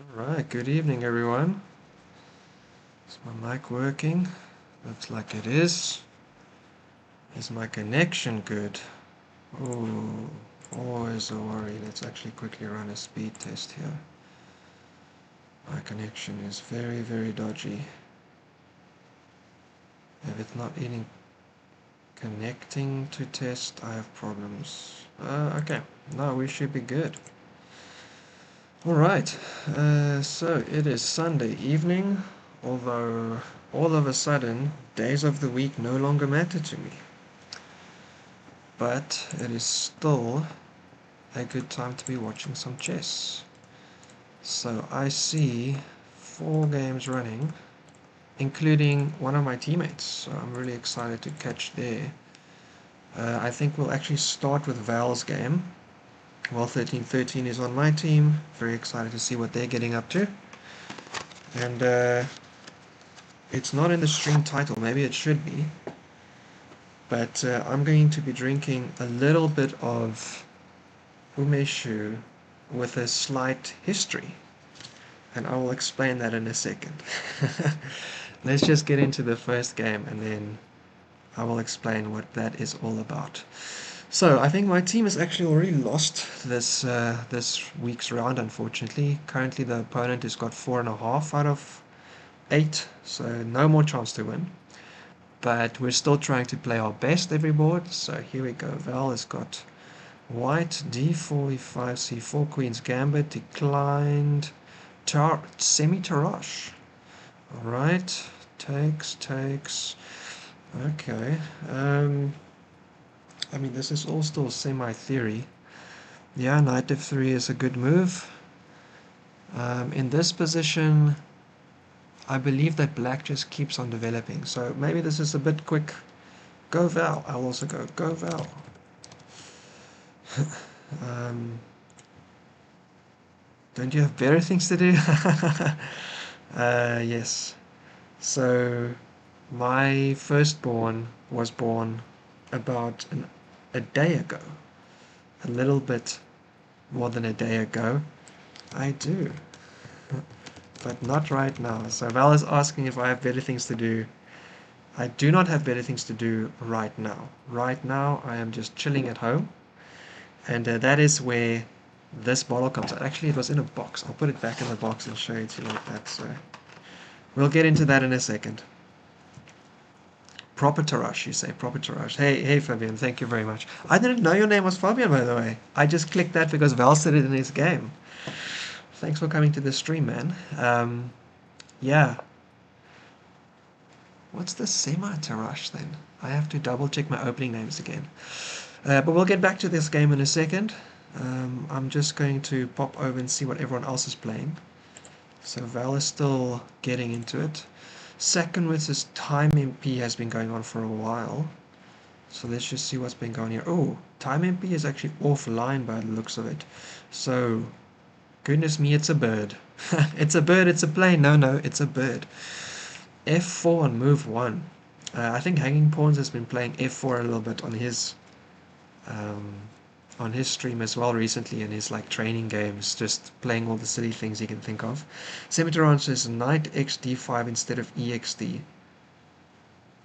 Alright, good evening everyone. Is my mic working? Looks like it is. Is my connection good? Oh, always a worry. Let's actually quickly run a speed test here. My connection is very, very dodgy. If it's not even connecting to test, I have problems. Okay, no, we should be good. Alright, so it is Sunday evening, although all of a sudden, days of the week no longer matter to me. But it is still a good time to be watching some chess. So I see 4 games running, including one of my teammates, so I'm really excited to catch there. I think we'll actually start with Val's game. Val 1313 is on my team, very excited to see what they're getting up to. And it's not in the stream title, maybe it should be. But I'm going to be drinking a little bit of Umeshu with a slight history. And I will explain that in a second. Let's just get into the first game and then I will explain what that is all about. So I think my team has actually already lost this week's round, unfortunately. Currently the opponent has got 4.5 out of 8, so no more chance to win. But we're still trying to play our best every board. So here we go. Val has got white, d4, e5, c4, queen's gambit, declined, semi-tarrasch. Alright, takes. Okay. I mean, this is all still semi-theory. Yeah, knight f3 is a good move. In this position, I believe that black just keeps on developing. So maybe this is a bit quick. Go Val. I'll also go Val. Don't you have better things to do? Yes. So my firstborn was born about a day ago. A little bit more than a day ago. I do. But not right now. So Val is asking if I have better things to do. I do not have better things to do right now. Right now I am just chilling at home. And that is where this bottle comes out. Actually, it was in a box. I'll put it back in the box and show it to you like that. So we'll get into that in a second. Proper Tarash, you say. Proper Tarash. Hey, Fabian. Thank you very much. I didn't know your name was Fabian, by the way. I just clicked that because Val said it in his game. Thanks for coming to the stream, man. Yeah. What's the semi-Tarash then? I have to double check my opening names again. But we'll get back to this game in a second. I'm just going to pop over and see what everyone else is playing. So Val is still getting into it. Second with this timemp has been going on for a while. So let's just see what's been going here. Oh, timemp is actually offline by the looks of it. So, goodness me, it's a bird. It's a bird, it's a plane. No, it's a bird. F4 on move 1. I think Hanging Pawns has been playing F4 a little bit um, on his stream as well recently in his like training games, just playing all the silly things he can think of. Scimitar says knight xd5 instead of ext.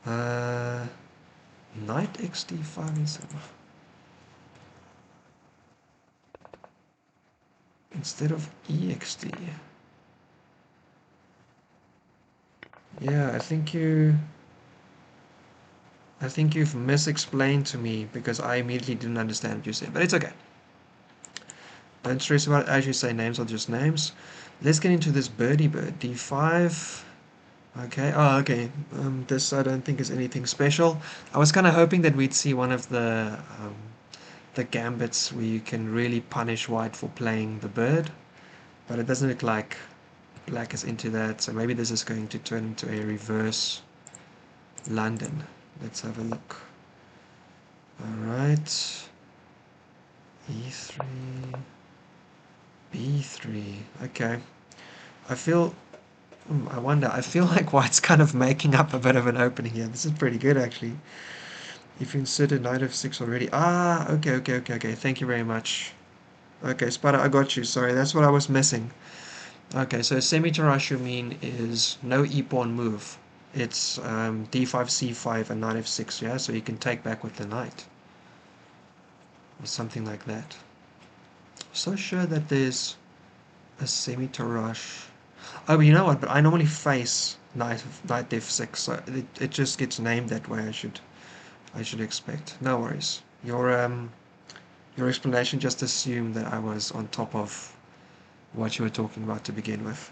Knight xd5 instead of ext. Yeah, I think you've misexplained to me because I immediately didn't understand what you said, but it's okay. Don't stress about it. As you say, names are just names. Let's get into this birdie bird. D5. Okay. Oh, okay. This I don't think is anything special. I was kind of hoping that we'd see one of the gambits where you can really punish white for playing the bird, but it doesn't look like black is into that. So maybe this is going to turn into a reverse London. Let's have a look. All right. E3, B3. Okay. I feel I wonder, I feel like White's kind of making up a bit of an opening here. This is pretty good, actually. If you inserted knight f6 already. Ah, okay. Thank you very much. Okay, Spider, I got you. Sorry, that's what I was missing. Okay, so semi-Tarrasch you mean is no e-pawn move. It's d5, c5, and knight f6, yeah? So you can take back with the knight. Or something like that. So sure that there's a semi-Tarrasch. Oh, but you know what? But I normally face knight f6, so it just gets named that way. I should expect. No worries. Your explanation just assumed that I was on top of what you were talking about to begin with.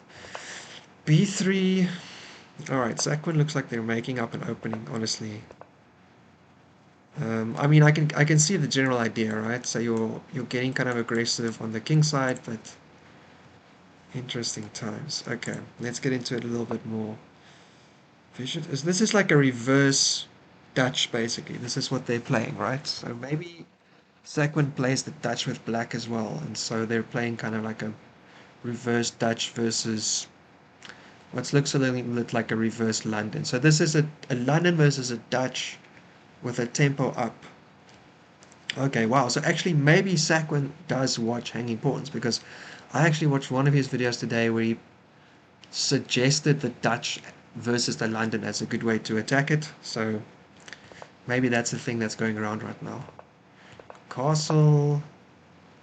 b3. All right, sacwin looks like they're making up an opening. Honestly, I mean, I can see the general idea, right? So you're getting kind of aggressive on the king side, but interesting times. Okay, let's get into it a little bit more. This is like a reverse Dutch, basically. This is what they're playing, right? So maybe sacwin plays the Dutch with black as well, and so they're playing kind of like a reverse Dutch versus what looks a little bit like a reverse London. So this is a London versus a Dutch with a tempo up. Okay, wow. So actually, maybe Sacwin does watch Hanging Pawns because I actually watched one of his videos today where he suggested the Dutch versus the London as a good way to attack it. So maybe that's the thing that's going around right now. Castle,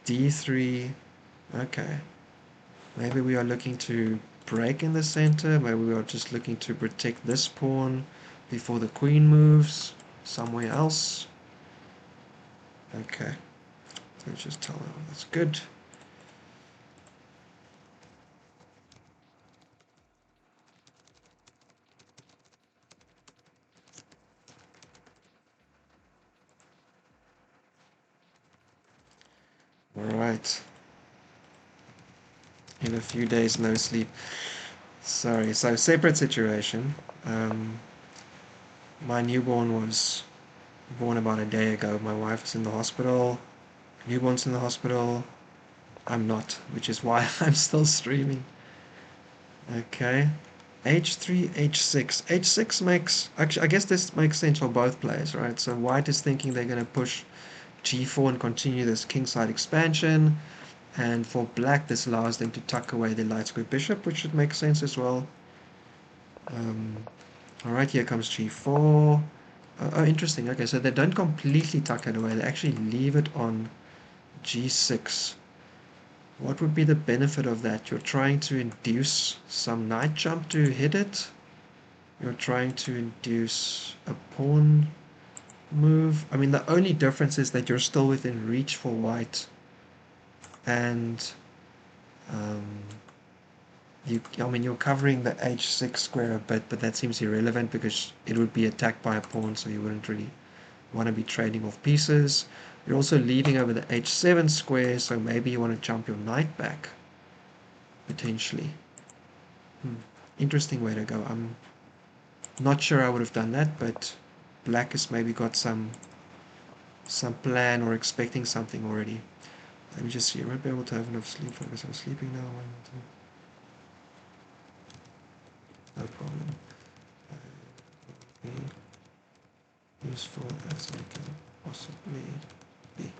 d3. Okay. Maybe we are looking to break in the center. Maybe we are just looking to protect this pawn before the queen moves somewhere else. Okay. Let's just tell them that's good. Alright. In a few days, no sleep. Sorry. So, separate situation. My newborn was born about a day ago. My wife is in the hospital. Newborn's in the hospital. I'm not, which is why I'm still streaming. Okay. H3, H6. H6 makes... Actually, I guess this makes sense for both players, right? So white is thinking they're going to push G4 and continue this kingside expansion. And for black, this allows them to tuck away the light square bishop, which should make sense as well. Alright, here comes G4. Oh, interesting. Okay, so they don't completely tuck it away. They actually leave it on G6. What would be the benefit of that? You're trying to induce some knight jump to hit it. You're trying to induce a pawn move. I mean, the only difference is that you're still within reach for white. And um, I mean, you're covering the h6 square a bit, but that seems irrelevant because it would be attacked by a pawn, so you wouldn't really want to be trading off pieces. You're also leaving over the h7 square, so maybe you want to jump your knight back, potentially. Interesting way to go. I'm not sure I would have done that, but black has maybe got some plan or expecting something already. Let me just see. I won't be able to have enough sleep because I'm sleeping now. No problem. Useful as I can possibly be.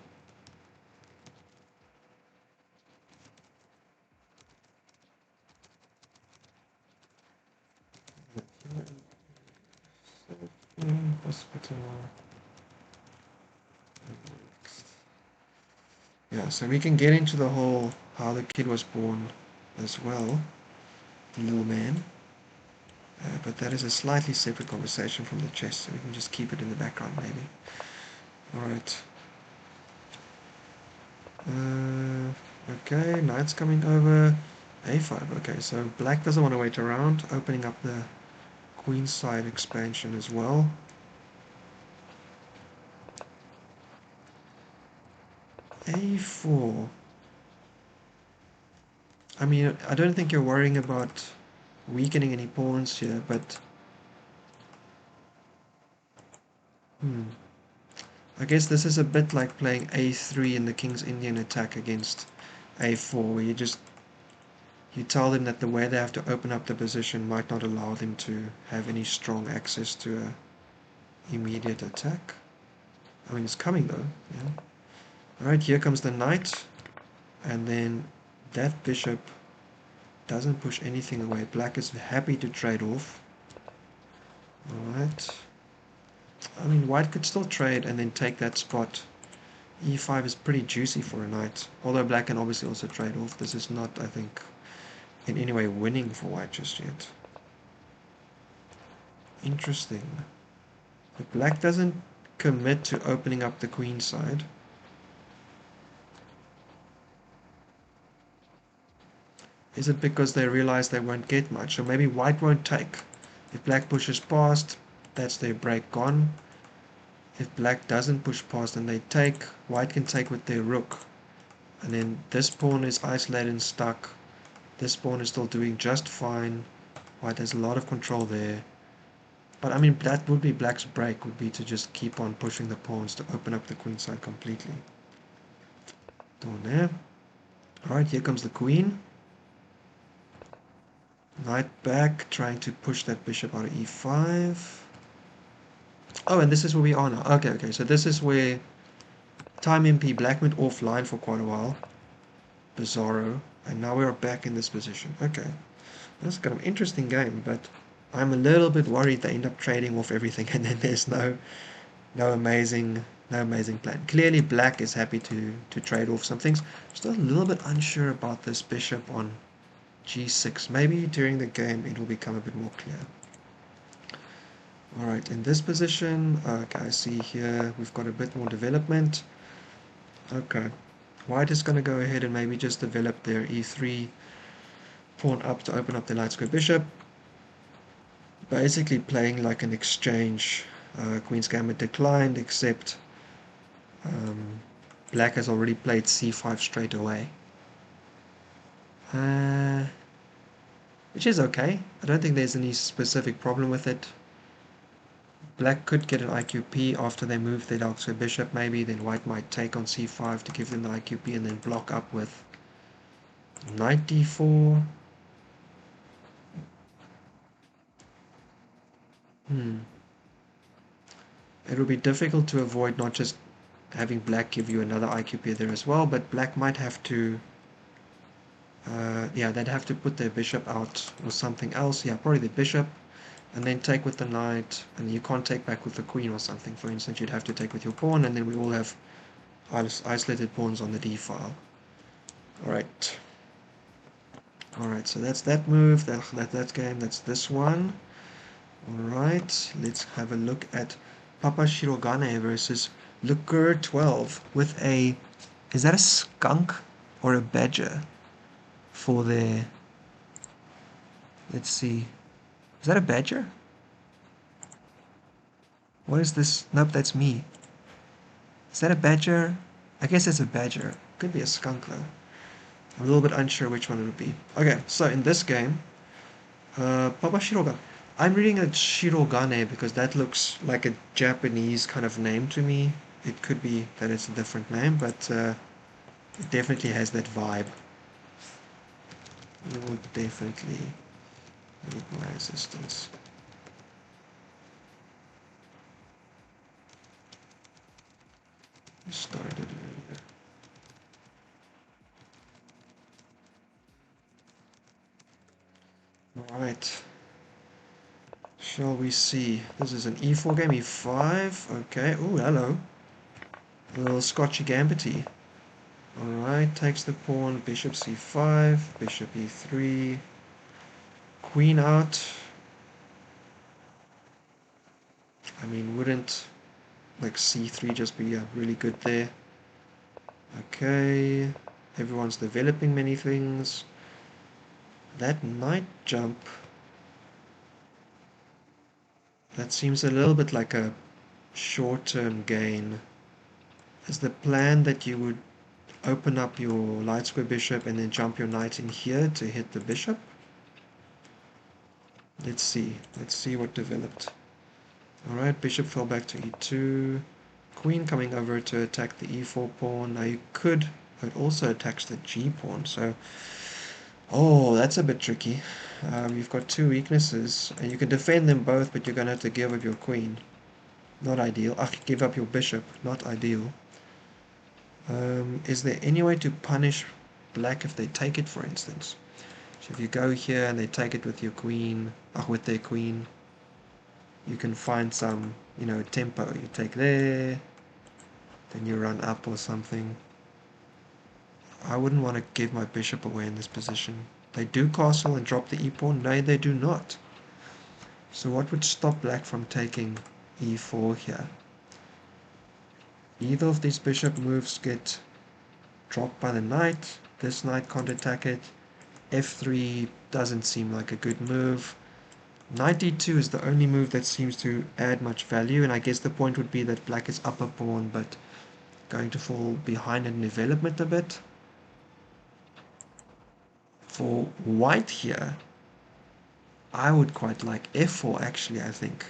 Hospital. Yeah, so we can get into the whole how the kid was born as well, the little man. But that is a slightly separate conversation from the chess, so we can just keep it in the background maybe. Alright. Okay, knight's coming over. A5, okay, so black doesn't want to wait around, opening up the queenside expansion as well. A4. I mean, I don't think you're worrying about weakening any pawns here, but I guess this is a bit like playing A3 in the King's Indian attack against A4, where you tell them that the way they have to open up the position might not allow them to have any strong access to a immediate attack. I mean, it's coming though. Yeah. Alright, here comes the knight, and then that bishop Doesn't push anything away. Black is happy to trade off. Alright. I mean, white could still trade and then take that spot. E5 is pretty juicy for a knight. Although black can obviously also trade off. This is not, I think, in any way winning for white just yet. Interesting. But black doesn't commit to opening up the queen side. Is it because they realize they won't get much? Or maybe white won't take. If black pushes past, that's their break gone. If black doesn't push past and they take, white can take with their rook. And then this pawn is isolated and stuck. This pawn is still doing just fine. White has a lot of control there. But I mean, that would be black's break, would be to just keep on pushing the pawns to open up the queen side completely. Down there. Alright, here comes the queen. Knight back, trying to push that bishop out of e5. Oh, and this is where we are now. Okay, so this is where timemp black went offline for quite a while. Bizarro. And now we are back in this position. Okay. That's kind of an interesting game, but I'm a little bit worried they end up trading off everything and then there's no amazing plan. Clearly black is happy to trade off some things. Still a little bit unsure about this bishop on g6. Maybe during the game it will become a bit more clear. Alright, in this position, okay, I see here we've got a bit more development. Okay, white is going to go ahead and maybe just develop their e3 pawn up to open up the light square bishop. Basically playing like an exchange. Queen's Gambit declined, except black has already played c5 straight away. Which is okay. I don't think there's any specific problem with it. Black could get an IQP after they move their light square bishop maybe, then white might take on c5 to give them the IQP and then block up with knight d4. It will be difficult to avoid not just having black give you another IQP there as well, but black might have to yeah, they'd have to put their bishop out or something else. Yeah, probably the bishop, and then take with the knight, and you can't take back with the queen or something. For instance, you'd have to take with your pawn, and then we all have isolated pawns on the d file. Alright, so that's that move, that game, that's this one. Alright, let's have a look at PapaShirogane versus glbert with a, is that a skunk or a badger for their, let's see, is that a badger? What is this? Nope, that's me. Is that a badger? I guess it's a badger. Could be a skunk though. I'm a little bit unsure which one it would be. Okay, so in this game, PapaShirogane. I'm reading it Shirogane because that looks like a Japanese kind of name to me. It could be that it's a different name, but it definitely has that vibe. You will definitely need my assistance. Started earlier. Alright. Shall we see? This is an e4 game, e5. Okay. Oh, hello. A little Scotchy Gambity. Alright, takes the pawn, bishop c5, bishop e3, queen out. I mean, wouldn't like c3 just be really good there? Okay, everyone's developing many things. That knight jump, that seems a little bit like a short-term gain. Is the plan that you would open up your light square bishop and then jump your knight in here to hit the bishop? Let's see what developed. Alright, bishop fell back to e2, queen coming over to attack the e4 pawn. Now you could, it also attacks the g pawn, so oh, that's a bit tricky. You've got two weaknesses and you can defend them both, but you're gonna have to give up your queen. Not ideal. Give up your bishop, not ideal. Is there any way to punish black if they take it, for instance? So if you go here and they take it with your queen, with their queen, you can find some, you know, tempo. You take there, then you run up or something. I wouldn't want to give my bishop away in this position. They do castle and drop the e-pawn. No, they do not. So what would stop black from taking e4 here? Either of these bishop moves get dropped by the knight. This knight can't attack it. f3 doesn't seem like a good move. Knight d2 is the only move that seems to add much value, and I guess the point would be that black is up a pawn but going to fall behind in development a bit. For white here, I would quite like f4 actually, I think,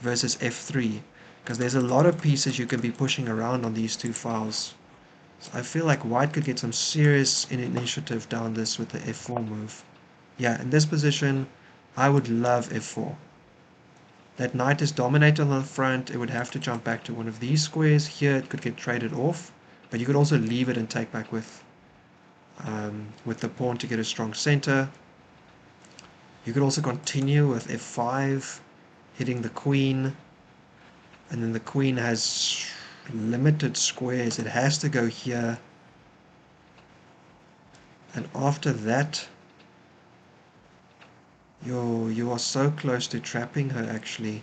versus f3, because there's a lot of pieces you can be pushing around on these two files. So I feel like white could get some serious initiative down this with the f4 move. Yeah, in this position, I would love f4. That knight is dominated on the front. It would have to jump back to one of these squares. Here it could get traded off, but you could also leave it and take back with the pawn to get a strong center. You could also continue with f5, hitting the queen, and then the queen has limited squares. It has to go here, and after that you are so close to trapping her actually.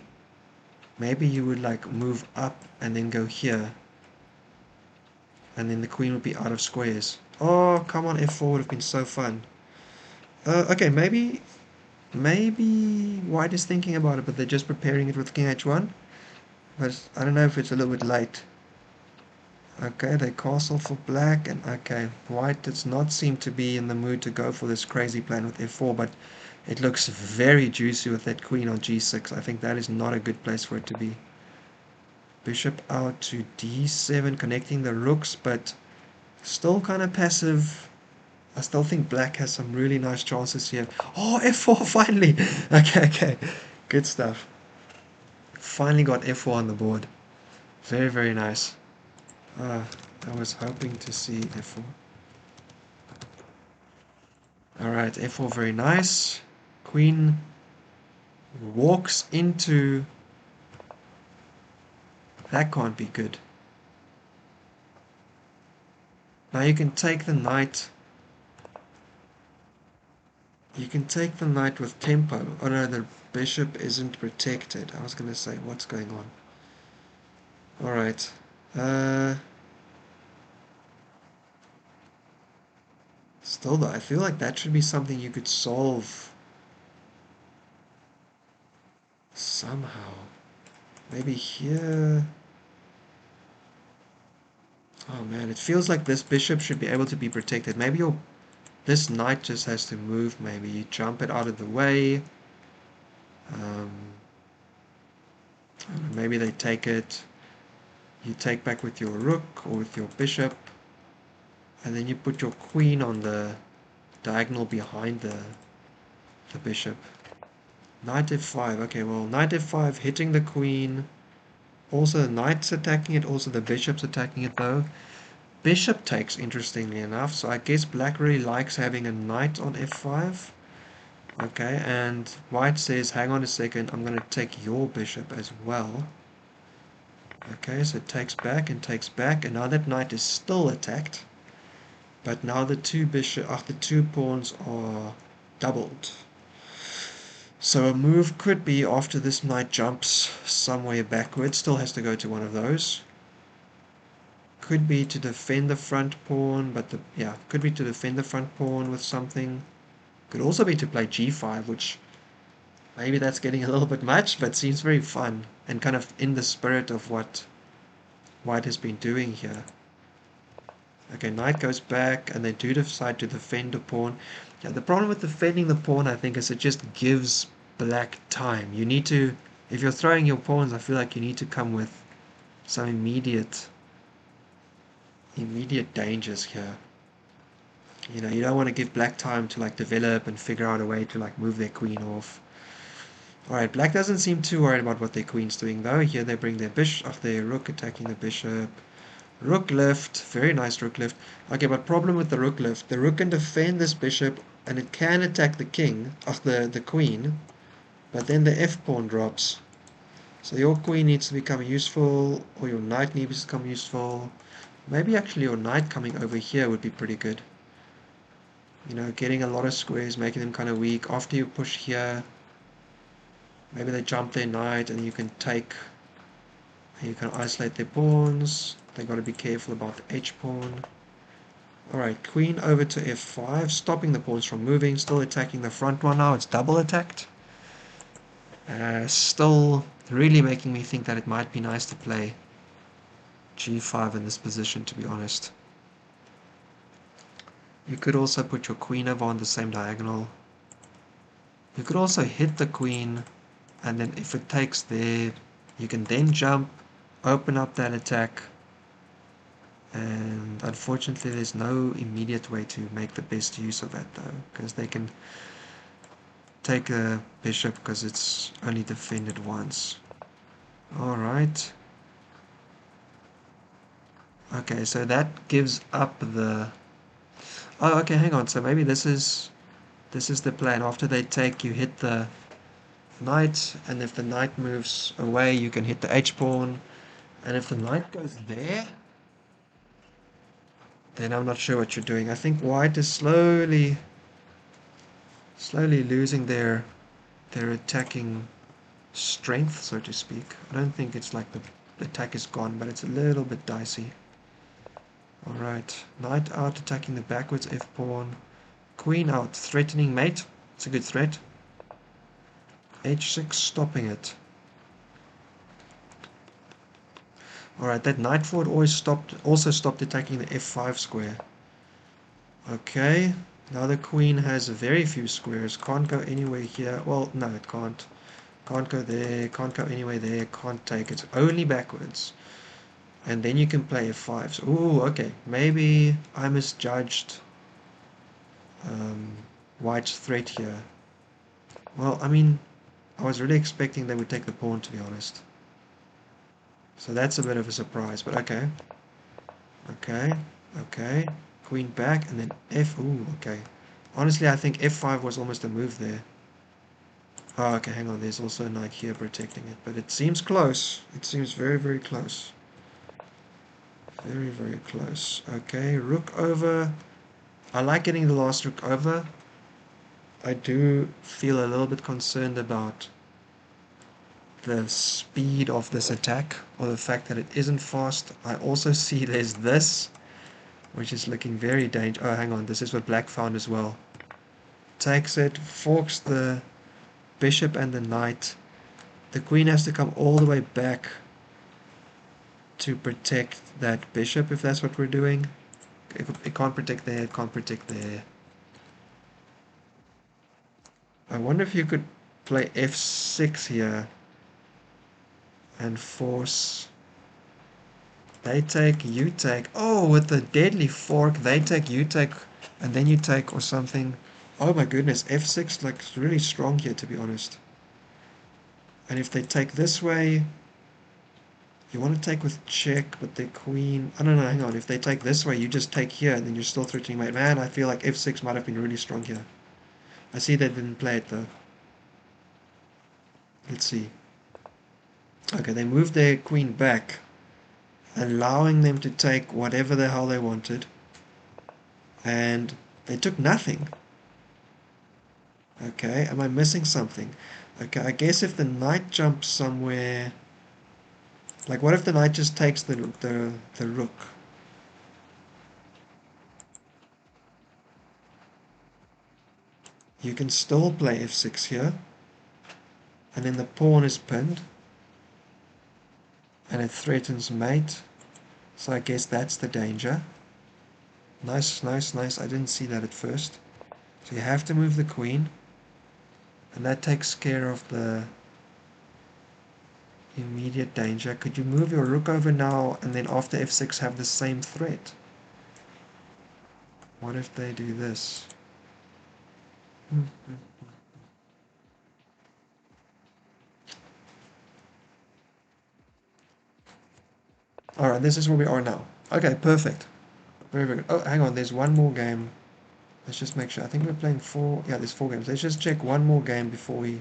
Maybe you would like move up and then go here, and then the queen would be out of squares. Oh, come on, f4 would have been so fun. Okay, maybe white is thinking about it, but they're just preparing it with king h1. But I don't know if it's a little bit late. Okay, they castle for black, and okay, white does not seem to be in the mood to go for this crazy plan with f4, but it looks very juicy with that queen on g6. I think that is not a good place for it to be. Bishop out to d7, connecting the rooks, but still kind of passive. I still think black has some really nice chances here. Oh, f4 finally! Okay. Good stuff. Finally got f4 on the board. Very, very nice. I was hoping to see f4. Alright, f4 very nice. Queen walks into... That can't be good. Now you can take the knight. You can take the knight with tempo. Oh no, the bishop isn't protected. I was going to say, what's going on? Alright. Still though, I feel like that should be something you could solve somehow. Maybe here. Oh man, it feels like this bishop should be able to be protected. Maybe this knight just has to move. Maybe you jump it out of the way. Maybe they take it. You take back with your rook or with your bishop, and then you put your queen on the diagonal behind the bishop. Knight f5. Okay, well, knight f5 hitting the queen. Also the knight's attacking it, also the bishop's attacking it though. Bishop takes, interestingly enough, so I guess black really likes having a knight on f5. Okay, and white says, hang on a second, I'm going to take your bishop as well. Okay, so it takes back, and now that knight is still attacked. But now the two pawns are doubled. So a move could be after this knight jumps somewhere backwards, still has to go to one of those. Could be to defend the front pawn, but could be to defend the front pawn with something. Could also be to play g5, which maybe that's getting a little bit much, but seems very fun and kind of in the spirit of what white has been doing here. Okay, knight goes back, and they do decide to defend the pawn. Yeah, the problem with defending the pawn, I think, is it just gives black time. You need to, if you're throwing your pawns, I feel like you need to come with some immediate dangers here. You know, you don't want to give black time to like develop and figure out a way to like move their queen off. Alright, black doesn't seem too worried about what their queen's doing though. Here they bring their their rook attacking the bishop. Rook lift, very nice rook lift. Okay, but problem with the rook lift, the rook can defend this bishop and it can attack the king, the queen, but then the f pawn drops. So your queen needs to become useful, or your knight needs to become useful. Maybe actually your knight coming over here would be pretty good. You know, getting a lot of squares, making them kind of weak. After you push here, maybe they jump their knight and you can take, and you can isolate their pawns. They got to be careful about the h-pawn. Alright, queen over to f5, stopping the pawns from moving, still attacking the front one now. It's double attacked. Still really making me think that it might be nice to play g5 in this position, to be honest. You could also put your queen over on the same diagonal. You could also hit the queen, and then if it takes there, you can then jump, open up that attack, and unfortunately there's no immediate way to make the best use of that though, because they can take a bishop because it's only defended once. Alright. Okay, so that gives up the... Oh, okay, hang on. So maybe this is the plan. After they take, you hit the knight, and if the knight moves away, you can hit the h-pawn. And if the knight goes there, then I'm not sure what you're doing. I think white is slowly losing their attacking strength, so to speak. I don't think it's like the attack is gone, but it's a little bit dicey. Alright, knight out, attacking the backwards f-pawn. Queen out, threatening mate. It's a good threat. h6, stopping it. Alright, that knight forward also stopped attacking the f5 square. Okay, now the queen has very few squares. Can't go anywhere here. Well, no, it can't. Can't go there, can't go anywhere there, can't take it. Only backwards. And then you can play f5s. Ooh, okay. Maybe I misjudged white's threat here. Well, I mean, I was really expecting they would take the pawn, to be honest. So that's a bit of a surprise, but okay. Okay, okay. Queen back, and then f... Ooh, okay. Honestly, I think f5 was almost a move there. Oh, okay, hang on. There's also a knight here protecting it, but it seems close. It seems very, very close. Very, very close. Okay, rook over. I like getting the last rook over. I do feel a little bit concerned about the speed of this attack, or the fact that it isn't fast. I also see there's this, which is looking very dangerous. Oh, hang on, this is what black found as well. Takes it, forks the bishop and the knight. The queen has to come all the way back to protect that bishop, if that's what we're doing. It can't protect there, it can't protect there. I wonder if you could play f6 here and force... They take, you take. Oh, with the deadly fork, they take, you take, and then you take or something. Oh my goodness, f6 looks really strong here, to be honest. And if they take this way, you want to take with check, but the queen... I don't know, hang on. If they take this way, you just take here, and then you're still threatening mate. Man, I feel like f6 might have been really strong here. I see they didn't play it, though. Let's see. Okay, they moved their queen back, allowing them to take whatever the hell they wanted. And they took nothing. Okay, am I missing something? Okay, I guess if the knight jumps somewhere... Like, what if the knight just takes the rook? You can still play f6 here. And then the pawn is pinned. And it threatens mate. So I guess that's the danger. Nice, nice, nice. I didn't see that at first. So you have to move the queen. And that takes care of the immediate danger. Could you move your rook over now and then after f6 have the same threat? What if they do this? Alright, this is where we are now. Okay, perfect. Very, very good. Oh, hang on, there's one more game. Let's just make sure. I think we're playing 4. Yeah, there's 4 games. Let's just check one more game before we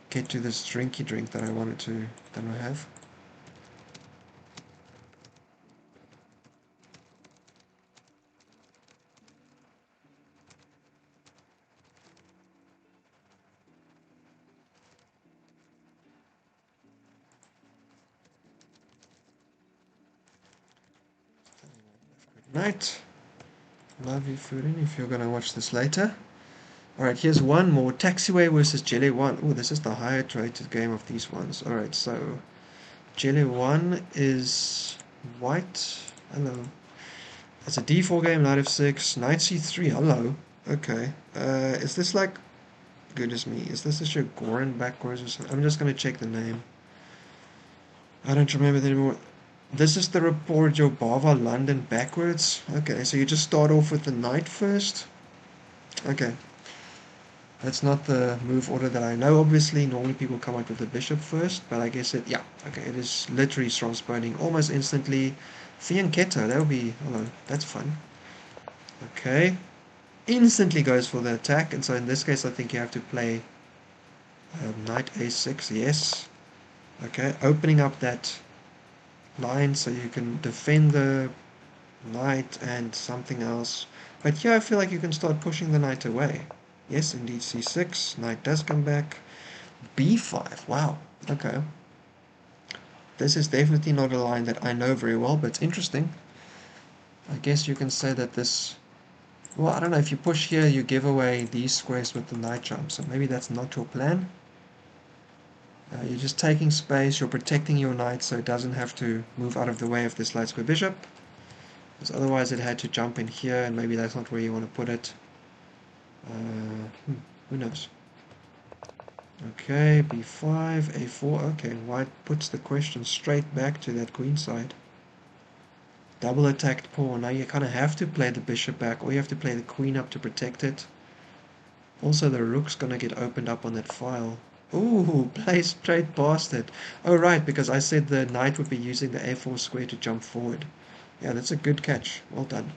get to this drinky drink that I wanted to have. Good night. Love you, Foodin, if you're going to watch this later. Alright, here's one more. Taxiway versus Jelly 1. Oh, this is the highest rated game of these ones. Alright, so Jelly 1 is white. Hello. It's a D4 game, knight f6, knight c3. Hello. Okay. Is this like... Goodness me. Is this a Shigoran backwards or something? I'm just going to check the name. I don't remember anymore. This is the report Jobava London backwards. Okay, so you just start off with the knight first. Okay. That's not the move order that I know, obviously. Normally people come out with the bishop first, but I guess it, yeah. Okay, it is literally transposing almost instantly. Fianchetto, that would be, hello, that's fun. Okay. Instantly goes for the attack, and so in this case I think you have to play knight a6, yes. Okay, opening up that line so you can defend the knight and something else. But here I feel like you can start pushing the knight away. Yes, indeed, c6. Knight does come back. b5. Wow. Okay. This is definitely not a line that I know very well, but it's interesting. I guess you can say that this... Well, I don't know. If you push here, you give away these squares with the knight jump. So maybe that's not your plan. You're just taking space. You're protecting your knight so it doesn't have to move out of the way of this light square bishop. Because otherwise it had to jump in here, and maybe that's not where you want to put it. Who knows? Okay, b5, a4. Okay, white puts the question straight back to that queen side. Double attacked pawn. Now you kind of have to play the bishop back, or you have to play the queen up to protect it. Also, the rook's going to get opened up on that file. Ooh, play straight past it. Oh, right, because I said the knight would be using the a4 square to jump forward. Yeah, that's a good catch. Well done.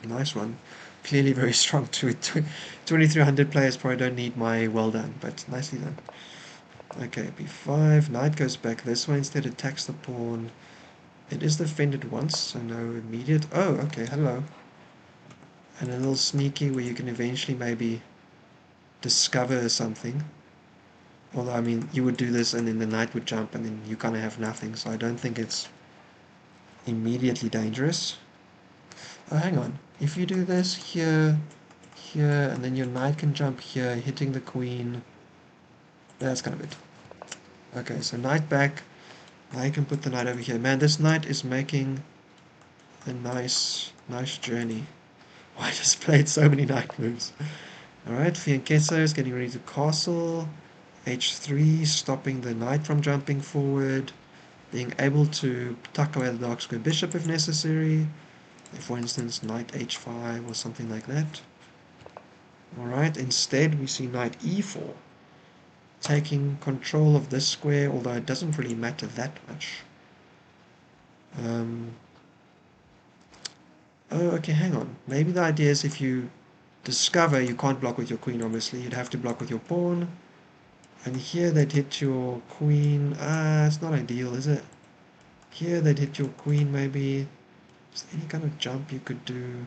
Nice one. Clearly very strong. 2300 players probably don't need my well done, but nicely done. Okay, b5. Knight goes back this way instead, attacks the pawn. It is defended once, so no immediate... Oh, okay, hello. And a little sneaky where you can eventually maybe discover something. Although, I mean, you would do this and then the knight would jump and then you kind of have nothing, so I don't think it's immediately dangerous. Oh, hang on. If you do this here, here, and then your knight can jump here, hitting the queen, that's kind of it. Okay, so knight back. Now you can put the knight over here. Man, this knight is making a nice journey. Why just played so many knight moves? Alright, Fianchetto is getting ready to castle. h3, stopping the knight from jumping forward. Being able to tuck away the dark square bishop if necessary. For instance, knight h5 or something like that. Alright, instead we see knight e4. Taking control of this square, although it doesn't really matter that much. Oh, okay, hang on. Maybe the idea is if you discover you can't block with your queen, obviously, you'd have to block with your pawn. And here they'd hit your queen. It's not ideal, is it? Here they'd hit your queen, maybe. Is there any kind of jump you could do?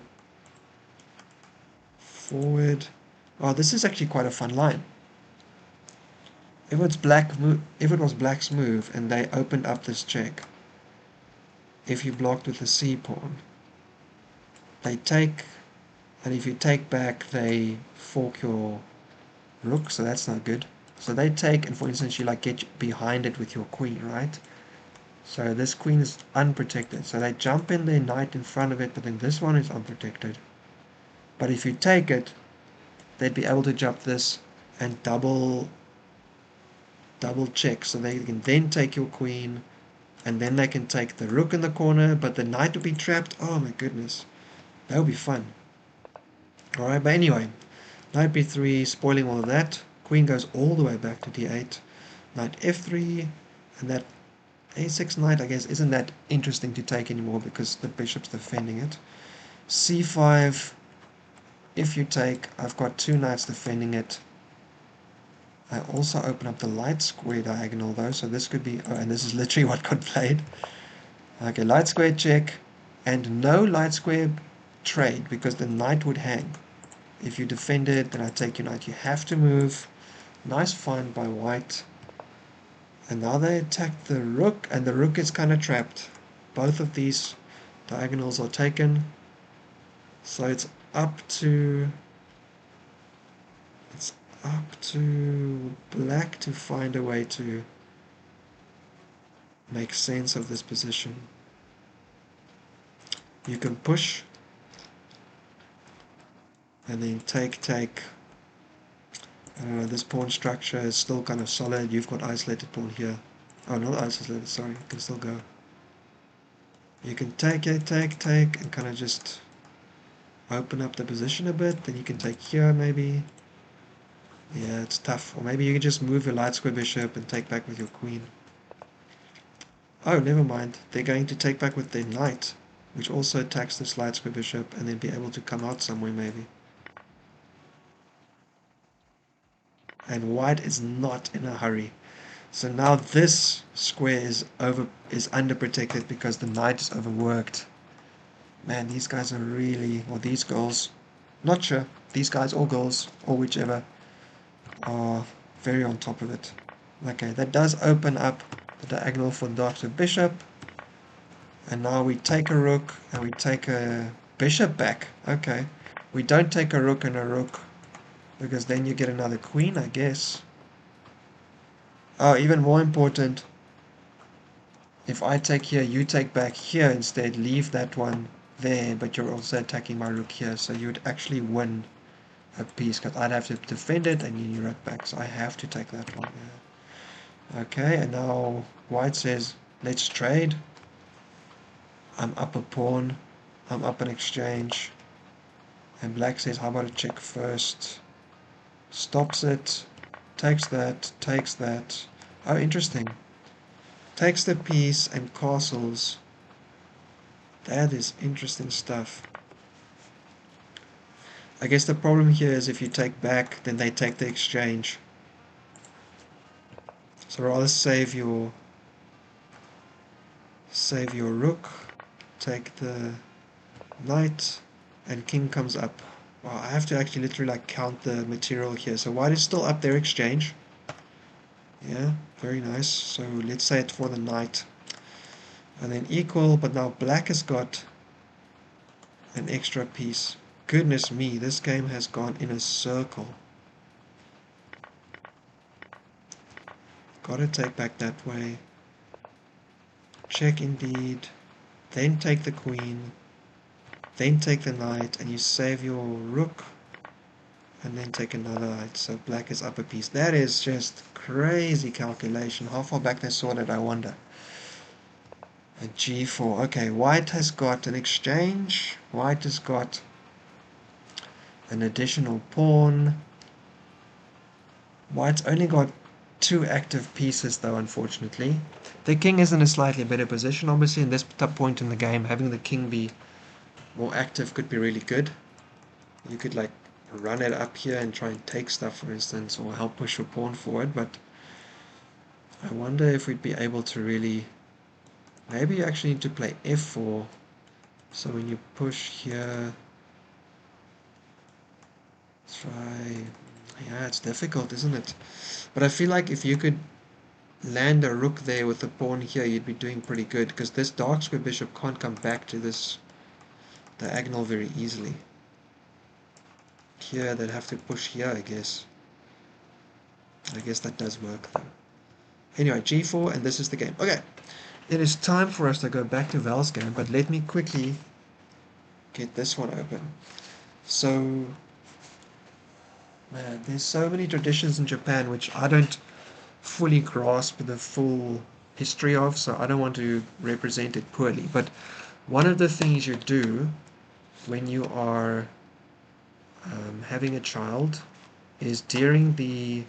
Forward. Oh, this is actually quite a fun line. If it was black's move and they opened up this check, if you blocked with the c pawn, they take, and if you take back, they fork your rook, so that's not good. So they take, and for instance, you like get behind it with your queen, right? So this queen is unprotected. So they jump in their knight in front of it, but then this one is unprotected. But if you take it, they'd be able to jump this and double check. So they can then take your queen, and then they can take the rook in the corner, but the knight will be trapped. Oh my goodness. That would be fun. Alright, but anyway, knight b3, spoiling all of that. Queen goes all the way back to d8. Knight f3, and that a6 knight, I guess, isn't that interesting to take anymore because the bishop's defending it. c5, if you take, I've got 2 knights defending it. I also open up the light square diagonal though, so this could be, oh, and this is literally what got played. Okay, light square check, and no light square trade, because the knight would hang. If you defend it, then I take your knight. You have to move. Nice find by white. And now they attack the rook, and the rook is kind of trapped. Both of these diagonals are taken. So it's up to black to find a way to make sense of this position. You can push and then take. I don't know, this pawn structure is still kind of solid. You've got isolated pawn here. Oh, not isolated, sorry. You can still go. You can take, and kind of just open up the position a bit. Then you can take here, maybe. Yeah, it's tough. Or maybe you can just move your light square bishop and take back with your queen. Oh, never mind. They're going to take back with their knight, which also attacks this light square bishop, and then be able to come out somewhere, maybe. And white is not in a hurry. So now this square is underprotected because the knight is overworked. Man, these guys are really, or these girls, not sure, these guys or girls, or whichever, are very on top of it. Okay, that does open up the diagonal for Dr. Bishop. And now we take a rook, and we take a bishop back. Okay, we don't take a rook and a rook, because then you get another queen, I guess. Oh, even more important, if I take here, you take back here instead, leave that one there, but you're also attacking my rook here, so you would actually win a piece, because I'd have to defend it, and you rook back, so I have to take that one. Yeah. Okay, and now white says, let's trade. I'm up a pawn, I'm up an exchange, and black says, how about a check first? Stops it, takes that, takes that. Oh, interesting. Takes the piece and castles. That is interesting stuff. I guess the problem here is if you take back, then they take the exchange. So rather save your rook, take the knight, and king comes up. Wow, I have to actually literally like count the material here. So white is still up their exchange. Yeah, very nice. So let's say it for the knight. And then equal, but now black has got an extra piece. Goodness me, this game has gone in a circle. Gotta take back that way. Check indeed. Then take the queen. Then take the knight, and you save your rook. And then take another knight, so black is up a piece. That is just crazy calculation. How far back they saw that, I wonder. A g4. Okay, white has got an exchange. White has got an additional pawn. White's only got 2 active pieces though, unfortunately. The king is in a slightly better position, obviously. In this point in the game, having the king be more active could be really good. You could like run it up here and try and take stuff, for instance, or help push your pawn forward, but I wonder if we'd be able to really... Maybe you actually need to play f4, so when you push here, try... Yeah, it's difficult, isn't it? But I feel like if you could land a rook there with the pawn here, you'd be doing pretty good, because this dark square bishop can't come back to this diagonal very easily. Here, they'd have to push here, I guess. I guess that does work, though. Anyway, g4, and this is the game. Okay, it is time for us to go back to Val's game, but let me quickly get this one open. So, man, there's so many traditions in Japan which I don't fully grasp the full history of, so I don't want to represent it poorly. But one of the things you do when you are having a child is during the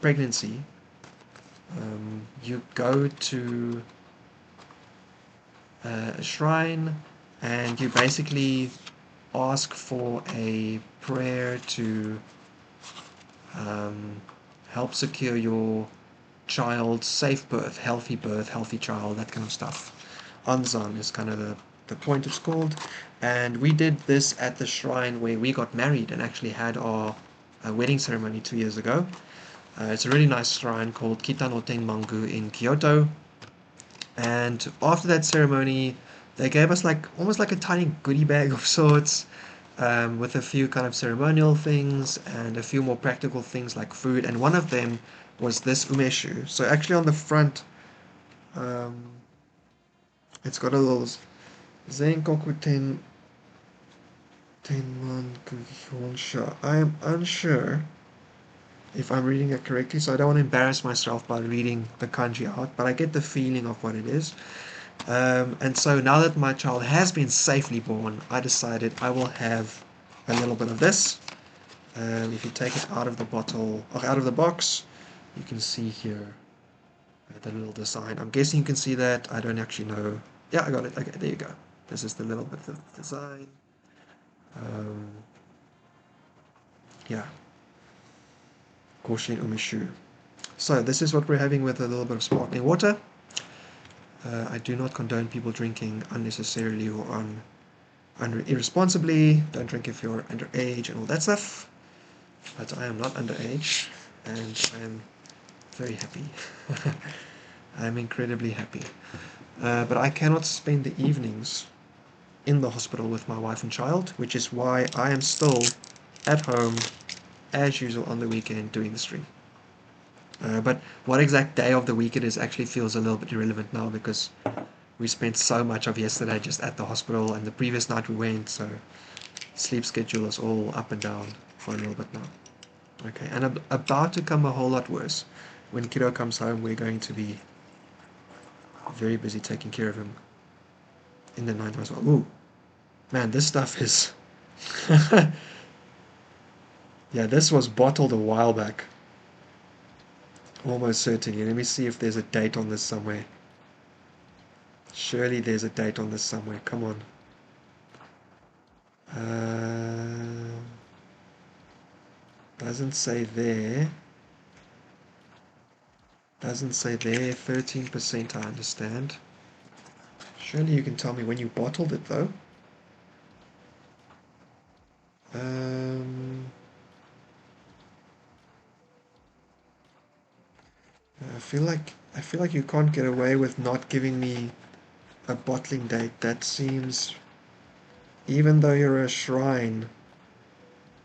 pregnancy, you go to a shrine and you basically ask for a prayer to help secure your child's safe birth, healthy child, that kind of stuff. Anzan is kind of the point it's called. And we did this at the shrine where we got married and actually had our wedding ceremony 2 years ago. It's a really nice shrine called Kitanoten Mangu in Kyoto. And after that ceremony, they gave us like almost like a tiny goodie bag of sorts, with a few kind of ceremonial things and a few more practical things like food. And one of them was this umeshu. So actually on the front, it's got a little Zenkoku Tenmanku Honsha. I am unsure if I'm reading it correctly, so I don't want to embarrass myself by reading the kanji out, but I get the feeling of what it is. And so now that my child has been safely born, I decided I will have a little bit of this. If you take it out of the bottle, or out of the box, you can see here the little design. I'm guessing you can see that. I don't actually know. Yeah, I got it. Okay, there you go. This is the little bit of design. Yeah. Goshin Umeshu. So this is what we're having with a little bit of sparkling water. I do not condone people drinking unnecessarily or irresponsibly. Don't drink if you're underage and all that stuff. But I am not underage, and I am very happy. I'm incredibly happy. But I cannot spend the evenings in the hospital with my wife and child, which is why I am still at home as usual on the weekend doing the stream. But what exact day of the week it is actually feels a little bit irrelevant now, because we spent so much of yesterday just at the hospital, and the previous night we went, so sleep schedule is all up and down for a little bit now. Okay, and about to come a whole lot worse. When kiddo comes home, we're going to be very busy taking care of him in the night as well. Ooh, man, this stuff is... Yeah, this was bottled a while back. Almost certainly. Let me see if there's a date on this somewhere. Surely there's a date on this somewhere. Come on. Doesn't say there. Doesn't say there. 13%, I understand. Surely you can tell me when you bottled it, though. I feel like you can't get away with not giving me a bottling date. That seems, even though you're a shrine,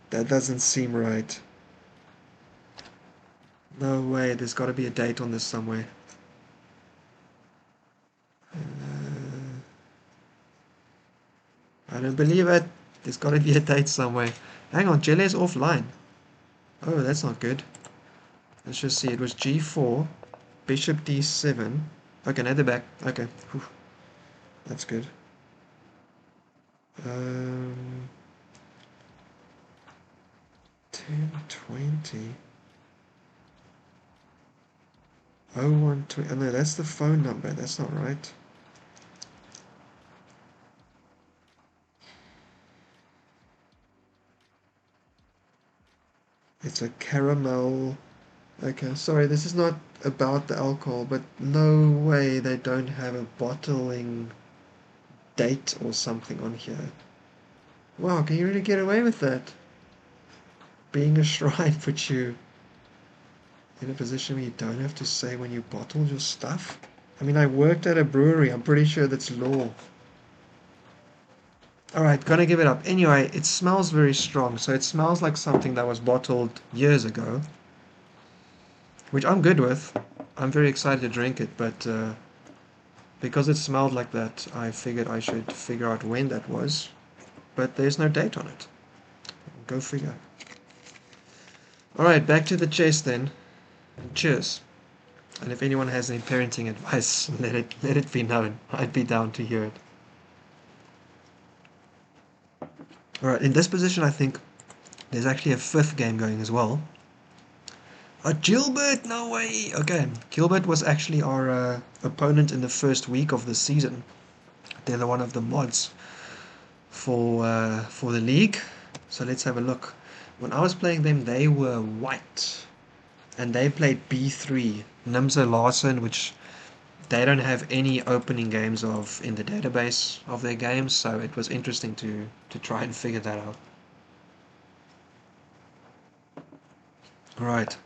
that doesn't seem right. No way, there's got to be a date on this somewhere. I don't believe it. There's got to be a date somewhere. Hang on, Jelle's offline. Oh, that's not good. Let's just see. It was G4, Bishop D7. Okay, now they're back. Okay. Whew. That's good. 1020. 0120. Oh no, that's the phone number. That's not right. It's a caramel. Okay, sorry, this is not about the alcohol, but no way they don't have a bottling date or something on here. Wow, can you really get away with that? Being a shrine puts you in a position where you don't have to say when you bottled your stuff. I mean, I worked at a brewery. I'm pretty sure that's law. Alright, gonna give it up. Anyway, it smells very strong, so it smells like something that was bottled years ago, which I'm good with. I'm very excited to drink it, but because it smelled like that, I figured I should figure out when that was, but there's no date on it. Go figure. Alright, back to the chest then. Cheers. And if anyone has any parenting advice, let it be known. I'd be down to hear it. Alright, in this position I think there's actually a fifth game going as well. Glbert, no way! Okay, Glbert was actually our opponent in the first week of the season. They're one of the mods for the league. So let's have a look. When I was playing them, they were white, and they played B3 Nimzo Larson, which they don't have any opening games of in the database of their games, so it was interesting to try and figure that out. Right,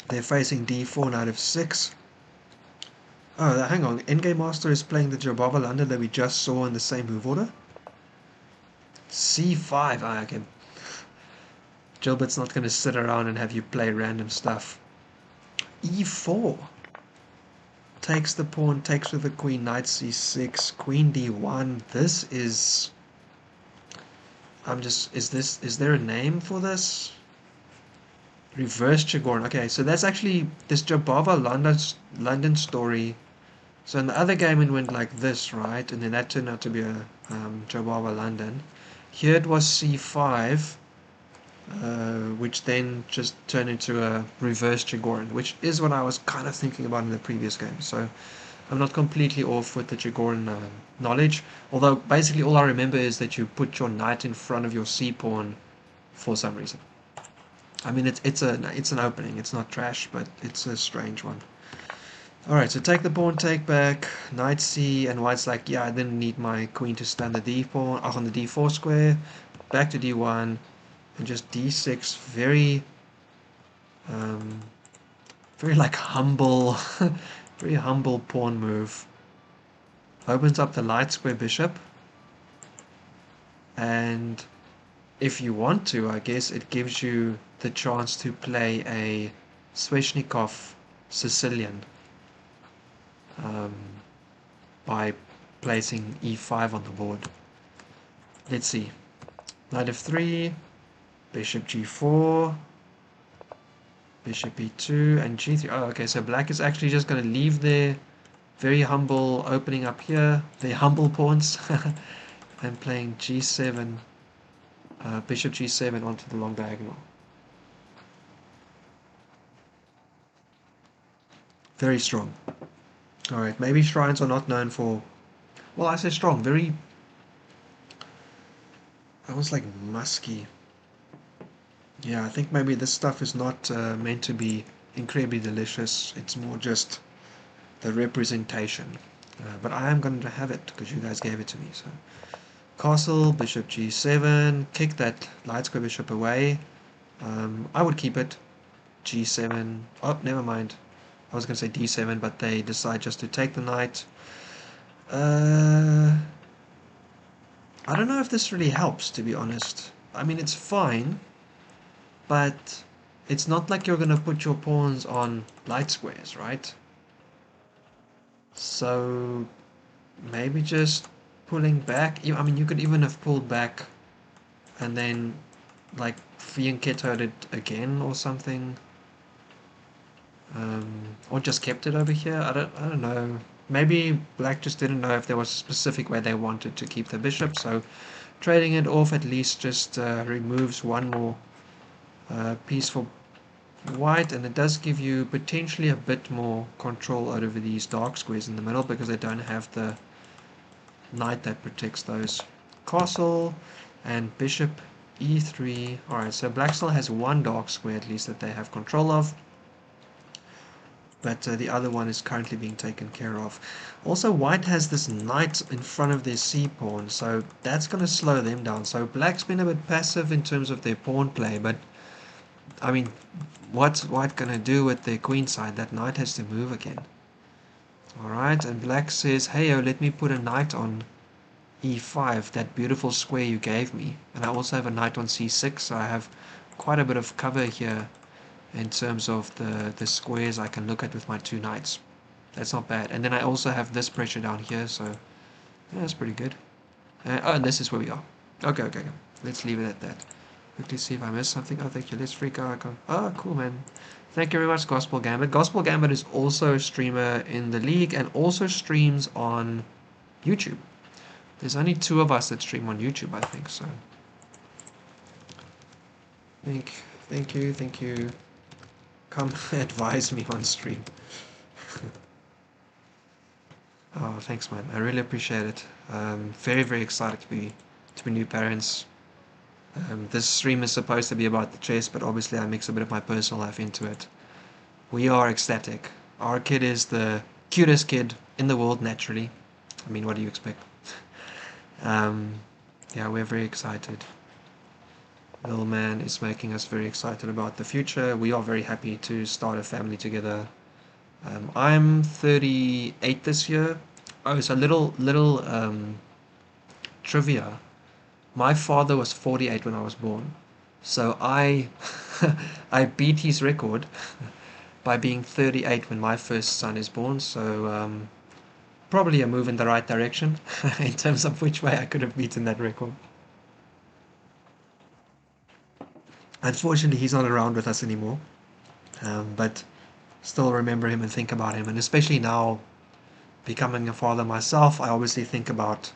they're facing D4 knight of 6. Oh, hang on. Endgame Master is playing the Jababa London that we just saw in the same move order. C5. Ah, okay. Gilbert's not going to sit around and have you play random stuff. E4. Takes the pawn, takes with the queen, knight C6, queen D1. This is... is there a name for this? Reverse Chigorin. Okay, so that's actually this Jababa London story. So in the other game it went like this, right? And then that turned out to be a Jababa London. Here it was C5, which then just turned into a reverse Chigorin, which is what I was kind of thinking about in the previous game. So I'm not completely off with the Chigorin knowledge. Although basically all I remember is that you put your knight in front of your C-pawn for some reason. I mean, it's an opening. It's not trash, but it's a strange one. Alright, so take the pawn, take back, knight c, and white's like, yeah, I didn't need my queen to stand the d-pawn, on the d4 square, back to d1, and just d6, very like humble, very humble pawn move. Opens up the light square bishop, and if you want to, I guess it gives you the chance to play a Sveshnikov Sicilian. By placing e5 on the board. Let's see. Knight f3, bishop g4, bishop e2, and g3. Oh, okay, so black is actually just going to leave their very humble opening up here, their humble pawns, and playing g7, bishop g7 onto the long diagonal. Very strong. Alright, maybe shrines are not known for... Well, I say strong, very... almost like musky. Yeah, I think maybe this stuff is not meant to be incredibly delicious. It's more just the representation. But I am going to have it, because you guys gave it to me. So, castle, bishop g7, kick that light square bishop away. I would keep it. g7, oh, never mind. I was going to say d7, but they decide just to take the knight. I don't know if this really helps, to be honest. I mean, it's fine, but it's not like you're going to put your pawns on light squares, right? So maybe just pulling back. I mean, you could even have pulled back and then like fianchettoed it again or something. Or just kept it over here. I don't know. Maybe black just didn't know if there was a specific way they wanted to keep the bishop, so trading it off at least just removes one more piece for white, and it does give you potentially a bit more control over these dark squares in the middle because they don't have the knight that protects those. Castle and bishop e3. Alright, so black still has one dark square at least that they have control of, but the other one is currently being taken care of. Also, white has this knight in front of their c-pawn, so that's going to slow them down. So black's been a bit passive in terms of their pawn play, but I mean, what's white going to do with their queen side? That knight has to move again. Alright, and black says, hey, let me put a knight on e5, that beautiful square you gave me. And I also have a knight on c6, so I have quite a bit of cover here in terms of the squares I can look at with my two knights. That's not bad. And then I also have this pressure down here, so yeah, that's pretty good. Oh, and this is where we are. Okay. Let's leave it at that. Quickly see if I missed something. Oh, thank you. Let's freak out. Oh, cool, man. Thank you very much, Gospel Gambit. Gospel Gambit is also a streamer in the league and also streams on YouTube. There's only 2 of us that stream on YouTube, I think, so. Thank you. Come advise me on stream. Oh, thanks, man. I really appreciate it. Very, very excited to be to be new parents. This stream is supposed to be about the chess, but obviously I mix a bit of my personal life into it. We are ecstatic. Our kid is the cutest kid in the world, naturally. I mean, what do you expect? Yeah, we're very excited. Little man is making us very excited about the future. We are very happy to start a family together. I'm 38 this year. Oh, so little trivia. My father was 48 when I was born. So I I beat his record by being 38 when my first son is born. So probably a move in the right direction in terms of which way I could have beaten that record. Unfortunately, he's not around with us anymore. But still remember him and think about him. And especially now, becoming a father myself, I obviously think about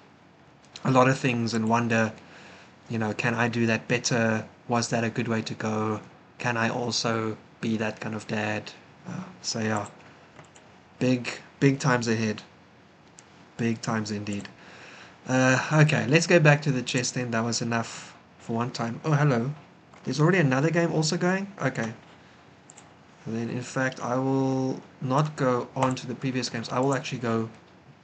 a lot of things and wonder, can I do that better? Was that a good way to go? Can I also be that kind of dad? So yeah, big times ahead. Big times indeed. Okay, let's go back to the chess then. That was enough for one time. Oh, hello. There's already another game also going? Okay. And then in fact I will not go on to the previous games. I will actually go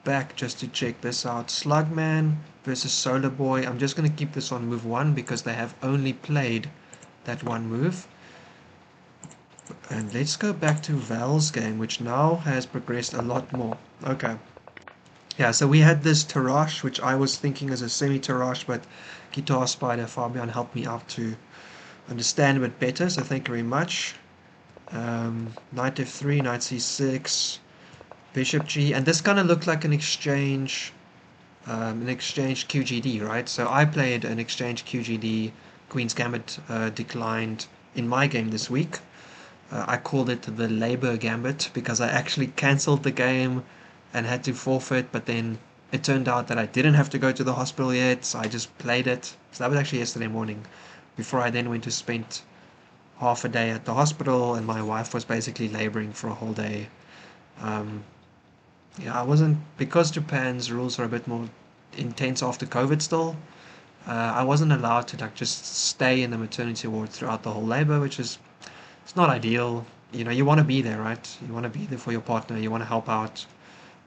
back just to check this out. Slugman versus Solar Boy. I'm just going to keep this on move 1 because they have only played that one move. And let's go back to Val's game, which now has progressed a lot more. Okay. Yeah, so we had this Tarash, which I was thinking is a semi-Tarash, but Guitar Spider Fabian helped me out to understand a bit better, so thank you very much. Knight f3, knight c6, bishop g, and this kind of looked like an exchange QGD, right? So I played an exchange QGD. Queen's Gambit declined in my game this week. I called it the Labor Gambit because I actually cancelled the game and had to forfeit, but then it turned out that I didn't have to go to the hospital yet, so I just played it. So that was actually yesterday morning, before I then went to spend half a day at the hospital, and my wife was basically laboring for a whole day. Yeah, I wasn't, because Japan's rules are a bit more intense after COVID still. I wasn't allowed to just stay in the maternity ward throughout the whole labor, which is it's not ideal. You want to be there, right? You want to be there for your partner. You want to help out.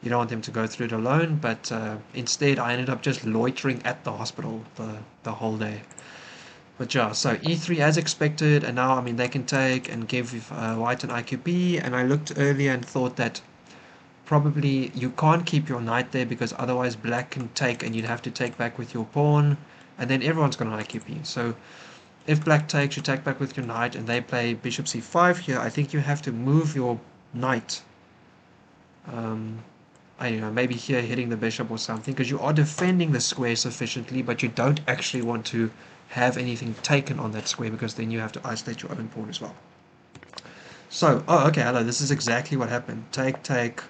You don't want them to go through it alone. But instead, I ended up just loitering at the hospital the whole day. But yeah, so e3 as expected, and now, I mean, they can take and give white an IQP, and I looked earlier and thought that probably you can't keep your knight there because otherwise black can take and you'd have to take back with your pawn, and then everyone's got an IQP. So if black takes, you take back with your knight, and they play bishop c5 here, I think you have to move your knight. I don't know, maybe here hitting the bishop or something, because you are defending the square sufficiently, but you don't actually want to have anything taken on that square because then you have to isolate your own pawn as well. So, oh, okay, hello, this is exactly what happened. Take, take.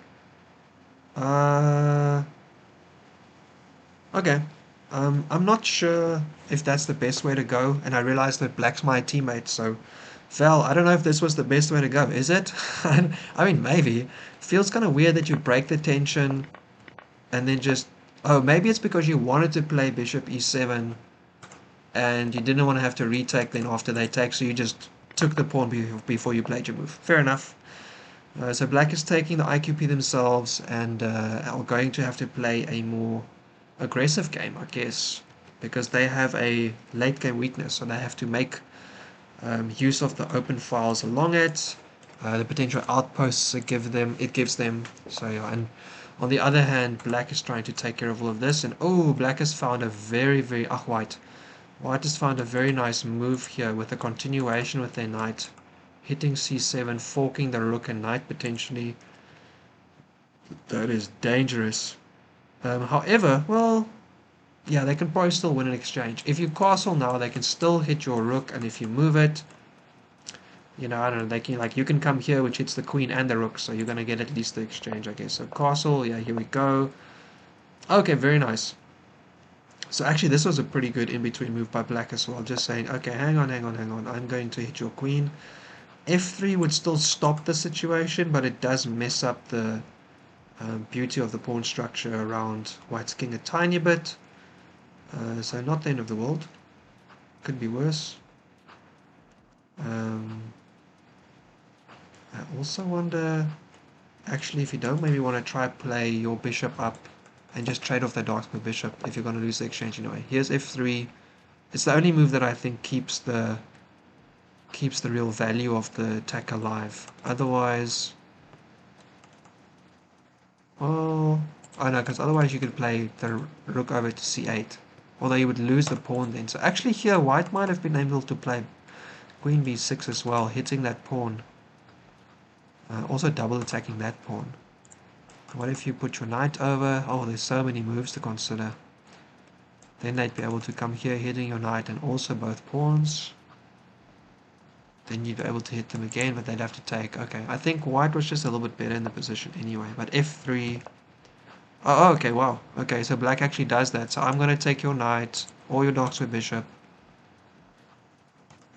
Okay. I'm not sure if that's the best way to go, and I realized that black's my teammate, so Val, I don't know if this was the best way to go, is it? I mean, maybe. Feels kind of weird that you break the tension and then just... Oh, maybe it's because you wanted to play bishop e7 and you didn't want to have to retake then after they take, so you just took the pawn before you played your move. Fair enough. So black is taking the IQP themselves and are going to have to play a more aggressive game, I guess, because they have a late game weakness, so they have to make use of the open files along it, the potential outposts it gives them. So yeah, and on the other hand, black is trying to take care of all of this, and oh, black has found a very white has found a very nice move here with a continuation with their knight, hitting c7, forking the rook and knight potentially. That is dangerous. However, well, yeah, they can probably still win an exchange. If you castle now, they can still hit your rook, and if you move it, I don't know, they can, like, you can come here, which hits the queen and the rook, so you're going to get at least the exchange, I guess. So castle, yeah, here we go. Okay, very nice. So actually, this was a pretty good in-between move by black as well. Just saying, okay, hang on. I'm going to hit your queen. F3 would still stop the situation, but it does mess up the beauty of the pawn structure around white's king a tiny bit. So not the end of the world. Could be worse. I also wonder, actually, if you don't maybe want to try play your bishop up and just trade off that darksmith bishop if you're going to lose the exchange anyway. Here's f3. It's the only move that I think keeps the real value of the attack alive. Otherwise, well, oh no, because otherwise you could play the rook over to c8. Although you would lose the pawn then. So actually here, white might have been able to play queen b6 as well, hitting that pawn. Also double attacking that pawn. What if you put your knight over? Oh, there's so many moves to consider. Then they'd be able to come here, hitting your knight and also both pawns. Then you'd be able to hit them again, but they'd have to take. Okay, I think white was just a little bit better in the position anyway. But f3. Oh, okay, wow. Okay, so black actually does that. So I'm going to take your knight or your darksmith bishop.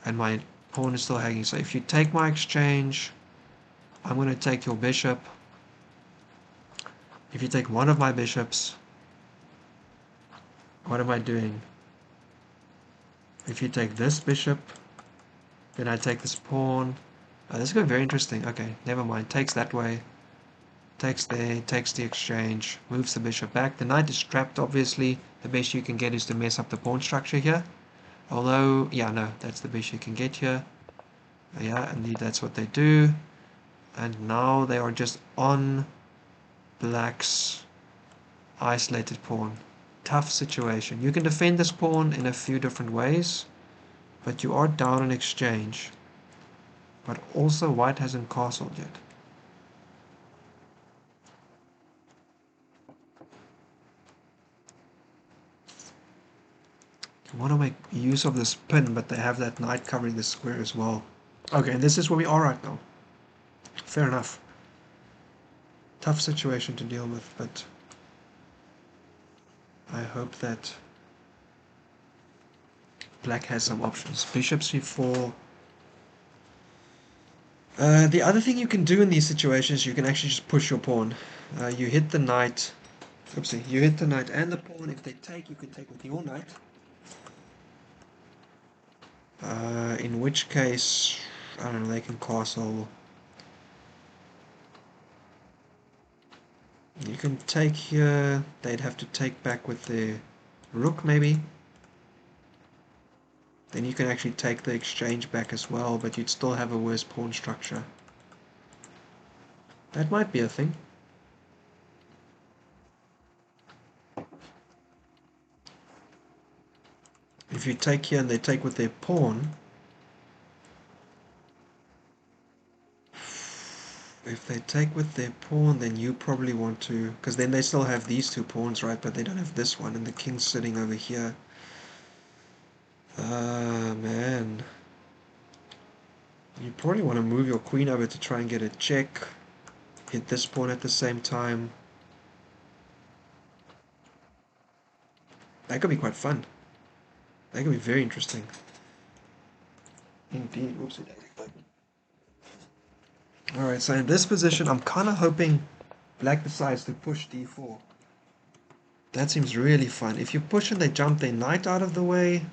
And my pawn is still hanging. So if you take my exchange, I'm going to take your bishop. If you take one of my bishops, what am I doing? If you take this bishop, then I take this pawn. This is going to be very interesting. Okay, never mind. Takes that way. Takes there, takes the exchange, moves the bishop back. The knight is trapped, obviously. The best you can get is to mess up the pawn structure here. Although, yeah, no, that's the best you can get here. Yeah, indeed, that's what they do. And now they are just on black's isolated pawn. Tough situation. You can defend this pawn in a few different ways, but you are down in exchange. But also white hasn't castled yet. You want to make use of this pin, but they have that knight covering the square as well. Okay, and this is where we are right now. Fair enough. Tough situation to deal with, but I hope that black has some options. Bishop c4. The other thing you can do in these situations, you can actually just push your pawn. You hit the knight. Oopsie, you hit the knight and the pawn. If they take, you can take with your knight. In which case, I don't know, they can castle. You can take here. They'd have to take back with their rook, maybe. Then you can actually take the exchange back as well, but you'd still have a worse pawn structure. That might be a thing. If you take here and they take with their pawn, if they take with their pawn, then you probably want to, because then they still have these two pawns, right? But they don't have this one, and the king's sitting over here. Ah, man. You probably want to move your queen over to try and get a check. Hit this pawn at the same time. That could be quite fun. That could be very interesting. Indeed. Whoopsie daisy. Alright, so in this position, I'm kind of hoping black decides to push d4. That seems really fun. If you push and they jump their knight out of the way,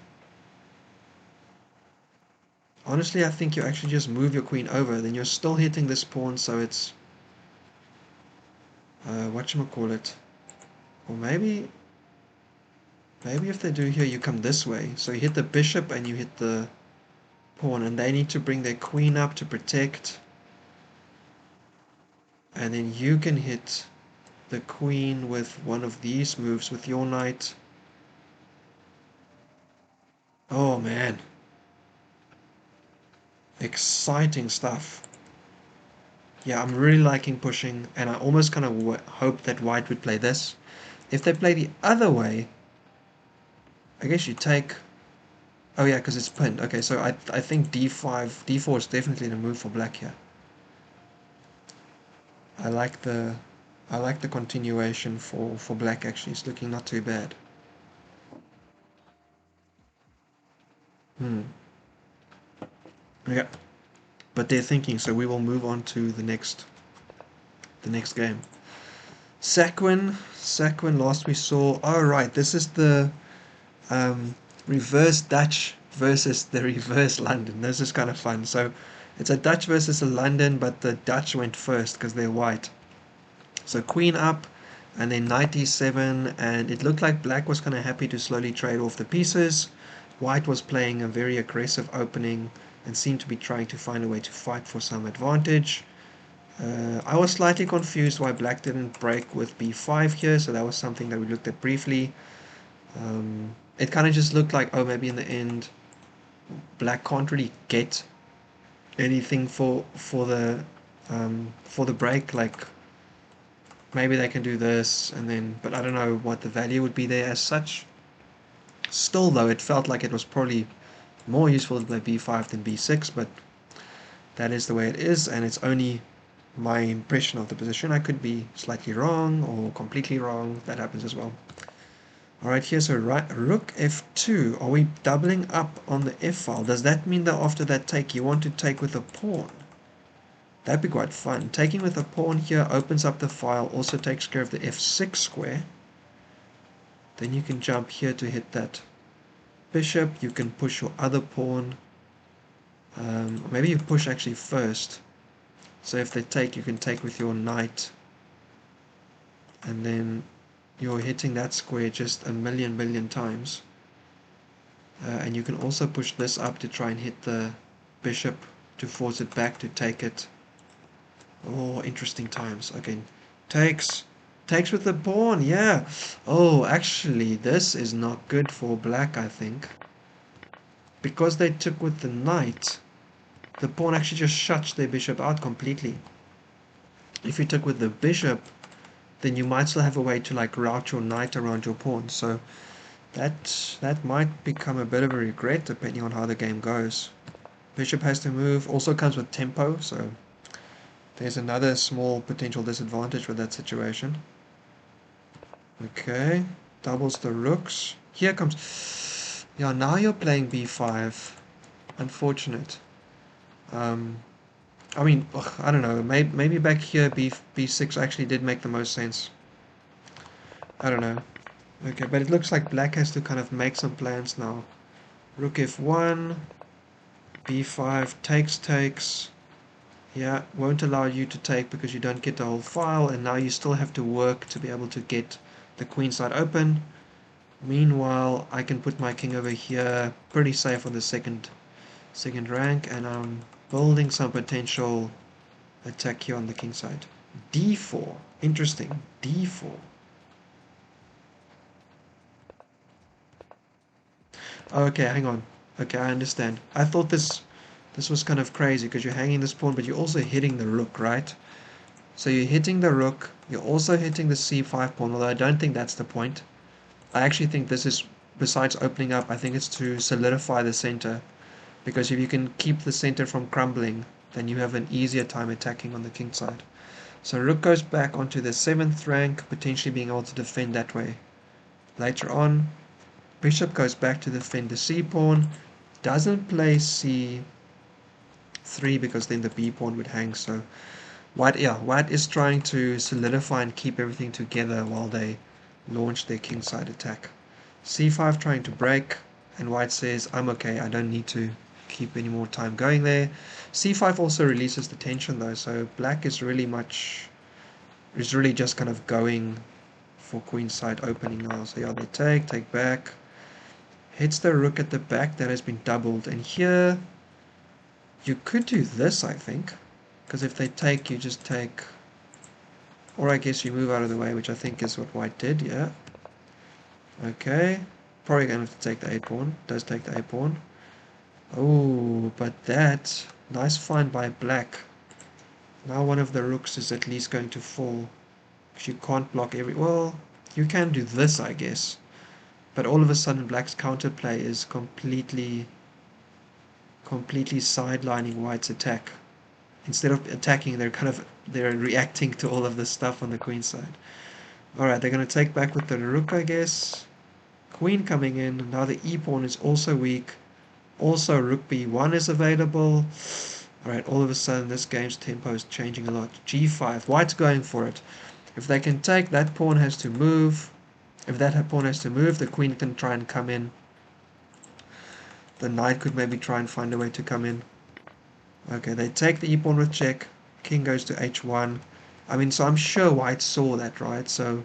honestly, I think you actually just move your queen over. Then you're still hitting this pawn, so it's... whatchamacallit. Or maybe if they do here, you come this way. So you hit the bishop and you hit the pawn, and they need to bring their queen up to protect. And then you can hit the queen with one of these moves with your knight. Oh man. Exciting stuff. Yeah, I'm really liking pushing, and I almost kind of hope that white would play this. If they play the other way, I guess you take... Oh yeah, because it's pinned. Okay, so I think d4 is definitely the move for black here. I like the continuation for black actually. It's looking not too bad. Yeah. But they're thinking, so we will move on to the next game. Sacwin last we saw. Oh right, this is the reverse Dutch versus the reverse London. This is kind of fun. So it's a Dutch versus a London, but the Dutch went first because they're white. So queen up, and then knight e7, and it looked like black was kind of happy to slowly trade off the pieces. White was playing a very aggressive opening and seemed to be trying to find a way to fight for some advantage. I was slightly confused why black didn't break with b5 here, so that was something that we looked at briefly. It kind of just looked like, oh, maybe in the end black can't really get anything for the break. Like maybe they can do this, and then, but I don't know what the value would be there as such. Still though, it felt like it was probably more useful to play b5 than b6, but that is the way it is, and it's only my impression of the position. I could be slightly wrong or completely wrong. That happens as well. Alright, here, so rook f2. Are we doubling up on the f file? Does that mean that after that take you want to take with a pawn? That'd be quite fun. Taking with a pawn here opens up the file, also takes care of the f6 square. Then you can jump here to hit that bishop. You can push your other pawn. Maybe you push actually first. So if they take, you can take with your knight. And then you're hitting that square just a million times. And you can also push this up to try and hit the bishop to force it back to take it. Oh, interesting times. Okay, takes with the pawn. Yeah. Oh, actually, this is not good for black, I think. Because they took with the knight, the pawn actually just shuts their bishop out completely. If you took with the bishop, then you might still have a way to like route your knight around your pawn. So that might become a bit of a regret depending on how the game goes. Bishop has to move. Also comes with tempo, so there's another small potential disadvantage with that situation. Okay, doubles the rooks. Here comes... Yeah, now you're playing b5. Unfortunate. I mean, I don't know. Maybe back here b6 actually did make the most sense. I don't know. Okay, but it looks like black has to kind of make some plans now. Rook f1, b5, takes. Yeah, won't allow you to take because you don't get the whole file, and now you still have to work to be able to get the queen side open. Meanwhile, I can put my king over here, pretty safe on the second rank, and I'm building some potential attack here on the king side. d4, interesting, d4. Okay, hang on. Okay, I understand. I thought this was kind of crazy because you're hanging this pawn, but you're also hitting the rook, right? So you're hitting the rook, you're also hitting the c5 pawn, although I don't think that's the point. I actually think this is, besides opening up, I think it's to solidify the center. Because if you can keep the center from crumbling, then you have an easier time attacking on the king side. So rook goes back onto the 7th rank, potentially being able to defend that way. Later on, bishop goes back to defend the c pawn, doesn't play c3 because then the b pawn would hang. So white is trying to solidify and keep everything together while they launch their kingside attack. c5 trying to break, and white says, I'm okay, I don't need to keep any more time going there. c5 also releases the tension though, so black is really just kind of going for queenside opening now. So yeah, they take back, hits the rook at the back that has been doubled, and here you could do this, I think, because if they take, you just take, or I guess you move out of the way, which I think is what white did. Yeah, okay, probably gonna have to take the a pawn. Does take the a pawn. Oh, but that nice find by black. Now one of the rooks is at least going to fall, because you can't block well, you can do this, I guess, but all of a sudden black's counterplay is completely sidelining white's attack. Instead of attacking, they're reacting to all of this stuff on the queen side. Alright, they're going to take back with the rook, I guess. Queen coming in. Now the e pawn is also weak. Also rook b1 is available. Alright, all of a sudden this game's tempo is changing a lot. g5. White's going for it. If they can take, that pawn has to move. If that pawn has to move, the queen can try and come in. The knight could maybe try and find a way to come in. Okay, they take the e-pawn with check. King goes to h1. I mean, so I'm sure white saw that, right? So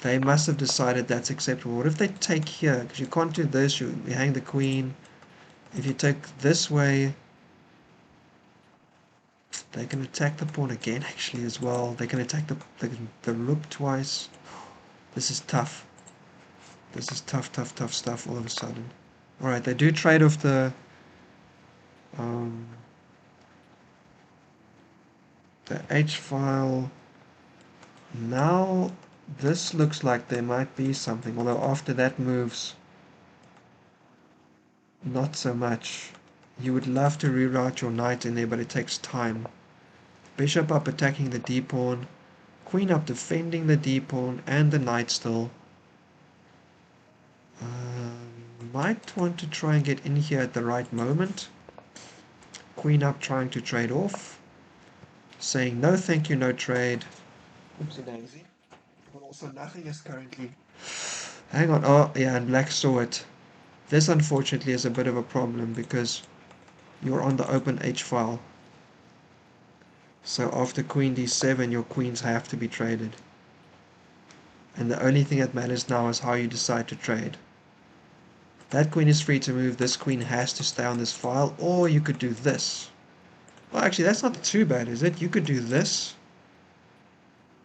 they must have decided that's acceptable. What if they take here? Because you can't do this. You hang the queen. If you take this way, they can attack the pawn again, actually, as well. They can attack the rook twice. This is tough. This is tough, tough, tough stuff all of a sudden. Alright, they do trade off the H-file. Now, this looks like there might be something, although after that moves, not so much. You would love to reroute your knight in there, but it takes time. Bishop up attacking the d-pawn, queen up defending the d-pawn and the knight still. Might want to try and get in here at the right moment. Queen up trying to trade off, saying no thank you, no trade. Oopsie daisy. But also nothing is currently... Hang on, oh yeah, and black saw it. This unfortunately is a bit of a problem because you're on the open H file. So after queen d7 your queens have to be traded. And the only thing that matters now is how you decide to trade. That queen is free to move, this queen has to stay on this file, or you could do this. Well, actually that's not too bad, is it? You could do this,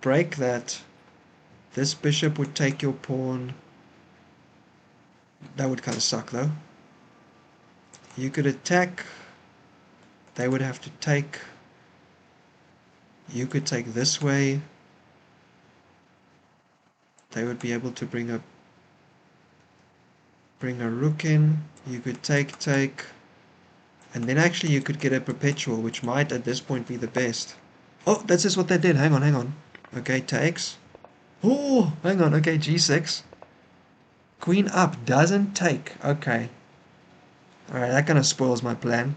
break that, this bishop would take your pawn. That would kind of suck though. You could attack, they would have to take, you could take this way, they would be able to bring a rook in, you could take, and then actually you could get a perpetual, which might at this point be the best. Oh, that's just what they did. Hang on. Okay, takes. Oh, hang on. Okay, g6. Queen up doesn't take. Okay. Alright, that kind of spoils my plan.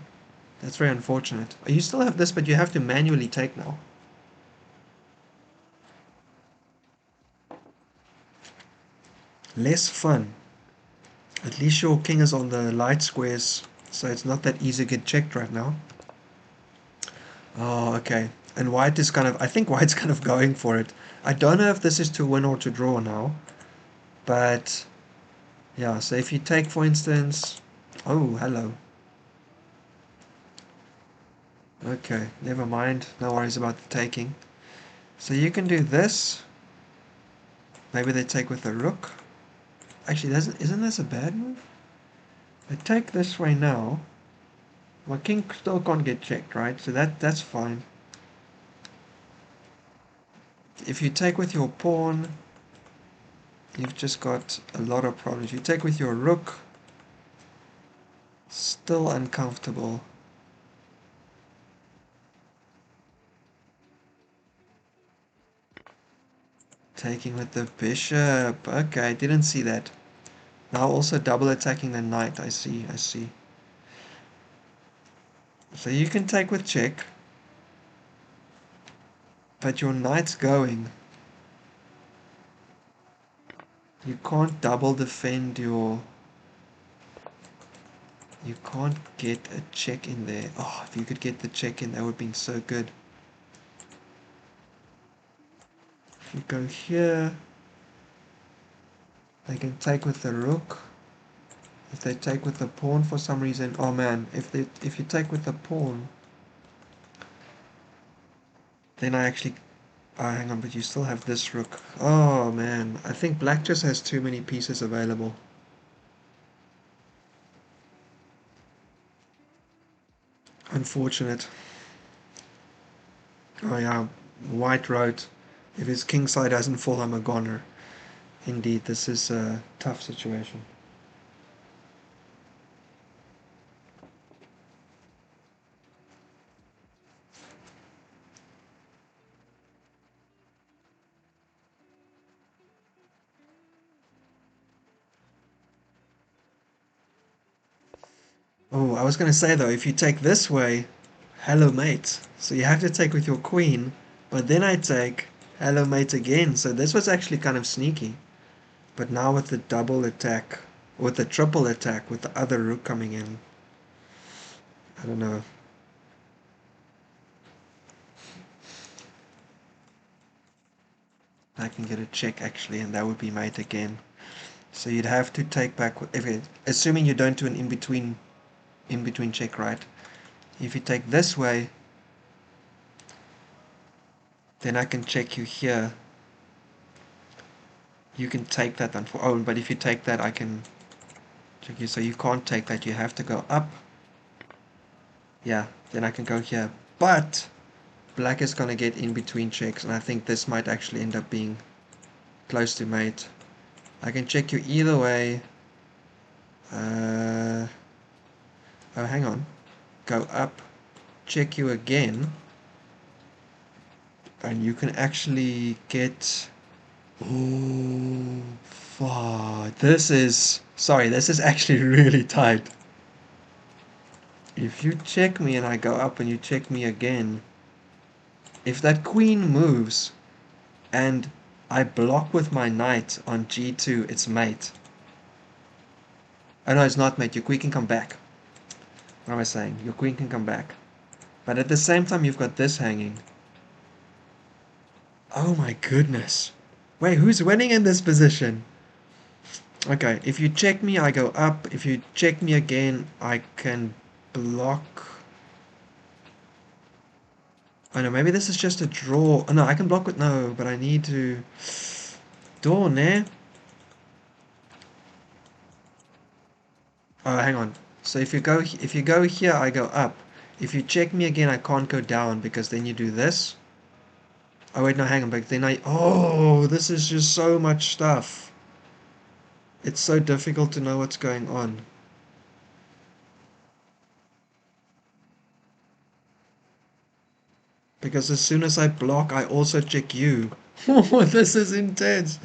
That's very unfortunate. You still have this, but you have to manually take now. Less fun. At least your king is on the light squares, so it's not that easy to get checked right now. Oh, okay. And white is kind of... I think white's kind of going for it. I don't know if this is to win or to draw now. But... yeah, so if you take, for instance... Oh, hello. Okay, never mind. No worries about the taking. So you can do this. Maybe they take with the rook. Actually, isn't this a bad move? I take this way now. My king still can't get checked, right? So that's fine. If you take with your pawn, you've just got a lot of problems. You take with your rook, still uncomfortable. Taking with the bishop. Okay, didn't see that. Now also double attacking the knight. I see. So you can take with check, but your knight's going. You can't double defend your... You can't get a check in there. Oh, if you could get the check in, that would have been so good. If you go here, they can take with the rook. If they take with the pawn for some reason, oh man, if you take with the pawn, then I actually... oh, hang on, but you still have this rook. Oh man, I think black just has too many pieces available. Unfortunate. Oh yeah, white wrote, if his king side doesn't fall, I'm a goner. Indeed, this is a tough situation. Oh, I was going to say though, if you take this way, hello mate. So you have to take with your queen, but then I take, Hello mate again. So this was actually kind of sneaky. But now with the double attack, with the triple attack, with the other rook coming in, I don't know. I can get a check actually, and that would be mate again. So you'd have to take back, assuming you don't do an in-between check, right? If you take this way, then I can check you here. You can take that but if you take that, I can check you. So you can't take that. You have to go up. Yeah, then I can go here. But black is gonna get in between checks, and I think this might actually end up being close to mate. I can check you either way. Oh, hang on. Go up, check you again, and you can actually get... Oh, fuck. This is... Sorry, this is actually really tight. If you check me and I go up and you check me again, if that queen moves and I block with my knight on g2, it's mate. Oh no, it's not mate. Your queen can come back. What am I saying? Your queen can come back. But at the same time, you've got this hanging. Oh my goodness. Wait, who's winning in this position? Okay, if you check me, I go up. If you check me again, I can block. Oh no, maybe this is just a draw. Oh no, I can block with... No, but I need to... Dawn, eh? Oh, hang on. So if you go here, I go up. If you check me again, I can't go down because then you do this. Oh wait, no, hang on. But then oh, this is just so much stuff. It's so difficult to know what's going on. Because as soon as I block, I also check you. Oh, this is intense.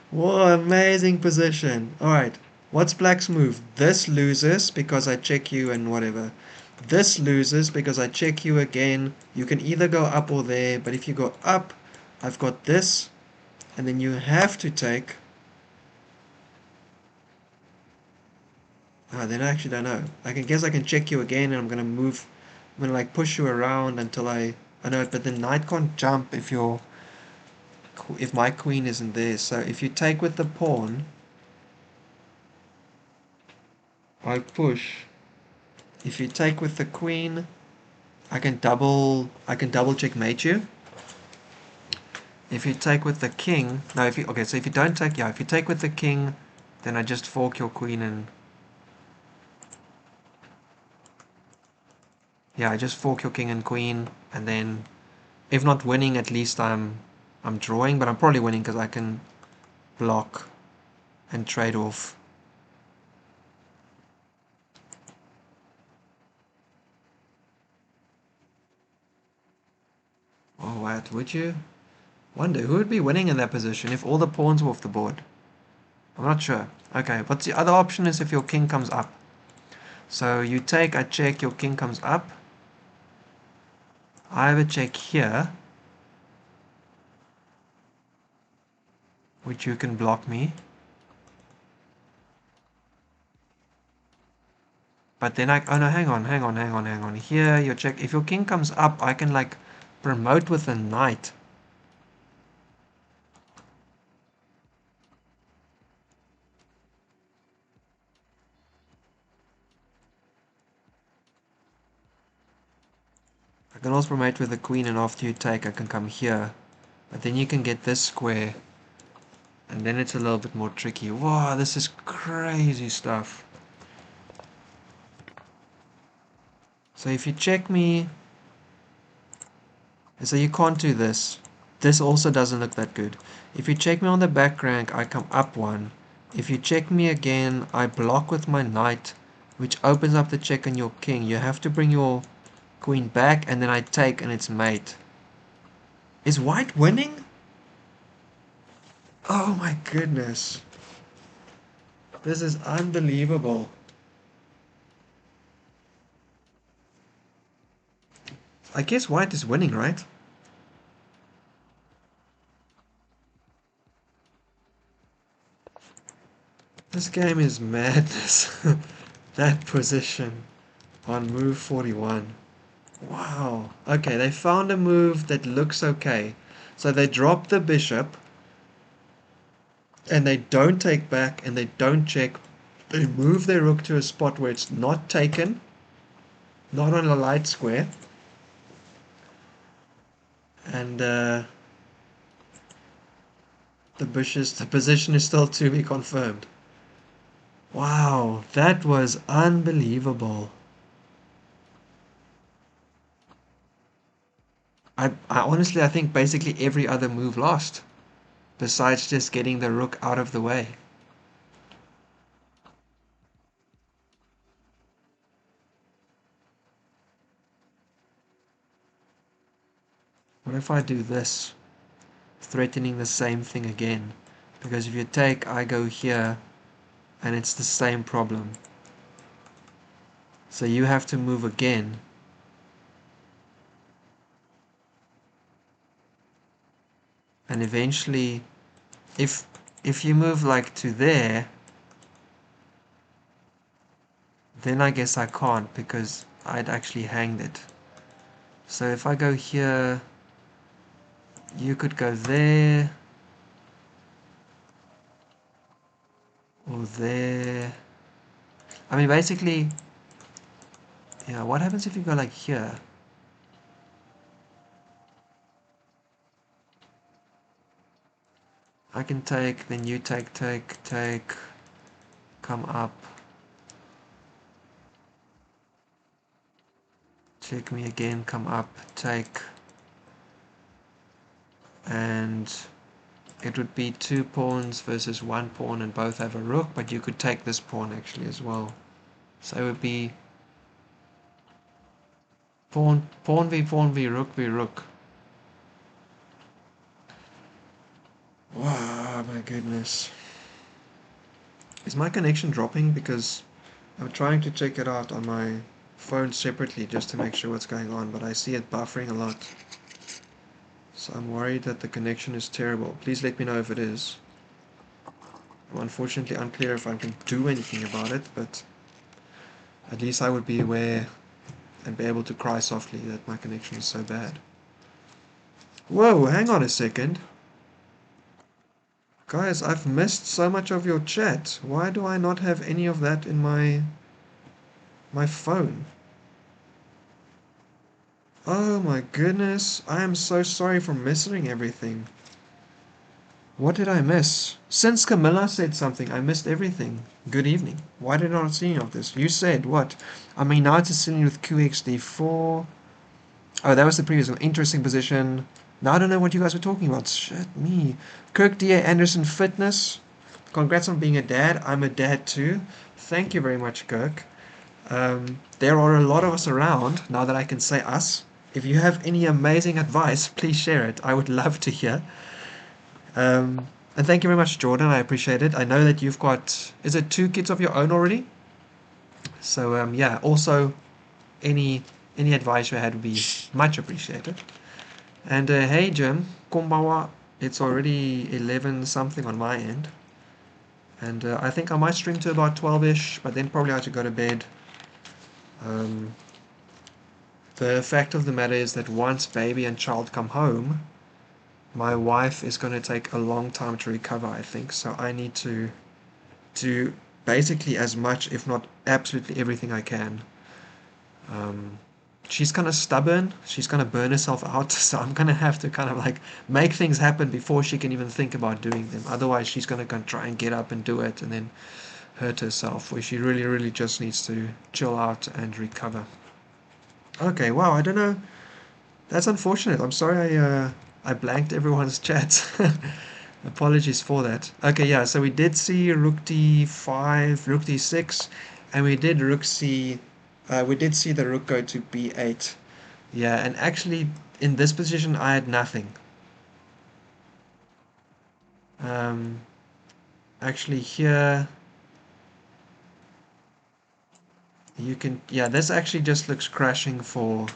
What amazing position. Alright, what's black's move? This loses because I check you and whatever. This loses because I check you again. You can either go up or there, but if you go up, I've got this, and then you have to take... Ah, then I actually don't know. I can guess I can check you again, and I'm gonna move... I'm gonna like push you around until I know it, but the knight can't jump if my queen isn't there. So if you take with the pawn, I push. If you take with the queen, I can double checkmate you. If you take with the king, no, if you okay, so if you don't take, yeah, if you take with the king, then I just fork your queen and yeah, I just fork your king and queen, and then if not winning, at least I'm drawing, but I'm probably winning because I can block and trade off. Oh, what would you? Wonder who would be winning in that position if all the pawns were off the board. I'm not sure. Okay, what's the other option is if your king comes up. So you take, I check, your king comes up. I have a check here, which you can block me. But then oh no, hang on. Here, your check. If your king comes up, I can like promote with a knight. I can also promote with the queen, and after you take, I can come here. But then you can get this square, and then it's a little bit more tricky. Wow, this is crazy stuff. So if you check me, so you can't do this. This also doesn't look that good. If you check me on the back rank, I come up one. If you check me again, I block with my knight, which opens up the check on your king. You have to bring your queen back, and then I take, and it's mate. Is white winning? Oh my goodness. This is unbelievable. I guess white is winning, right? This game is madness. That position on move 41. Wow. Okay, they found a move that looks okay. So they drop the bishop, and they don't take back, and they don't check. They move their rook to a spot where it's not taken, not on a light square, and the position is still to be confirmed. Wow, that was unbelievable. I honestly, I think basically every other move lost, besides just getting the rook out of the way. What if I do this, threatening the same thing again? Because if you take, I go here, and it's the same problem. So you have to move again. And eventually, if you move like to there, then I guess I can't because I'd actually hanged it. So if I go here, you could go there, or there. I mean, basically, yeah, what happens if you go like here? I can take, then you take, come up, check me again, come up, take, and it would be 2 pawns versus 1 pawn and both have a rook, but you could take this pawn actually as well. So it would be pawn v, rook. Wow, my goodness. Is my connection dropping? Because I'm trying to check it out on my phone separately just to make sure what's going on, but I see it buffering a lot. So I'm worried that the connection is terrible. Please let me know if it is. I'm unfortunately unclear if I can do anything about it, but at least I would be aware and be able to cry softly that my connection is so bad. Whoa, hang on a second. Guys, I've missed so much of your chat. Why do I not have any of that in my phone? Oh my goodness, I am so sorry for missing everything. What did I miss? Since Camilla said something, I missed everything. Good evening. Why did I not see any of this? You said what? I mean, now it's sitting with QXD4. Oh, that was the previous one. Interesting position. Now I don't know what you guys were talking about. Shit, me. Kirk D.A. Anderson Fitness. Congrats on being a dad. I'm a dad too. Thank you very much, Kirk. There are a lot of us around, now that I can say us. If you have any amazing advice, please share it. I would love to hear. And thank you very much, Jordan. I appreciate it. I know that you've got, is it 2 kids of your own already? So yeah, also any advice you had would be much appreciated. And hey Jim, konbawa. It's already 11 something on my end. And I think I might stream to about 12ish, but then probably I have to go to bed. The fact of the matter is that once baby and child come home, my wife is going to take a long time to recover, I think. So I need to do basically as much, if not absolutely everything I can. She's kind of stubborn. She's going to burn herself out. So I'm going to have to kind of like make things happen before she can even think about doing them. Otherwise, she's going to try and get up and do it and then hurt herself, where she really, really just needs to chill out and recover. Okay, wow, I don't know. That's unfortunate. I'm sorry I blanked everyone's chat. Apologies for that. Okay, yeah, so we did see rook d5, rook d6, and we did we did see the rook go to b8. Yeah, and actually in this position I had nothing. Actually here you can, yeah, this actually just looks crashing for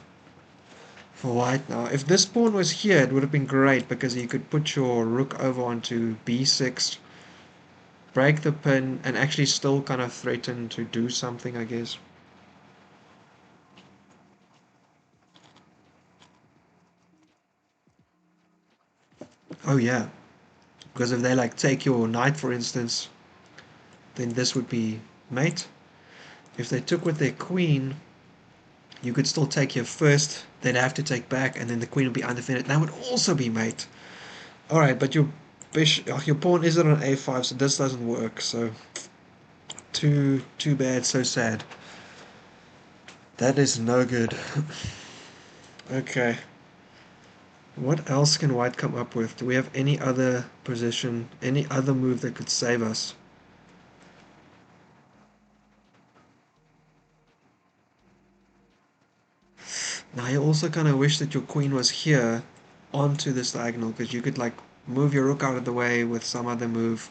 white now. If this pawn was here, it would have been great because you could put your rook over onto b6 break the pin and actually still kind of threaten to do something, I guess. Oh yeah, because if they like take your knight, for instance, then this would be mate. If they took with their queen, you could still take here first, they'd have to take back, and then the queen would be undefended. That would also be mate. Alright, but your your pawn isn't on a5, so this doesn't work, so too bad, so sad. That is no good. Okay. What else can white come up with? Do we have any other position, any other move that could save us? Now you also kind of wish that your queen was here onto this diagonal, because you could like move your rook out of the way with some other move,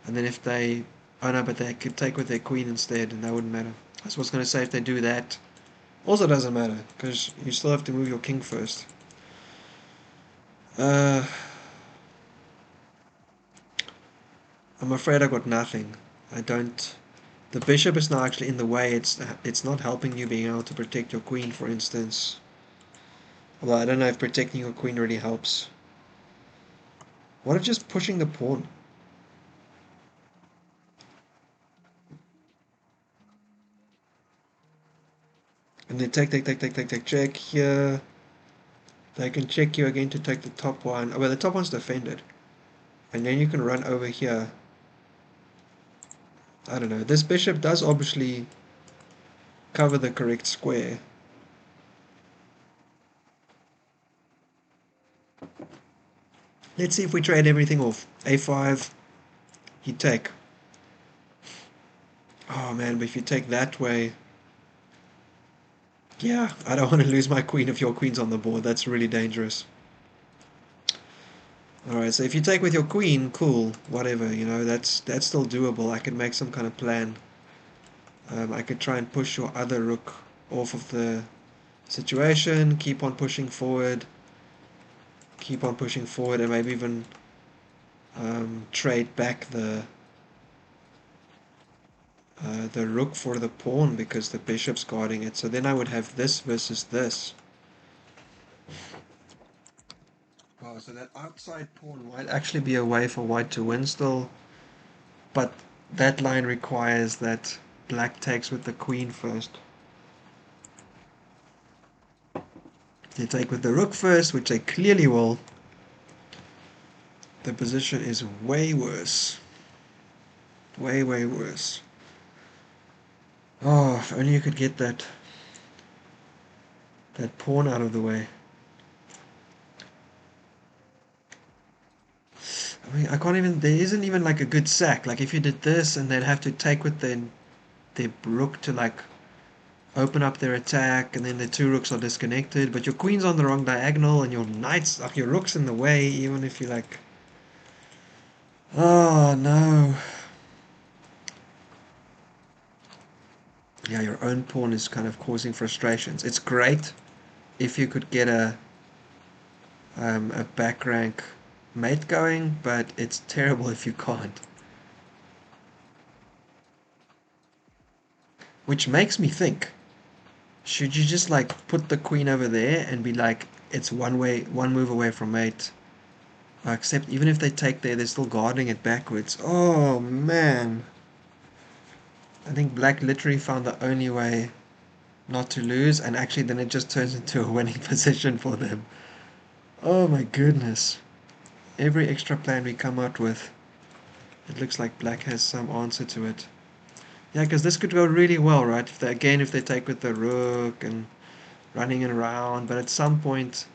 and then if they... Oh no, but they could take with their queen instead, and that wouldn't matter. I was going to say if they do that, also doesn't matter, because you still have to move your king first. I'm afraid I got nothing. I don't... The bishop is now actually in the way. It's not helping you being able to protect your queen, for instance. Although I don't know if protecting your queen really helps. What if just pushing the pawn? And then check here. They can check you again to take the top one. Oh, well, the top one's defended. And then you can run over here. I don't know. This bishop does obviously cover the correct square. Let's see if we trade everything off. A5, you take. Oh man, but if you take that way... Yeah, I don't want to lose my queen if your queen's on the board. That's really dangerous. Alright, so if you take with your queen, cool, whatever, you know, that's still doable. I can make some kind of plan. I could try and push your other rook off of the situation, keep on pushing forward, and maybe even trade back the rook for the pawn because the bishop's guarding it. So then I would have this versus this. Wow, so that outside pawn might actually be a way for white to win still, but that line requires that black takes with the queen first. They take with the rook first, which they clearly will. The position is way worse. Way worse. Oh, if only you could get that pawn out of the way. I mean, I can't even... There isn't even like a good sack. Like if you did this and they'd have to take with their rook to like open up their attack, and then the two rooks are disconnected, but your queen's on the wrong diagonal and your knight's... your rook's in the way, even if you like... Oh no. Yeah, your own pawn is kind of causing frustrations. It's great if you could get a back rank mate going, but it's terrible if you can't. Which makes me think, should you just like put the queen over there and be like, it's one move away from mate? Except even if they take there, they're still guarding it backwards. Oh man. I think black literally found the only way not to lose, and actually then it just turns into a winning position for them. Oh my goodness. Every extra plan we come out with, it looks like black has some answer to it. Yeah, because this could go really well, right? If they take with the rook and running it around, but at some point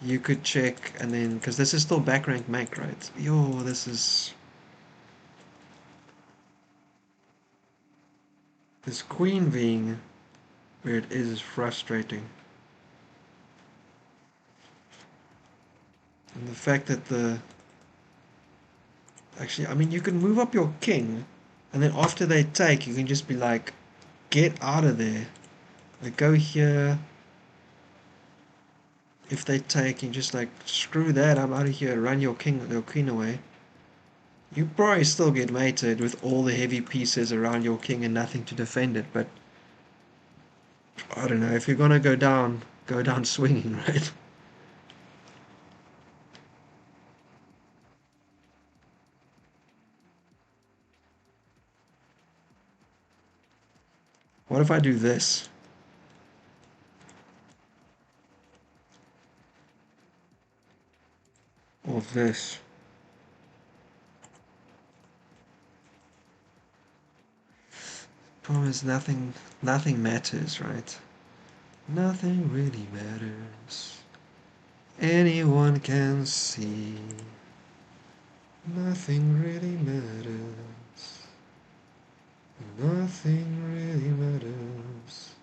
you could check, and then, because this is still back rank mate, right? Yo, this queen being where it is frustrating. And the fact that actually, I mean, you can move up your king, and then after they take, you can just be like, get out of there. Like, go here. If they take, you just like, screw that, I'm out of here, run your queen away. You probably still get mated with all the heavy pieces around your king and nothing to defend it, but I don't know, if you're gonna go down swinging, right? What if I do this? Or this? Problem is nothing matters, right? Nothing really matters. Anyone can see. Nothing really matters. Nothing really matters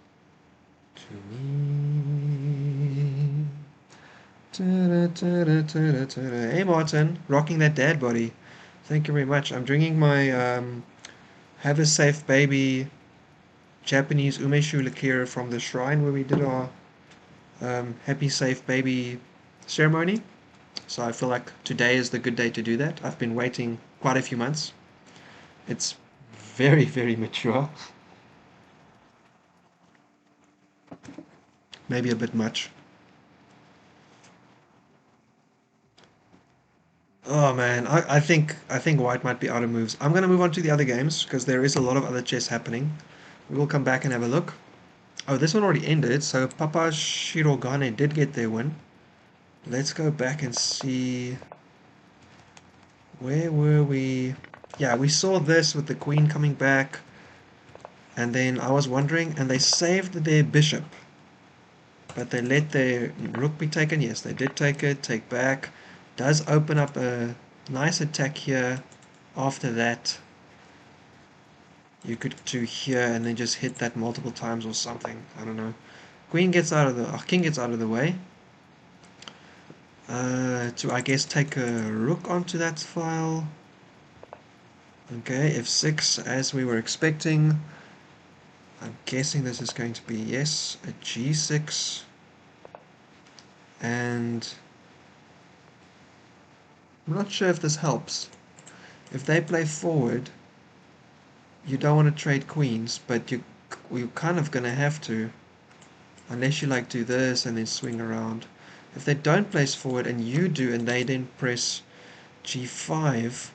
to me. Hey Martin, rocking that dad body. Thank you very much. I'm drinking my Have a Safe Baby Japanese Umeshu liqueur from the shrine where we did our Happy Safe Baby ceremony. So I feel like today is the good day to do that. I've been waiting quite a few months. It's very, very mature. Maybe a bit much. Oh man, I think white might be out of moves. I'm gonna move on to the other games because there is a lot of other chess happening. We will come back and have a look. Oh, this one already ended, so PapaShirogane did get their win. Let's go back and see. Where were we? Yeah, we saw this with the queen coming back. And then I was wondering, and they saved their bishop. But they let their rook be taken. Yes, they did take it. Take back. Does open up a nice attack here. After that, you could do here and then just hit that multiple times or something. I don't know. King gets out of the way. To I guess take a rook onto that file. Okay, f6 as we were expecting. I'm guessing this is going to be, yes, a g6. And I'm not sure if this helps. If they play forward, you don't want to trade queens, but you're kind of going to have to. Unless you like do this and then swing around. If they don't place forward and you do and they then press g5,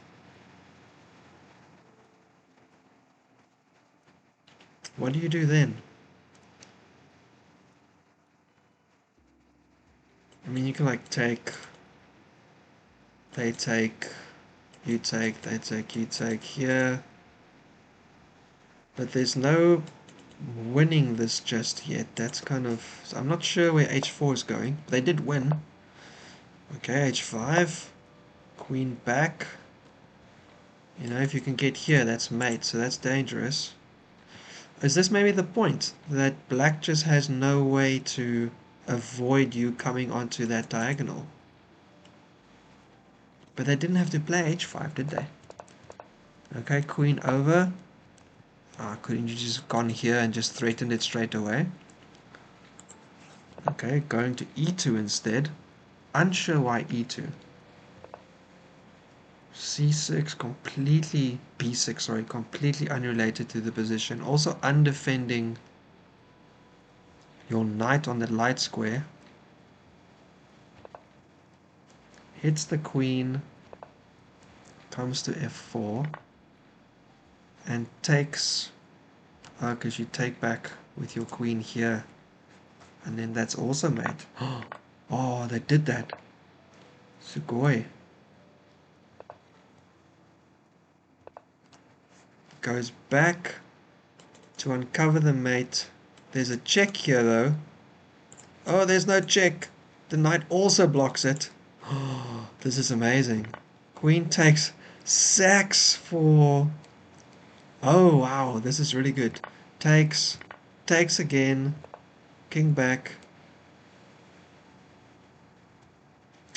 what do you do then? I mean, you can like take, they take, you take, they take, you take here. But there's no winning this just yet. That's kind of, I'm not sure where h4 is going. They did win. Okay, h5, queen back. You know, if you can get here, that's mate, so that's dangerous. Is this maybe the point? That black just has no way to avoid you coming onto that diagonal. But they didn't have to play h5, did they? Okay, queen over. Couldn't you just gone here and just threatened it straight away? Okay, going to e2 instead. Unsure why e2. c6 completely, b6 sorry, completely unrelated to the position. Also undefending your knight on the light square. Hits the queen, comes to f4, and takes, because you take back with your queen here, and then that's also mate. Oh, they did that. Sugoi. Goes back to uncover the mate. There's a check here though. Oh, there's no check. The knight also blocks it. Oh, this is amazing. Queen takes, sacks for... Oh, wow, this is really good. Takes again. King back.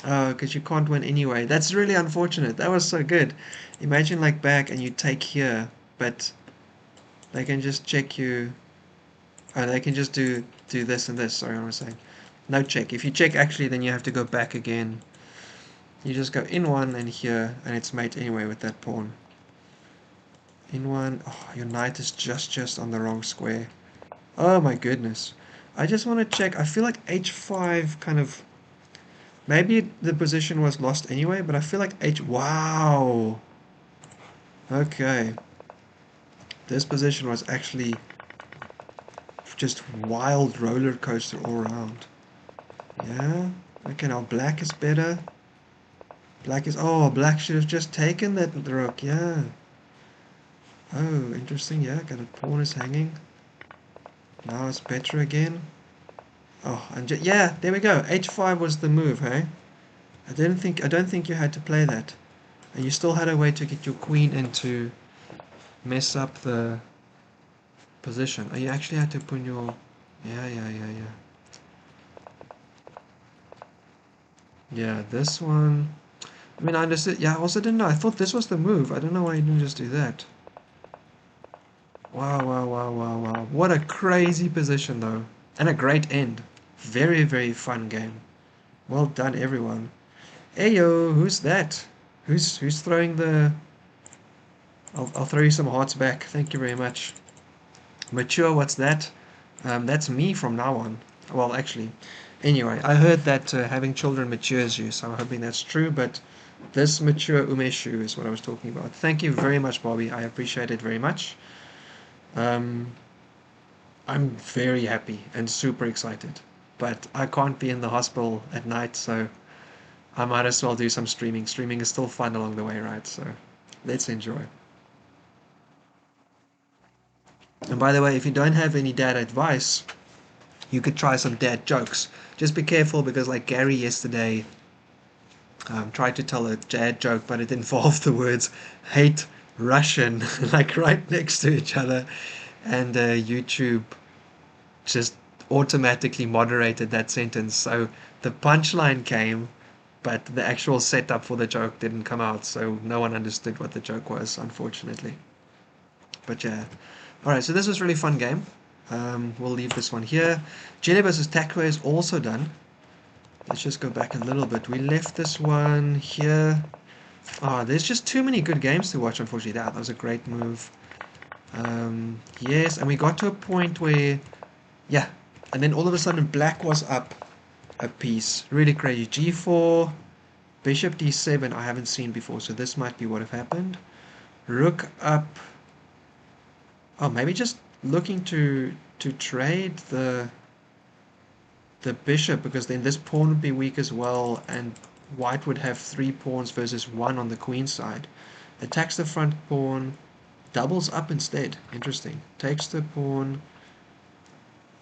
Oh, because you can't win anyway. That's really unfortunate. That was so good. Imagine like back and you take here, but they can just check you. Oh, they can just do this and this. Sorry, what was I saying? No check. If you check actually, then you have to go back again. You just go in one and here, and it's mate anyway with that pawn. In one. Oh, your knight is just on the wrong square. Oh my goodness. I just want to check. I feel like h5 kind of... Maybe the position was lost anyway, but I feel like h... Wow! Okay. This position was actually just wild roller coaster all around. Yeah? Okay, now black is better. Black is... Oh, black should have just taken that rook, yeah. Oh, interesting, yeah. Got a pawn is hanging. Now it's better again. Oh, and yeah, there we go. h5 was the move, hey? I don't think you had to play that. And you still had a way to get your queen in to mess up the position. Oh, you actually had to put your... Yeah. Yeah, this one... I mean, I understood. Yeah, I also didn't know. I thought this was the move. I don't know why you didn't just do that. Wow. What a crazy position, though. And a great end. Very, very fun game. Well done, everyone. Ayo, who's that? Who's throwing the... I'll throw you some hearts back. Thank you very much. Mature, what's that? That's me from now on. Well, actually. Anyway, I heard that having children matures you, so I'm hoping that's true, but this mature Umeshu is what I was talking about. Thank you very much, Bobby. I appreciate it very much. I'm very happy and super excited, but I can't be in the hospital at night, so I might as well do some streaming. Streaming is still fun along the way, right? So let's enjoy. And by the way, if you don't have any dad advice, you could try some dad jokes. Just be careful because like Gary yesterday tried to tell a dad joke, but it involved the words hate Russian like right next to each other, and YouTube just automatically moderated that sentence. So the punchline came, but the actual setup for the joke didn't come out, so no one understood what the joke was, unfortunately. But yeah. Alright, so this was a really fun game. We'll leave this one here. Jelly vs. Taxiway is also done. Let's just go back a little bit. We left this one here. Ah, there's just too many good games to watch, unfortunately. That was a great move. Yes, and we got to a point where... Yeah, and then all of a sudden black was up a piece. Really crazy. G4, bishop d7 I haven't seen before, so this might be what have happened. Rook up... Oh, maybe just looking to trade the bishop, because then this pawn would be weak as well, and white would have 3 pawns versus 1 on the queen side. Attacks the front pawn, doubles up instead. Interesting. Takes the pawn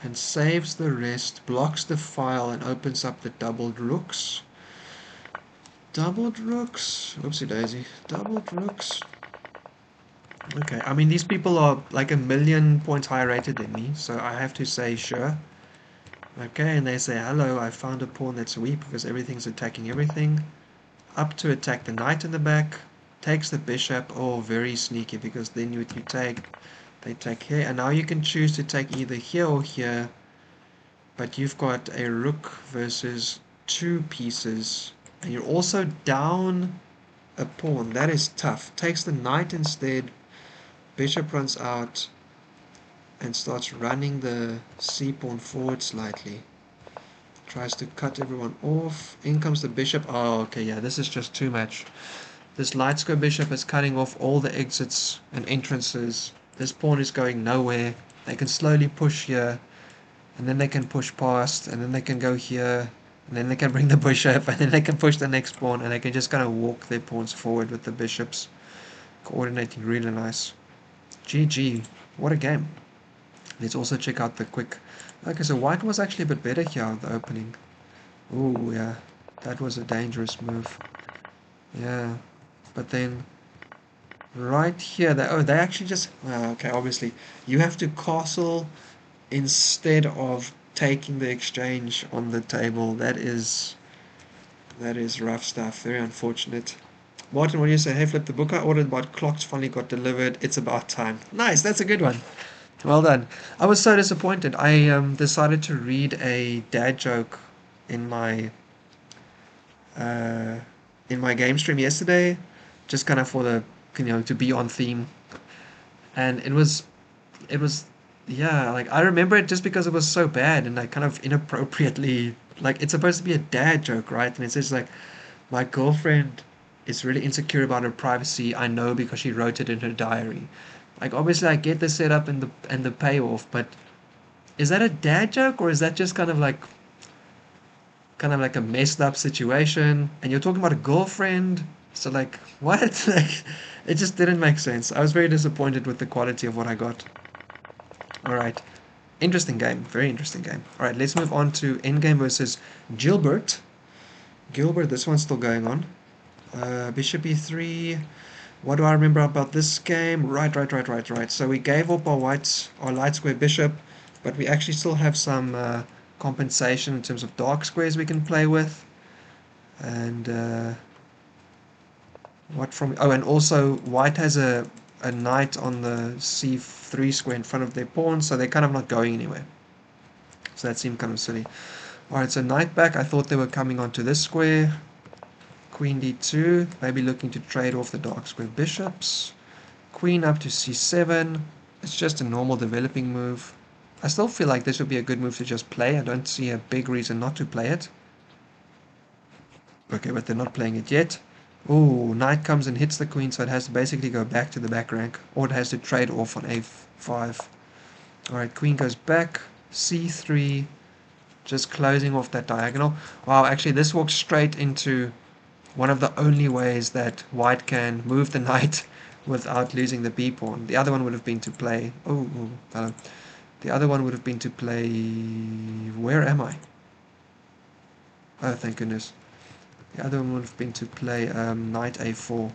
and saves the rest, blocks the file and opens up the doubled rooks. Doubled rooks? Oopsie daisy. Doubled rooks. Okay, I mean, these people are like 1,000,000 points higher rated than me, so I have to say sure. Okay, and they say, hello, I found a pawn that's weak because everything's attacking everything. Up to attack the knight in the back. Takes the bishop. Oh, very sneaky, because then you take... They take here, and now you can choose to take either here or here. But you've got a rook versus 2 pieces. And you're also down a pawn. That is tough. Takes the knight instead. Bishop runs out and starts running the c-pawn forward slightly. Tries to cut everyone off. In comes the bishop. Oh, okay, yeah, this is just too much. This light square bishop is cutting off all the exits and entrances. This pawn is going nowhere. They can slowly push here, and then they can push past, and then they can go here, and then they can bring the bishop, and then they can push the next pawn, and they can just kind of walk their pawns forward with the bishops. Coordinating really nice. GG. What a game. Let's also check out the quick... Okay, so white was actually a bit better here at the opening. Ooh, yeah. That was a dangerous move. Yeah. But then... Right here... they actually just... okay, obviously. You have to castle instead of taking the exchange on the table. That is rough stuff. Very unfortunate. Martin, what do you say? Hey, Flip, the book I ordered about clocks finally got delivered. It's about time. Nice, that's a good one. Well done. I was so disappointed. I decided to read a dad joke in my in my game stream yesterday, just kind of for the, to be on theme. And it was, yeah, like I remember it just because it was so bad and like kind of inappropriately, like it's supposed to be a dad joke, right? And it says like, my girlfriend is really insecure about her privacy. I know because she wrote it in her diary. Like obviously I get the setup and the payoff, but is that a dad joke or is that just kind of like a messed up situation? And you're talking about a girlfriend, so like what? Like it just didn't make sense. I was very disappointed with the quality of what I got. All right, interesting game, very interesting game. All right, let's move on to endgame versus Gilbert. Gilbert, this one's still going on. Bishop e3. What do I remember about this game? Right. So we gave up our light square bishop, but we actually still have some compensation in terms of dark squares we can play with. And and also white has a knight on the c3 square in front of their pawn, so they're kind of not going anywhere. So that seemed kind of silly. Alright, so knight back. I thought they were coming onto this square. Queen d2, maybe looking to trade off the dark square bishops. Queen up to c7. It's just a normal developing move. I still feel like this would be a good move to just play. I don't see a big reason not to play it. Okay, but they're not playing it yet. Oh, knight comes and hits the queen, so it has to basically go back to the back rank. Or it has to trade off on a5. Alright, queen goes back. c3. Just closing off that diagonal. Wow, actually this walks straight into one of the only ways that white can move the knight without losing the b pawn. The other one would have been to play. The other one would have been to play. Where am I? Oh, thank goodness. The other one would have been to play knight a4.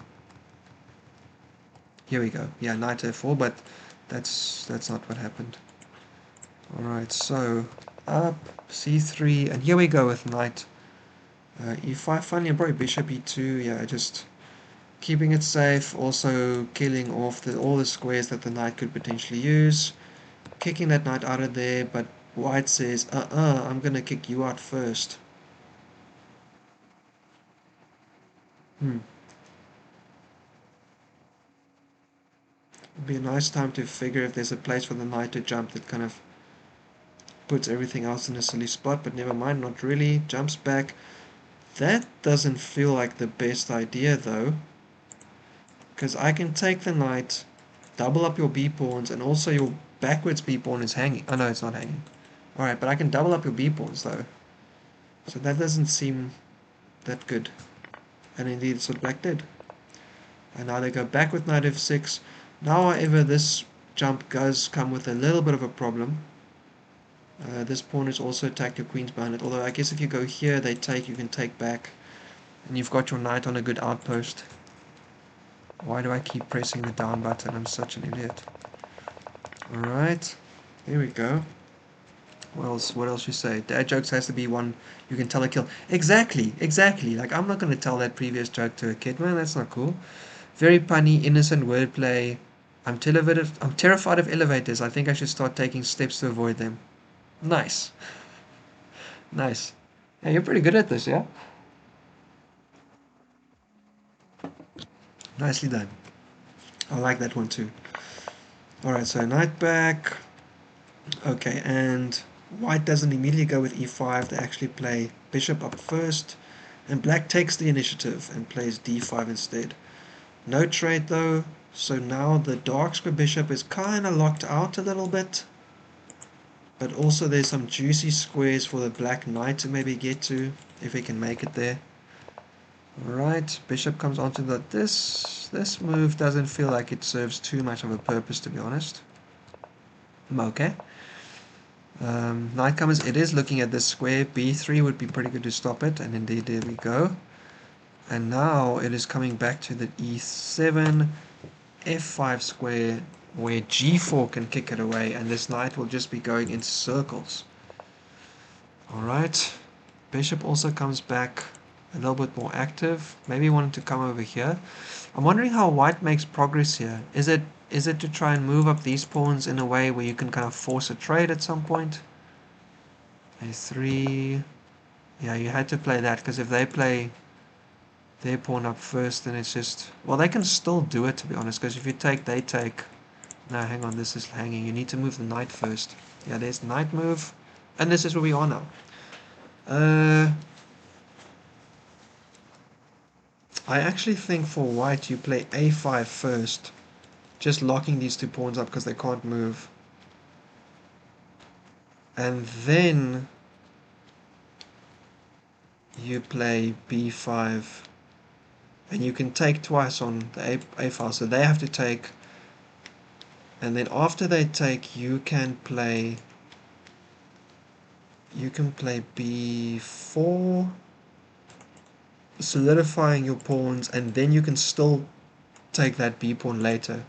Here we go. Yeah, knight a4, but that's not what happened. All right, so up c3, and here we go with knight e5. Finally, probably bishop e2. Yeah, just keeping it safe, also killing off all the squares that the knight could potentially use. Kicking that knight out of there, but white says, I'm going to kick you out first. It'd be a nice time to figure if there's a place for the knight to jump that kind of puts everything else in a silly spot, but never mind, not really. Jumps back. That doesn't feel like the best idea though, because I can take the knight, double up your b pawns, and also your backwards b pawn is hanging. Oh no, it's not hanging. Alright, but I can double up your b pawns though, so that doesn't seem that good. And indeed it's what black did. And now they go back with knight f6. Now however this jump does come with a little bit of a problem. This pawn is also attacked, your queen's behind it, although I guess if you go here they take, you can take back, and you've got your knight on a good outpost. Why do I keep pressing the down button? I'm such an idiot. Alright, here we go. What else you say? Dad jokes has to be one you can tell a kill. Exactly. Like, I'm not going to tell that previous joke to a kid, man. That's not cool. Very punny, innocent wordplay. I'm terrified of elevators. I think I should start taking steps to avoid them. Nice. Nice. Yeah, you're pretty good at this, yeah? Nicely done. I like that one too. Alright, so knight back. Okay, and white doesn't immediately go with e5. They actually play bishop up first. And black takes the initiative and plays d5 instead. No trade though, so now the dark square bishop is kind of locked out a little bit. But also there's some juicy squares for the black knight to maybe get to, if he can make it there. Alright, bishop comes onto the... This move doesn't feel like it serves too much of a purpose, to be honest. Okay. Knight comes, it is looking at this square. b3 would be pretty good to stop it, and indeed there we go. And now it is coming back to the e7, f5 square, where g4 can kick it away, and this knight will just be going in circles. Alright, bishop also comes back a little bit more active. Maybe wanted to come over here. I'm wondering how white makes progress here. Is it to try and move up these pawns in a way where you can kind of force a trade at some point? a3. Yeah, you had to play that, because if they play their pawn up first, then it's just... Well, they can still do it, to be honest, because if you take, they take... No, hang on, this is hanging. You need to move the knight first. Yeah, there's knight move. And this is where we are now. I actually think for white you play a5 first. Just locking these two pawns up because they can't move. And then you play b5. And you can take twice on the a file. So they have to take... And then after they take, you can play b4, solidifying your pawns, and then you can still take that b pawn later.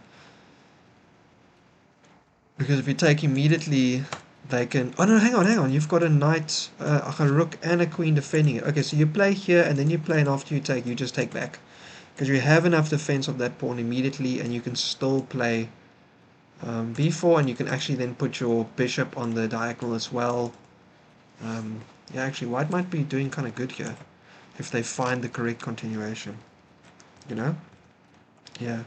Because if you take immediately, they can... Oh no, hang on, you've got a knight, a rook and a queen defending it. Okay, so you play here, and then you play, and after you take, you just take back. Because you have enough defense of that pawn immediately, and you can still play b4, and you can actually then put your bishop on the diagonal as well. Yeah, actually, white might be doing kind of good here, if they find the correct continuation. You know? Yeah.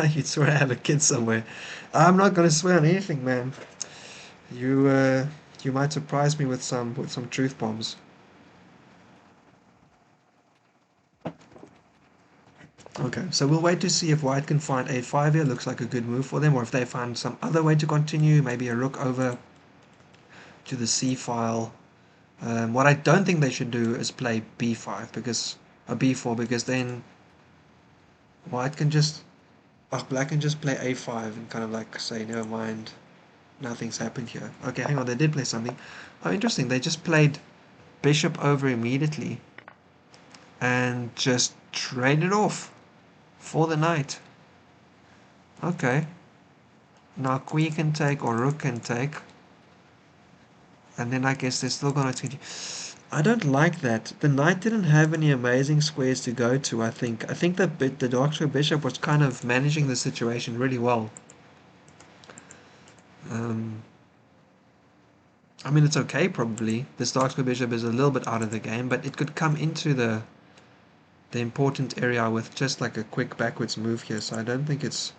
You'd swear I have a kid somewhere. I'm not gonna swear on anything, man. You might surprise me with some truth bombs. Okay, so we'll wait to see if white can find a5 here. Looks like a good move for them, or if they find some other way to continue, maybe a rook over to the c file. What I don't think they should do is play b5 because b4, because then white can just black can just play a5 and kind of like say never mind, nothing's happened here. Okay, hang on, they did play something. Oh, interesting. They just played bishop over immediately and just traded off for the knight. Okay. Now queen can take or rook can take. And then I guess they're still going to continue. I don't like that. The knight didn't have any amazing squares to go to, I think. I think that the dark square bishop was kind of managing the situation really well. I mean, it's okay, probably. This dark square bishop is a little bit out of the game, but it could come into the important area with just like a quick backwards move here, so I don't think it's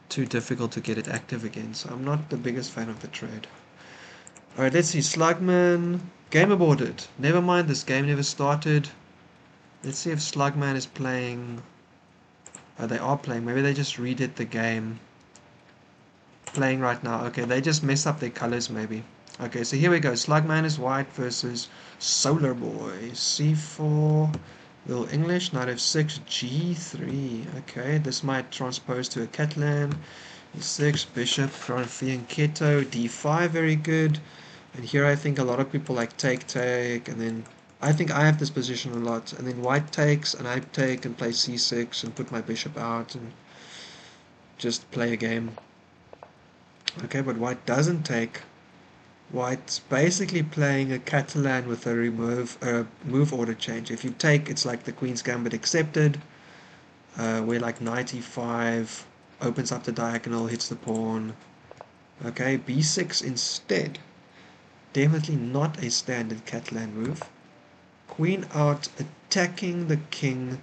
too difficult to get it active again. So I'm not the biggest fan of the trade. Alright, let's see. Slugman. Game aborted. Never mind, this game never started. Let's see if Slugman is playing. Oh, they are playing. Maybe they just redid the game. Playing right now. Okay, they just messed up their colors maybe. Okay, so here we go. Slugman is white versus Solar Boy. C4. Little English. Knight f6. G3. Okay, this might transpose to a Catalan. E6. Bishop. Fianchetto. D5. Very good. And here I think a lot of people like take, and then I think I have this position a lot. And then white takes, and I take and play c6 and put my bishop out and just play a game. Okay, but white doesn't take. White's basically playing a Catalan with a move order change. If you take, it's like the Queen's Gambit accepted, where like knight e5 opens up the diagonal, hits the pawn. Okay, b6 instead. Definitely not a standard Catalan move. Queen out, attacking the king.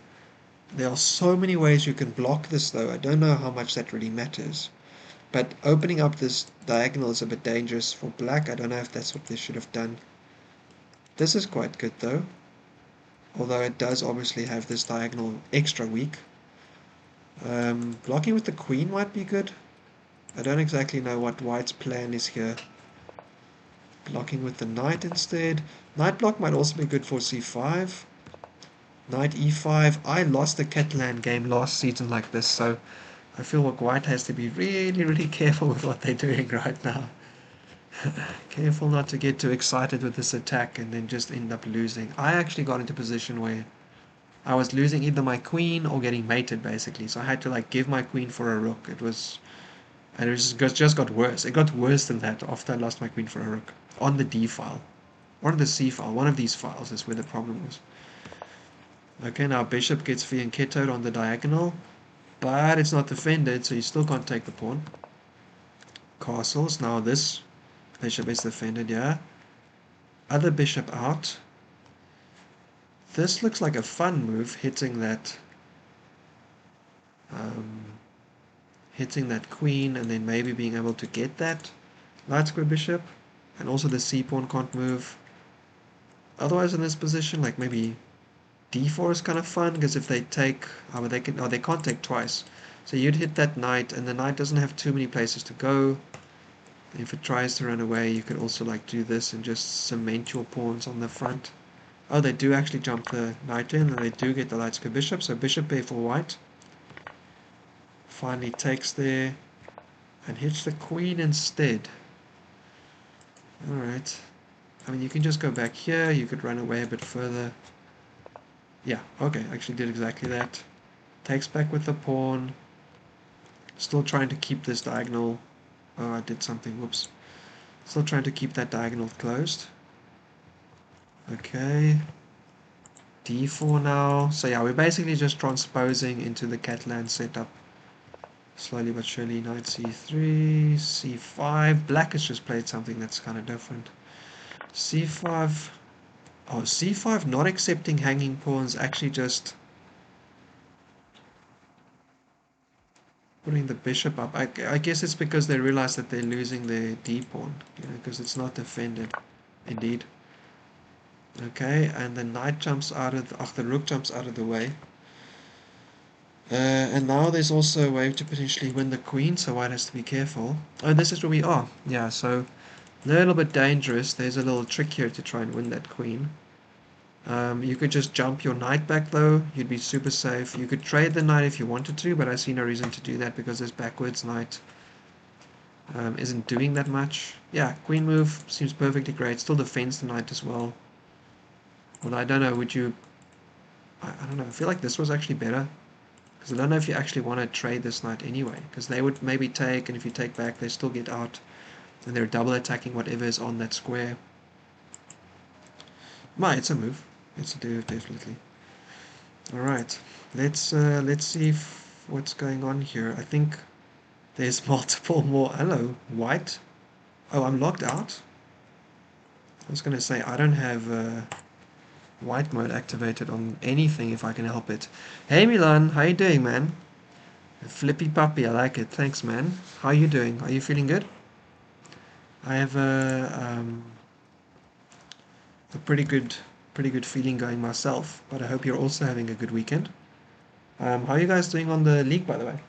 There are so many ways you can block this though. I don't know how much that really matters. But opening up this diagonal is a bit dangerous for black. I don't know if that's what they should have done. This is quite good though. Although it does obviously have this diagonal extra weak. Blocking with the queen might be good. I don't exactly know what white's plan is here. Blocking with the knight instead. Knight block might also be good for c5. Knight e5. I lost the Catalan game last season like this, so I feel like white has to be really, really careful with what they're doing right now. Careful not to get too excited with this attack and then just end up losing. I actually got into a position where I was losing either my queen or getting mated, basically. So I had to like give my queen for a rook. It just got worse. It got worse than that after I lost my queen for a rook. On the D file. Or on the C file. One of these files is where the problem was. Okay, now bishop gets fianchettoed on the diagonal. But it's not defended, so you still can't take the pawn. Castles. Now this bishop is defended, yeah. Other bishop out. this looks like a fun move, hitting that queen and then maybe being able to get that light square bishop. And also the c-pawn can't move. Otherwise in this position, like maybe d4 is kind of fun, because if they take, they can't take twice. So you'd hit that knight, and the knight doesn't have too many places to go. If it tries to run away, you could also like do this and just cement your pawns on the front. Oh, they do actually jump the knight in, and they do get the light square bishop, so bishop pair for white. Finally takes there, and hits the queen instead. Alright. I mean, you can just go back here, you could run away a bit further. Yeah, okay, actually did exactly that. Takes back with the pawn. Still trying to keep this diagonal. Oh, I did something, whoops. Still trying to keep that diagonal closed. Okay. d4 now. So yeah, we're basically just transposing into the Catalan setup. Slowly but surely, knight c3, c5. Black has just played something that's kind of different. c5. Oh, c5 not accepting hanging pawns, actually just putting the bishop up. I guess it's because they realize that they're losing their d-pawn, because it's not defended. Indeed. Okay, and the knight jumps out of the rook jumps out of the way. And now there's also a way to potentially win the queen, so white has to be careful. Oh, this is where we are. Yeah, so a little bit dangerous. There's a little trick here to try and win that queen. You could just jump your knight back though, you'd be super safe. You could trade the knight if you wanted to, but I see no reason to do that because this backwards knight isn't doing that much. Yeah, queen move seems perfectly great. Still defends the knight as well. Although I don't know, would you... I don't know, I feel like this was actually better. Because I don't know if you actually want to trade this knight anyway. Because they would maybe take, and if you take back, they still get out. And they're double attacking whatever is on that square. It's a move. It's a do, definitely. Alright, let's see what's going on here. I think there's multiple more. Hello, white. Oh, I'm locked out. I was going to say, I don't have white mode activated on anything if I can help it. Hey Milan, how you doing, man? Flippy puppy, I like it. Thanks, man. How are you doing? Are you feeling good? I have a pretty good feeling going myself, but I hope you're also having a good weekend. How are you guys doing on the league, by the way?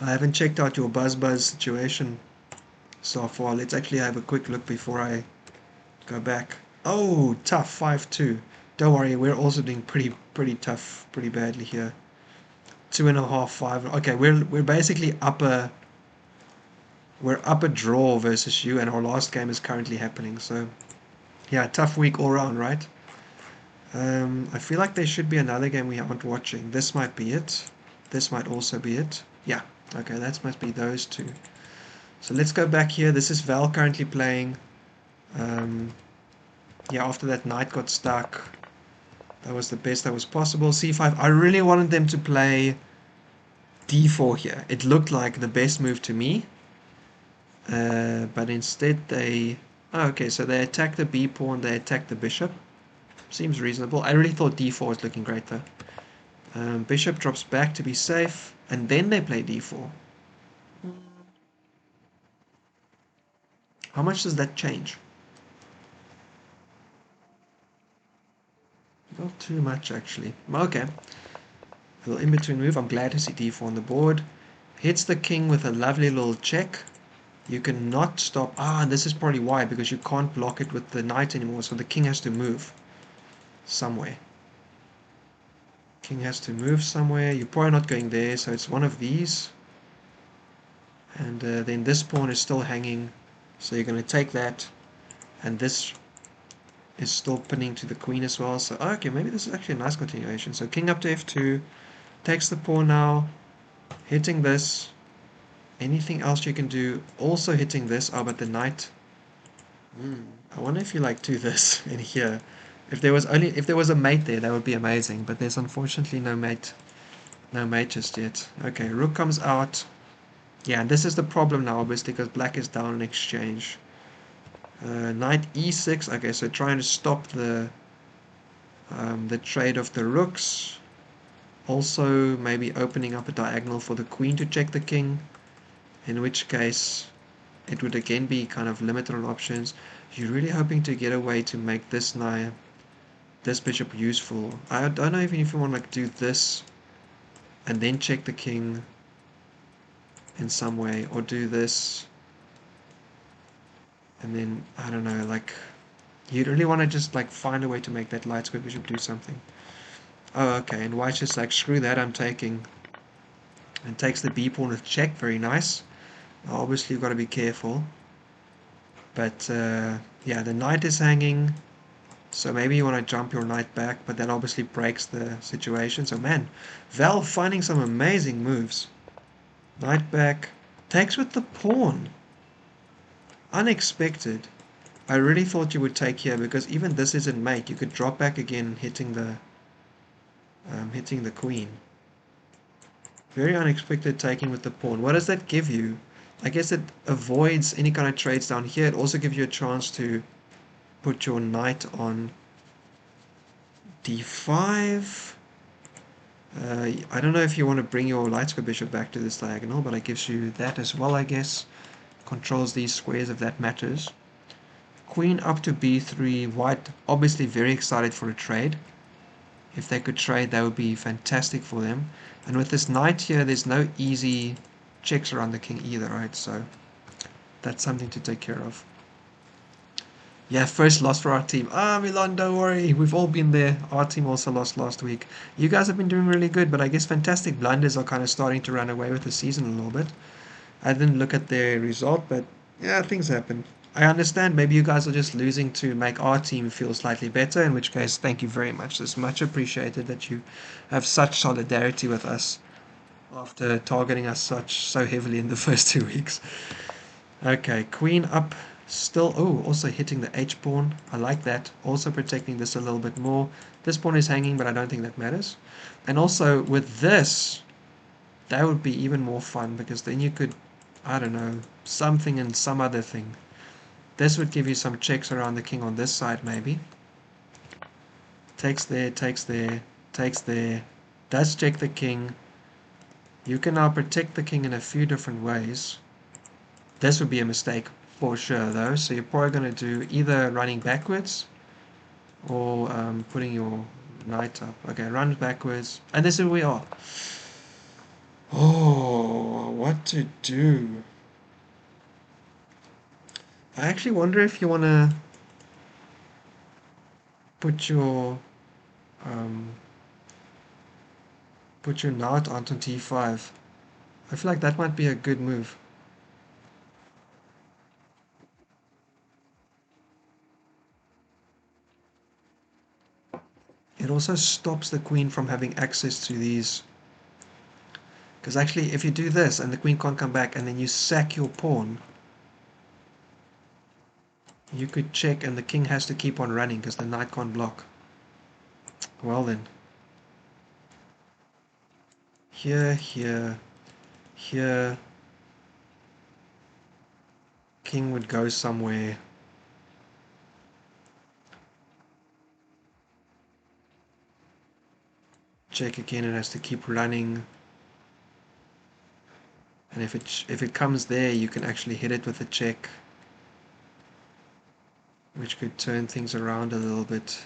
I haven't checked out your buzz situation so far. Let's actually have a quick look before I go back. Oh, tough 5-2. Don't worry, we're also doing pretty tough, pretty badly here. 2.5, 5. Okay, we're basically we're up a draw versus you, and our last game is currently happening. So yeah, tough week all round, right? I feel like there should be another game we aren't watching. This might be it. This might also be it. Yeah, okay, that must be those two. So let's go back here. This is Val currently playing. Yeah, after that knight got stuck, that was the best that was possible. c5. I really wanted them to play d4 here. It looked like the best move to me. But instead they... Oh, okay, so they attack the b pawn, they attack the bishop. Seems reasonable. I really thought d4 was looking great though. Bishop drops back to be safe, and then they play d4. How much does that change? Not too much actually. Okay. A little in-between move. I'm glad to see d4 on the board. Hits the king with a lovely little check. You cannot stop... and this is probably why, because you can't block it with the knight anymore, so the king has to move somewhere. King has to move somewhere. You're probably not going there, so it's one of these. And then this pawn is still hanging, so you're going to take that. And this is still pinning to the queen as well. So, okay, maybe this is actually a nice continuation. So king up to f2, takes the pawn now, hitting this. Anything else you can do? Also hitting this. Oh, but the knight. I wonder if you like do this in here. If there was a mate there, that would be amazing. But there's unfortunately no mate. No mate just yet. Okay, rook comes out. Yeah, and this is the problem now, obviously, because black is down in exchange. Knight e6. Okay, so trying to stop the trade of the rooks. Also, maybe opening up a diagonal for the queen to check the king, in which case it would again be kind of limited on options. You're really hoping to get away to make this bishop useful. I don't know even if you want to like do this and then check the king in some way, or do this and then, I don't know, like you'd really want to just like find a way to make that light square bishop do something. Oh, okay, and white's just like, screw that, I'm taking. And takes the b pawn with check, very nice. Obviously you've got to be careful. But yeah, the knight is hanging. So maybe you want to jump your knight back, but that obviously breaks the situation. So man, Val finding some amazing moves. Knight back. Takes with the pawn. Unexpected. I really thought you would take here, because even this isn't mate. You could drop back again, hitting the queen. Very unexpected taking with the pawn. What does that give you? I guess it avoids any kind of trades down here. It also gives you a chance to put your knight on d5. I don't know if you want to bring your light square bishop back to this diagonal, but it gives you that as well, I guess. Controls these squares if that matters. Queen up to b3. White obviously very excited for a trade. If they could trade, that would be fantastic for them. And with this knight here, there's no easy checks around the king either, right? So that's something to take care of. Yeah, first loss for our team. Milan, don't worry. We've all been there. Our team also lost last week. You guys have been doing really good, but I guess Fantastic Blunders are kind of starting to run away with the season a little bit. I didn't look at their result, but yeah, things happen. I understand maybe you guys are just losing to make our team feel slightly better, in which case, thank you very much. It's much appreciated that you have such solidarity with us after targeting us so heavily in the first 2 weeks. Okay, queen up still. Oh, also hitting the h pawn. I like that. Also protecting this a little bit more. This pawn is hanging, but I don't think that matters. And also with this, that would be even more fun, because then you could, I don't know, something and some other thing. This would give you some checks around the king on this side, maybe. Takes there, takes there, takes there. Does check the king. You can now protect the king in a few different ways. This would be a mistake for sure, though. So you're probably going to do either running backwards or putting your knight up. Okay, runs backwards. And this is where we are. Oh, what to do? I actually wonder if you want to put your knight onto t5. I feel like that might be a good move. It also stops the queen from having access to these. Because actually, if you do this and the queen can't come back and then you sack your pawn, you could check and the king has to keep on running because the knight can't block. Well then. Here, here, here. King would go somewhere. Check again, it has to keep running. And if it comes there, you can actually hit it with a check, which could turn things around a little bit.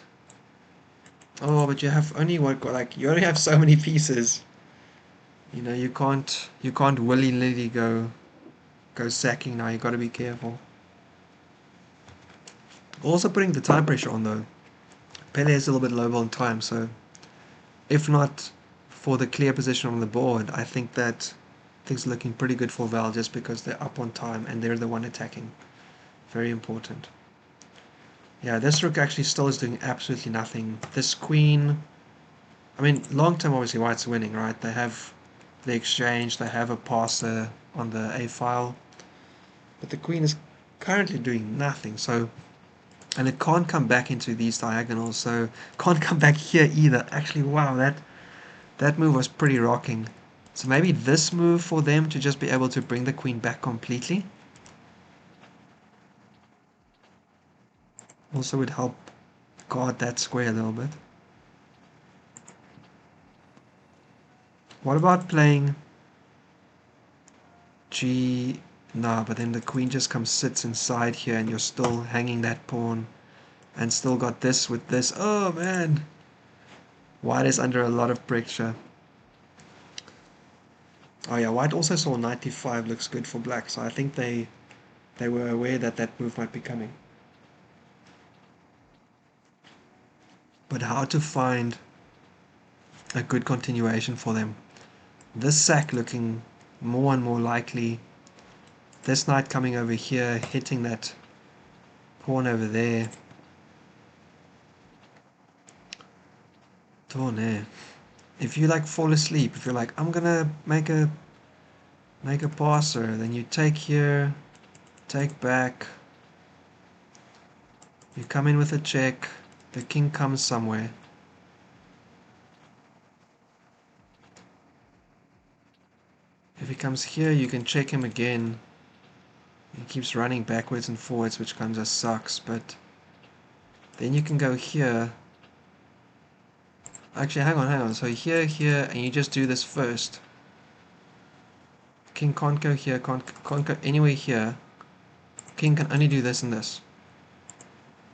Oh, but you have only you only have so many pieces. You know, you can't willy-nilly go sacking now. You got to be careful. Also putting the time pressure on though. Pe-lle is a little bit low on time, so if not for the clear position on the board, I think that things are looking pretty good for Val, just because they're up on time and they're the one attacking. Very important. Yeah, this rook actually still is doing absolutely nothing. This queen, I mean, long term obviously White's winning, right? They have the exchange, they have a passer on the A file, but the queen is currently doing nothing. So, and it can't come back into these diagonals, so can't come back here either. Actually, wow, that move was pretty rocking. So maybe this move for them to just be able to bring the queen back completely. Also would help guard that square a little bit. What about playing G? No, but then the queen just comes sits inside here and you're still hanging that pawn and still got this with this. Oh man, white is under a lot of pressure. Oh yeah, white also saw 95 looks good for black, so I think they were aware that that move might be coming. But how to find a good continuation for them? This sack looking more and more likely. This knight coming over here, hitting that pawn over there. Tourne. If you like fall asleep, if you're like, I'm gonna make a passer, then you take here, take back, you come in with a check, the king comes somewhere. If he comes here, you can check him again. He keeps running backwards and forwards, which kind of sucks, but then you can go here. Actually, hang on. So here, and you just do this first. King can't go here, can't go anywhere here. King can only do this and this.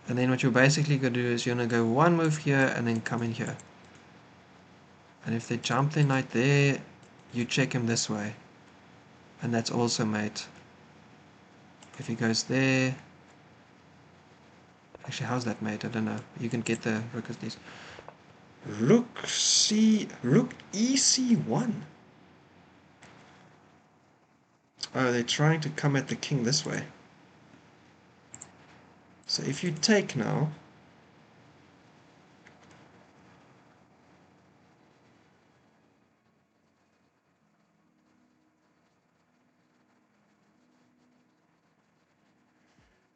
And then what you're basically going to do is you're going to go one move here and then come in here. And if they jump their knight there, you check him this way. And that's also mate. If he goes there... Actually, how's that mate? I don't know. You can get the rook at least. Rook EC1. Oh, they're trying to come at the king this way. So if you take now...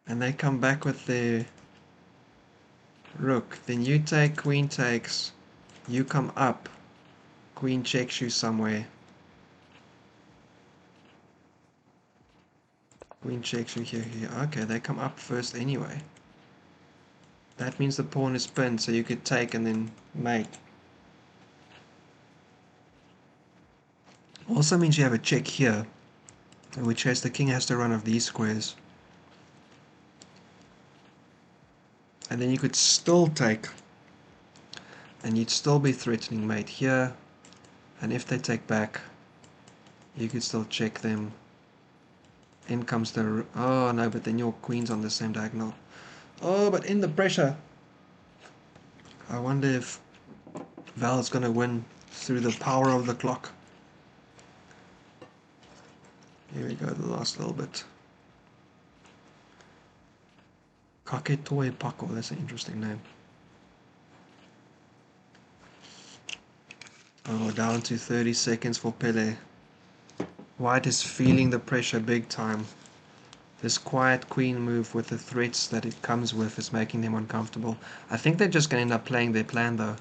and they come back with their rook, then you take, queen takes, you come up, queen checks you somewhere, queen checks you here. Okay, they come up first anyway. That means the pawn is pinned, so you could take and then mate. Also means you have a check here, in which case the king has to run off these squares. And then you could still take, and you'd still be threatening mate here, and if they take back, you could still check them. In comes the... oh no, but then your queen's on the same diagonal. Oh, but in the pressure. I wonder if Val's gonna win through the power of the clock. Here we go, the last little bit. Kaketoe Pako, that's an interesting name. Oh, down to 30 seconds for Pe-lle. White is feeling the pressure big time. This quiet queen move with the threats that it comes with is making them uncomfortable. I think they're just going to end up playing their plan though.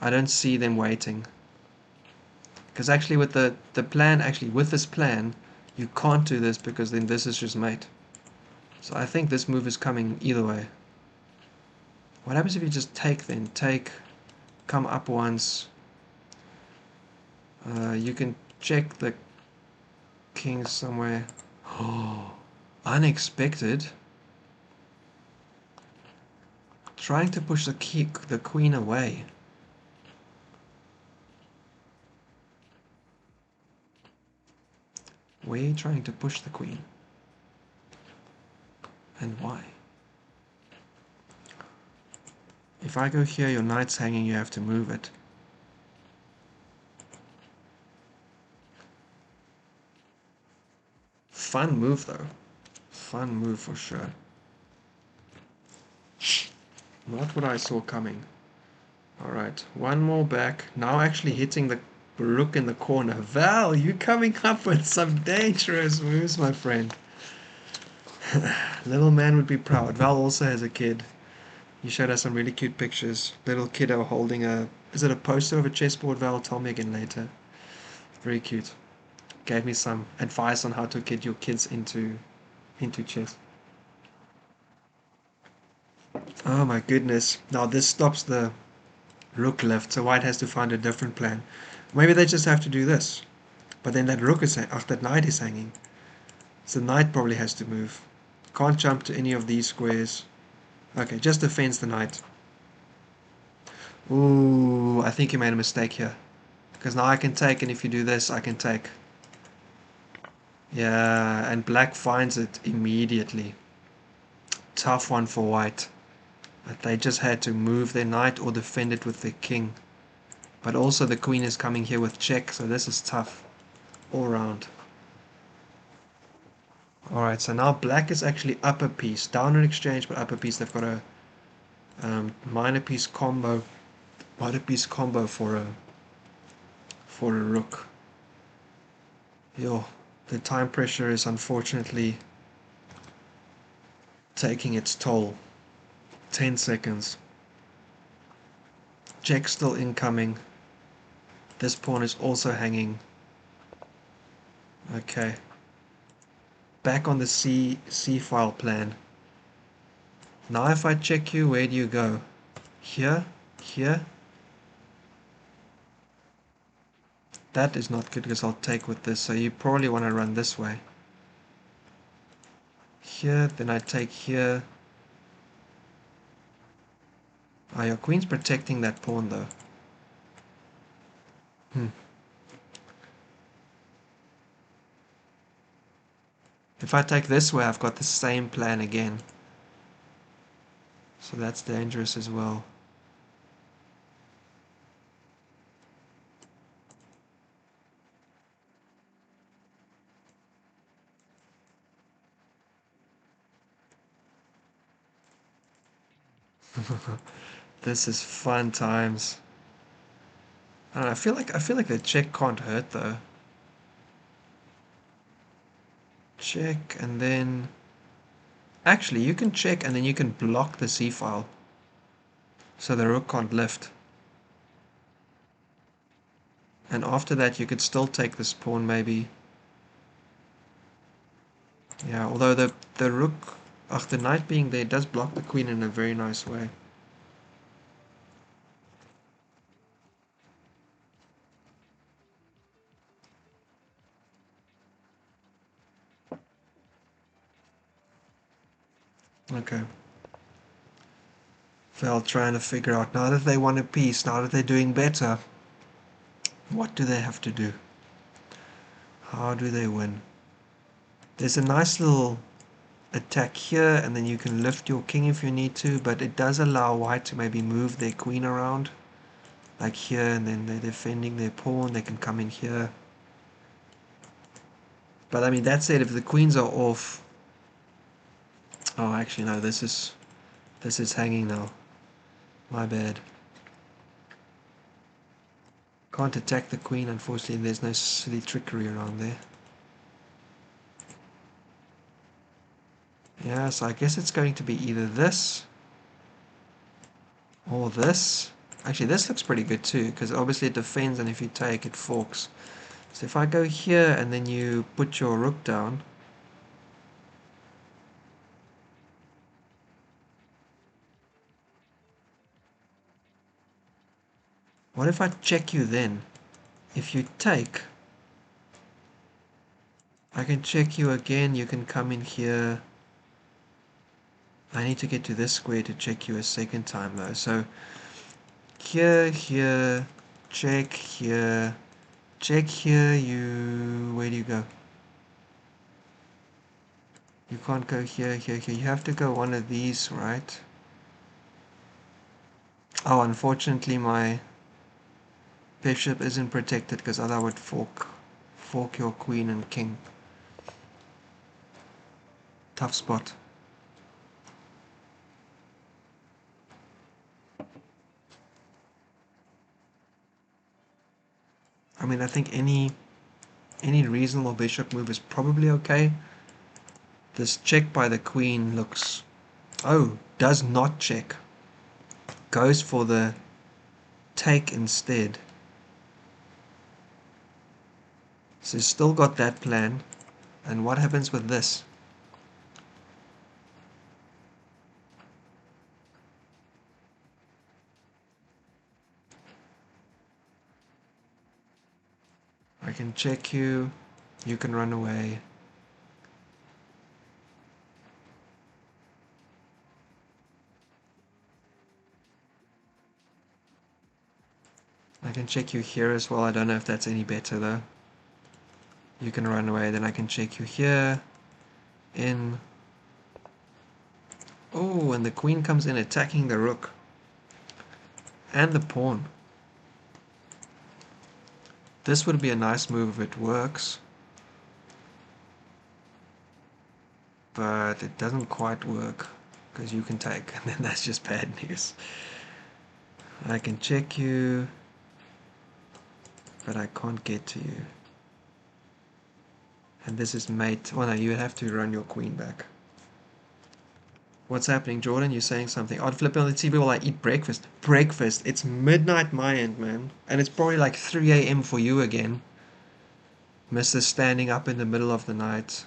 I don't see them waiting. Because actually with the plan, actually with this plan, you can't do this because then this is just mate. So I think this move is coming either way. What happens if you just take then? Take, come up once. You can check the king somewhere. Oh, unexpected. Trying to push the queen away. Where are you trying to push the queen? And why? If I go here, your knight's hanging, you have to move it. Fun move though. Fun move for sure. Not what I saw coming. Alright, one more back. Now actually hitting the rook in the corner. Val, you coming up with some dangerous moves, my friend. Little man would be proud. Val also has a kid. He showed us some really cute pictures. Little kiddo holding a... is it a poster of a chessboard, Val? Tell me again later. Very cute. Gave me some advice on how to get your kids into chess. Oh my goodness. Now this stops the rook left, so white has to find a different plan. Maybe they just have to do this. But then that rook is that knight is hanging. So the knight probably has to move. Can't jump to any of these squares. Okay, just defends the knight. Ooh, I think you made a mistake here. Because now I can take, and if you do this, I can take. Yeah, and black finds it immediately. Tough one for white. But they just had to move their knight or defend it with their king. But also the queen is coming here with check, so this is tough all round. Alright, so now black is actually up a piece. Down in exchange, but up a piece. They've got a minor piece combo. Minor piece combo for a rook. Yo, the time pressure is unfortunately taking its toll. 10 seconds. Check still incoming. This pawn is also hanging. Okay. Back on the C file plan. Now if I check you, where do you go? Here? Here? That is not good because I'll take with this, so you probably want to run this way. Here, then I take here. Oh, your queen's protecting that pawn though. If I take this way, I've got the same plan again. So that's dangerous as well. This is fun times. I don't know, I feel like the check can't hurt though. Check and then actually you can check and then you can block the C file. So the rook can't lift. And after that you could still take this pawn maybe. Yeah, although the rook, the knight being there does block the queen in a very nice way. Okay. Val trying to figure out, now that they won a piece, now that they're doing better, what do they have to do? How do they win? There's a nice little attack here, and then you can lift your king if you need to, but it does allow white to maybe move their queen around. Like here, and then they're defending their pawn, they can come in here. But I mean, that said, if the queens are off... Oh, actually no, this is hanging now. My bad. Can't attack the queen, unfortunately. There's no silly trickery around there. Yeah, so I guess it's going to be either this or this. Actually, this looks pretty good too, because obviously it defends, and if you take, it forks. So if I go here and then you put your rook down, what if I check you then? If you take, I can check you again, you can come in here. I need to get to this square to check you a second time though. So here, here, check here, you... Where do you go? You can't go here, here, here. You have to go one of these, right? Oh, unfortunately my bishop isn't protected because otherwise I would fork your queen and king. Tough spot. I mean, I think any reasonable bishop move is probably okay. This check by the queen looks... Oh, does not check. Goes for the take instead. So still got that plan. And what happens with this? can check you. You can run away. I can check you here as well. I don't know if that's any better though. You can run away. Then I can check you here. In. Oh, and the queen comes in attacking the rook. And the pawn. This would be a nice move if it works. But it doesn't quite work. Because you can take. And then that's just bad news. I can check you. But I can't get to you. And this is mate. Oh no, you have to run your queen back. What's happening, Jordan? You're saying something. Odd flip on the TV while I eat breakfast. Breakfast? It's midnight my end, man. And it's probably like 3 a.m. for you again. Mr. Standing up in the middle of the night.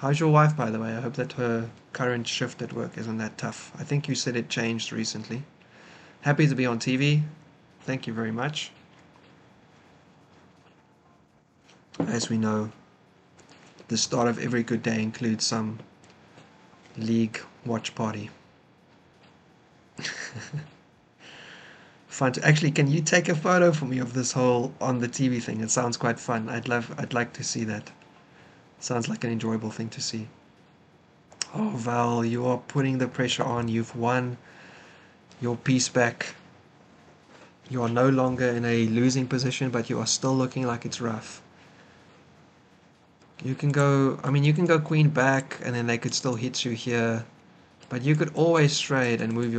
How's your wife, by the way? I hope that her current shift at work isn't that tough. I think you said it changed recently. Happy to be on TV. Thank you very much. As we know, the start of every good day includes some League watch party. Fun to actually, can you take a photo for me of this whole on the TV thing? It sounds quite fun. I'd like to see that. Sounds like an enjoyable thing to see. Oh Val, you are putting the pressure on. You've won your piece back. You are no longer in a losing position, but you are still looking like it's rough. You can go, I mean, you can go queen back and then they could still hit you here. But you could always trade and move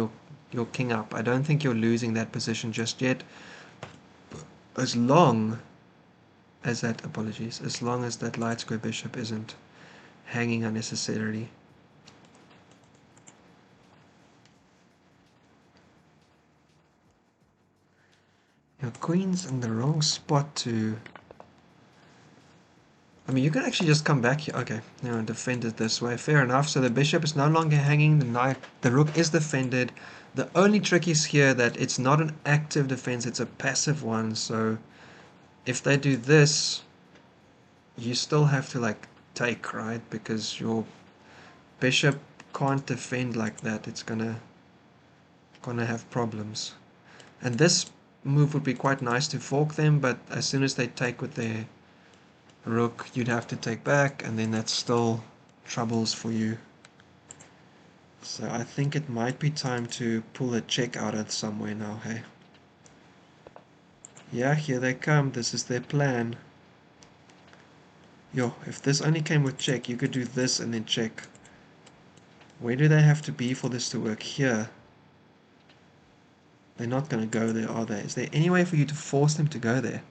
your king up. I don't think you're losing that position just yet. As long as that, apologies, as long as that light square bishop isn't hanging unnecessarily. Your queen's in the wrong spot to... I mean, you can actually just come back here. Okay, now defend it this way. Fair enough. So the bishop is no longer hanging. The rook is defended. The only trick is here that it's not an active defense. It's a passive one. So if they do this, you still have to like take, right? Because your bishop can't defend like that. It's gonna have problems. And this move would be quite nice to fork them, but as soon as they take with their rook, you'd have to take back, and then that's still troubles for you. So I think it might be time to pull a check out of somewhere now, hey? Yeah, here they come. This is their plan. Yo, if this only came with check, you could do this and then check. Where do they have to be for this to work? Here. They're not going to go there, are they? Is there any way for you to force them to go there?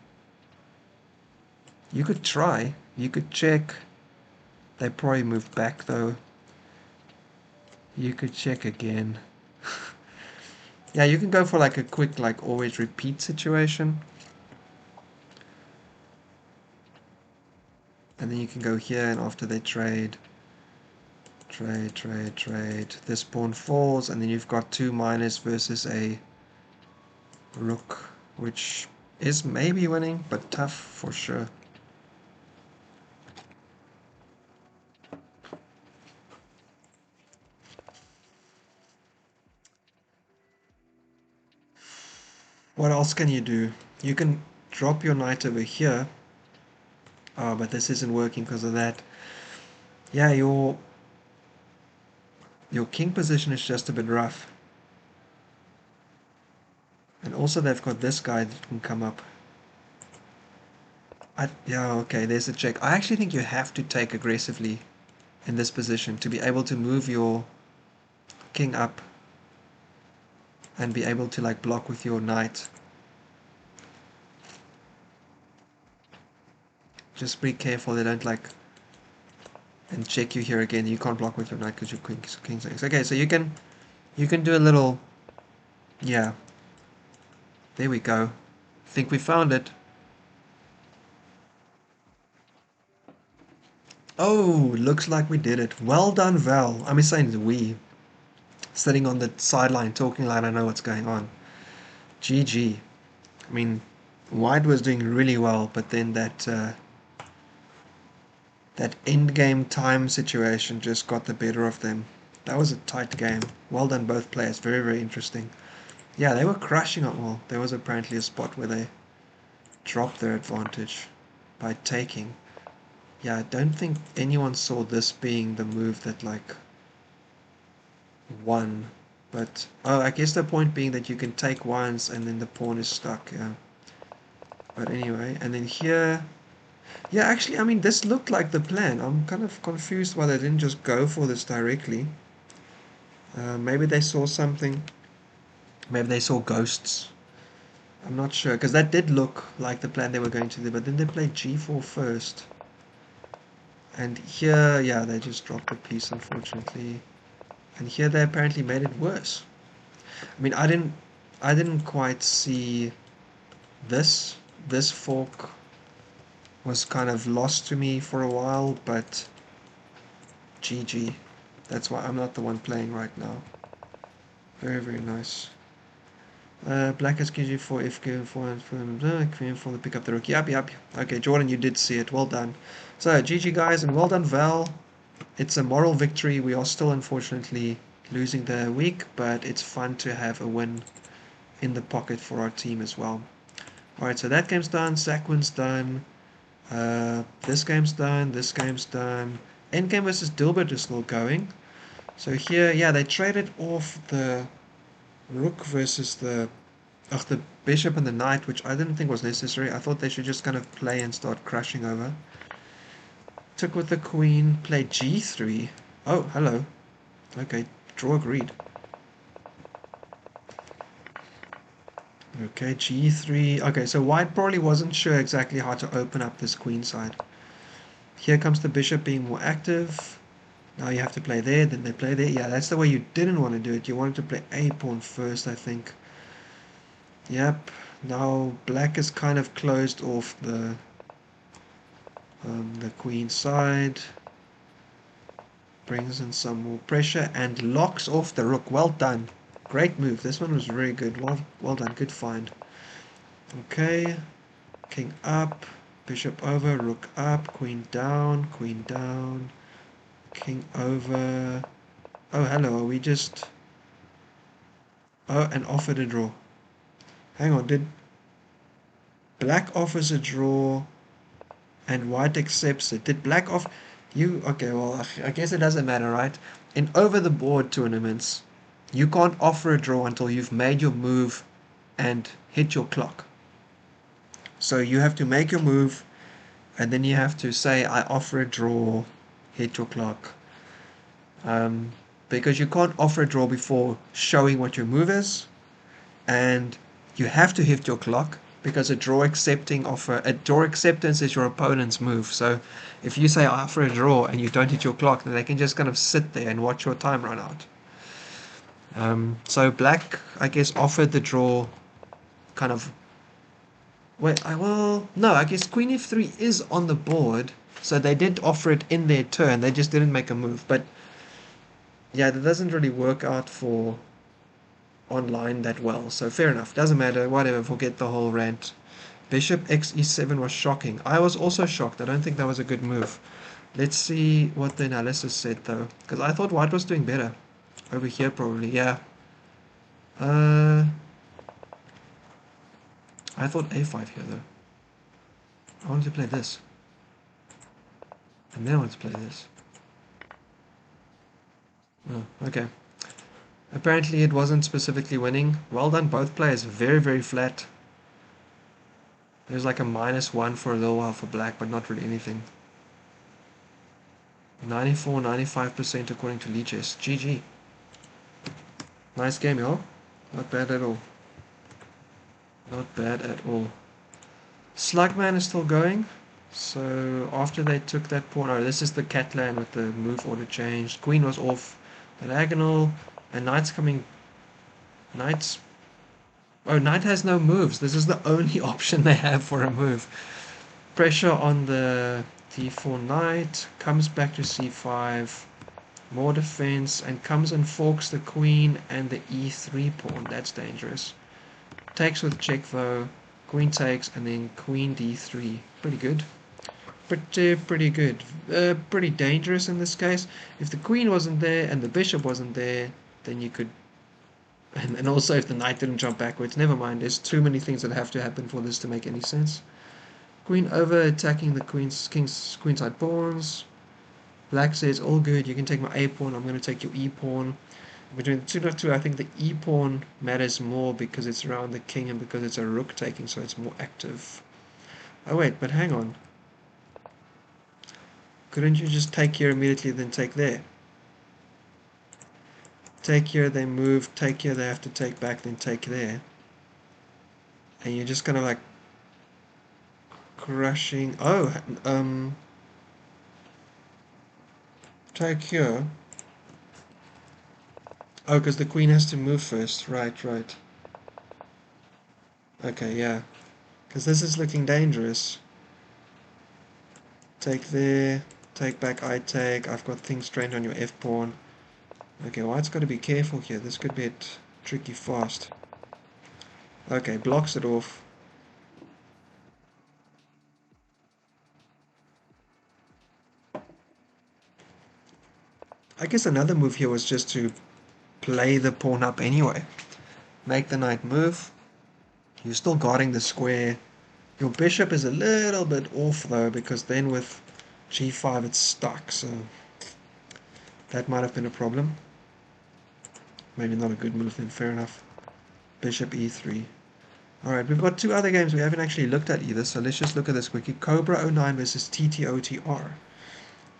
You could try. You could check. They probably moved back though. You could check again. Yeah, you can go for like a quick, like always repeat situation. And then you can go here, and after they trade, this pawn falls, and then you've got 2 minus versus a rook, which is maybe winning, but tough for sure. What else can you do? You can drop your knight over here. Oh, but this isn't working because of that. Yeah, your king position is just a bit rough. And also they've got this guy that can come up. Yeah, okay, there's a check. I actually think you have to take aggressively in this position to be able to move your king up and be able to like block with your knight. Just be careful they don't like and check you here again. You can't block with your knight because your king's next. Okay, so you can do a little, yeah. There we go. Think we found it. Oh, looks like we did it. Well done, Val. I'm saying we. Sitting on the sideline talking like I know what's going on. GG. I mean, White was doing really well, but then that end game time situation just got the better of them. That was a tight game. Well done both players. Very, very interesting. Yeah, they were crushing it. Well, there was apparently a spot where they dropped their advantage by taking. Yeah, I don't think anyone saw this being the move that like won. But oh, I guess the point being that you can take once and then the pawn is stuck. Yeah. But anyway, and then here, yeah, actually, I mean, this looked like the plan. I'm kind of confused why they didn't just go for this directly. Maybe they saw something. Maybe they saw ghosts. I'm not sure, because that did look like the plan they were going to do. But then they played g4 first. And here, yeah, they just dropped the piece, unfortunately. And here they apparently made it worse. I mean, I didn't quite see this. This fork was kind of lost to me for a while, but GG. That's why I'm not the one playing right now. Very, very nice. Black has KG4, if given 4 and queen for the pick up the rook. Yep. Okay, Jordan, you did see it. Well done. So, GG guys, and well done, Val. It's a moral victory. We are still, unfortunately, losing the week, but it's fun to have a win in the pocket for our team as well. Alright, so that game's done. Sacwin's done. This game's done. This game's done. Endgame versus glbert is still going. So here, yeah, they traded off the rook versus the bishop and the knight, which I didn't think was necessary. I thought they should just kind of play and start crashing over. Took with the queen, played g3. Oh, hello. Okay, draw agreed. Okay, g3. Okay, so white probably wasn't sure exactly how to open up this queen side. Here comes the bishop being more active. Now you have to play there, then they play there. Yeah, that's the way you didn't want to do it. You wanted to play a pawn first, I think. Yep. Now black is kind of closed off the queen side. Brings in some more pressure and locks off the rook. Well done. Great move. This one was very good. Well done. Good find. Okay. King up. Bishop over. Rook up. Queen down. Queen down. King over. Oh, hello. Are we just... Oh, and offered a draw. Hang on. Did black offers a draw and white accepts it? Did black off... You... Okay, well, I guess it doesn't matter, right? In over-the-board tournaments, you can't offer a draw until you've made your move and hit your clock. So you have to make your move, and then you have to say, I offer a draw, hit your clock. Because you can't offer a draw before showing what your move is, and you have to hit your clock, because a draw acceptance is your opponent's move. So if you say, I offer a draw, and you don't hit your clock, then they can just kind of sit there and watch your time run out. So black, I guess, offered the draw kind of... well, no, I guess queen f3 is on the board, so they did offer it in their turn. They just didn't make a move. But yeah, that doesn't really work out for online that well. So fair enough. Doesn't matter. Whatever. Forget the whole rant. Bishop x e7 was shocking. I was also shocked. I don't think that was a good move. Let's see what the analysis said, though. Because I thought white was doing better. Over here, probably. Yeah. I thought a5 here, though. I wanted to play this. And then I wanted to play this. Oh, okay. Apparently it wasn't specifically winning. Well done, both players. Very, very flat. There's like a -1 for a little while for black, but not really anything. 94, 95% according to League S. GG. Nice game, y'all. Not bad at all. Not bad at all. Slugman is still going. So after they took that pawn, oh, this is the Catlan with the move order changed. Queen was off diagonal, and knight's coming. Knight's... Oh, knight has no moves. This is the only option they have for a move. Pressure on the d4 knight, comes back to c5, more defense, and comes and forks the queen and the e3 pawn. That's dangerous. Takes with check though. queen takes, and then queen d3. Pretty good. Pretty good. Pretty dangerous in this case. If the queen wasn't there and the bishop wasn't there, then you could... And also if the knight didn't jump backwards. Never mind, there's too many things that have to happen for this to make any sense. Queen over attacking the queenside pawns. Black says, all good, you can take my a pawn, I'm going to take your e pawn. Between the 2 I think the e pawn matters more because it's around the king and because it's a rook taking, so it's more active. Oh wait, but hang on. Couldn't you just take here immediately, then take there? Take here, they move, take here, they have to take back, then take there. And you're just kind of like crushing... Oh, take here. Oh, because the queen has to move first. Right. Okay, yeah. Because this is looking dangerous. Take there, take back, I take. I've got things trained on your f-pawn. Okay, white's got to be careful here. This could be tricky fast. Okay, blocks it off. I guess another move here was just to play the pawn up anyway. Make the knight move. You're still guarding the square. Your bishop is a little bit off though, because then with g5 it's stuck, so that might have been a problem. Maybe not a good move then, fair enough. Bishop e3. Alright, we've got 2 other games we haven't actually looked at either, so let's just look at this quickly. Cobra 09 versus TTotr.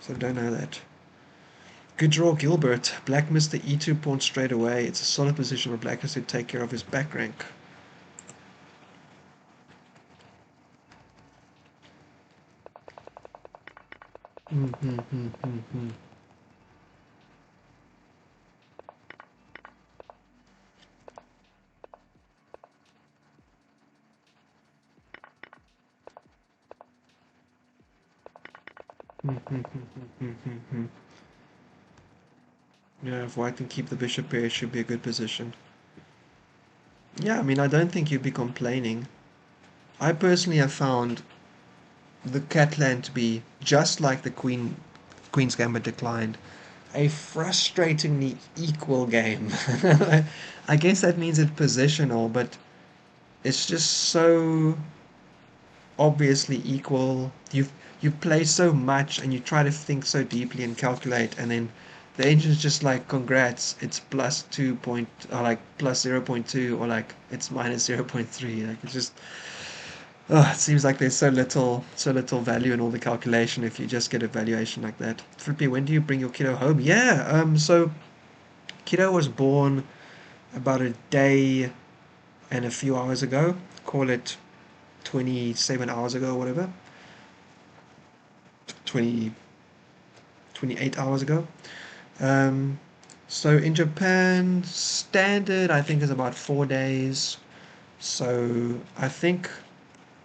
So don't know that. Good draw, Gilbert. Black missed the e2 pawn straight away. It's a solid position where Black has to take care of his back rank. Yeah, if white can keep the bishop here, it should be a good position. Yeah, I mean, I don't think you'd be complaining. I personally have found the Catland to be, just like the Queen's Gambit Declined, a frustratingly equal game. I guess that means it's positional, but it's just so obviously equal. You play so much and you try to think so deeply and calculate, and then the engine's just like, congrats, it's plus 2 point, or like plus 0.2, or like it's minus 0.3. Like, it's just, oh, it seems like there's so little value in all the calculation if you just get a valuation like that. Flippy, when do you bring your kiddo home? Yeah, so kiddo was born about a day and a few hours ago. Call it 27 hours ago or whatever. 28 hours ago. So in Japan, standard I think is about 4 days. So I think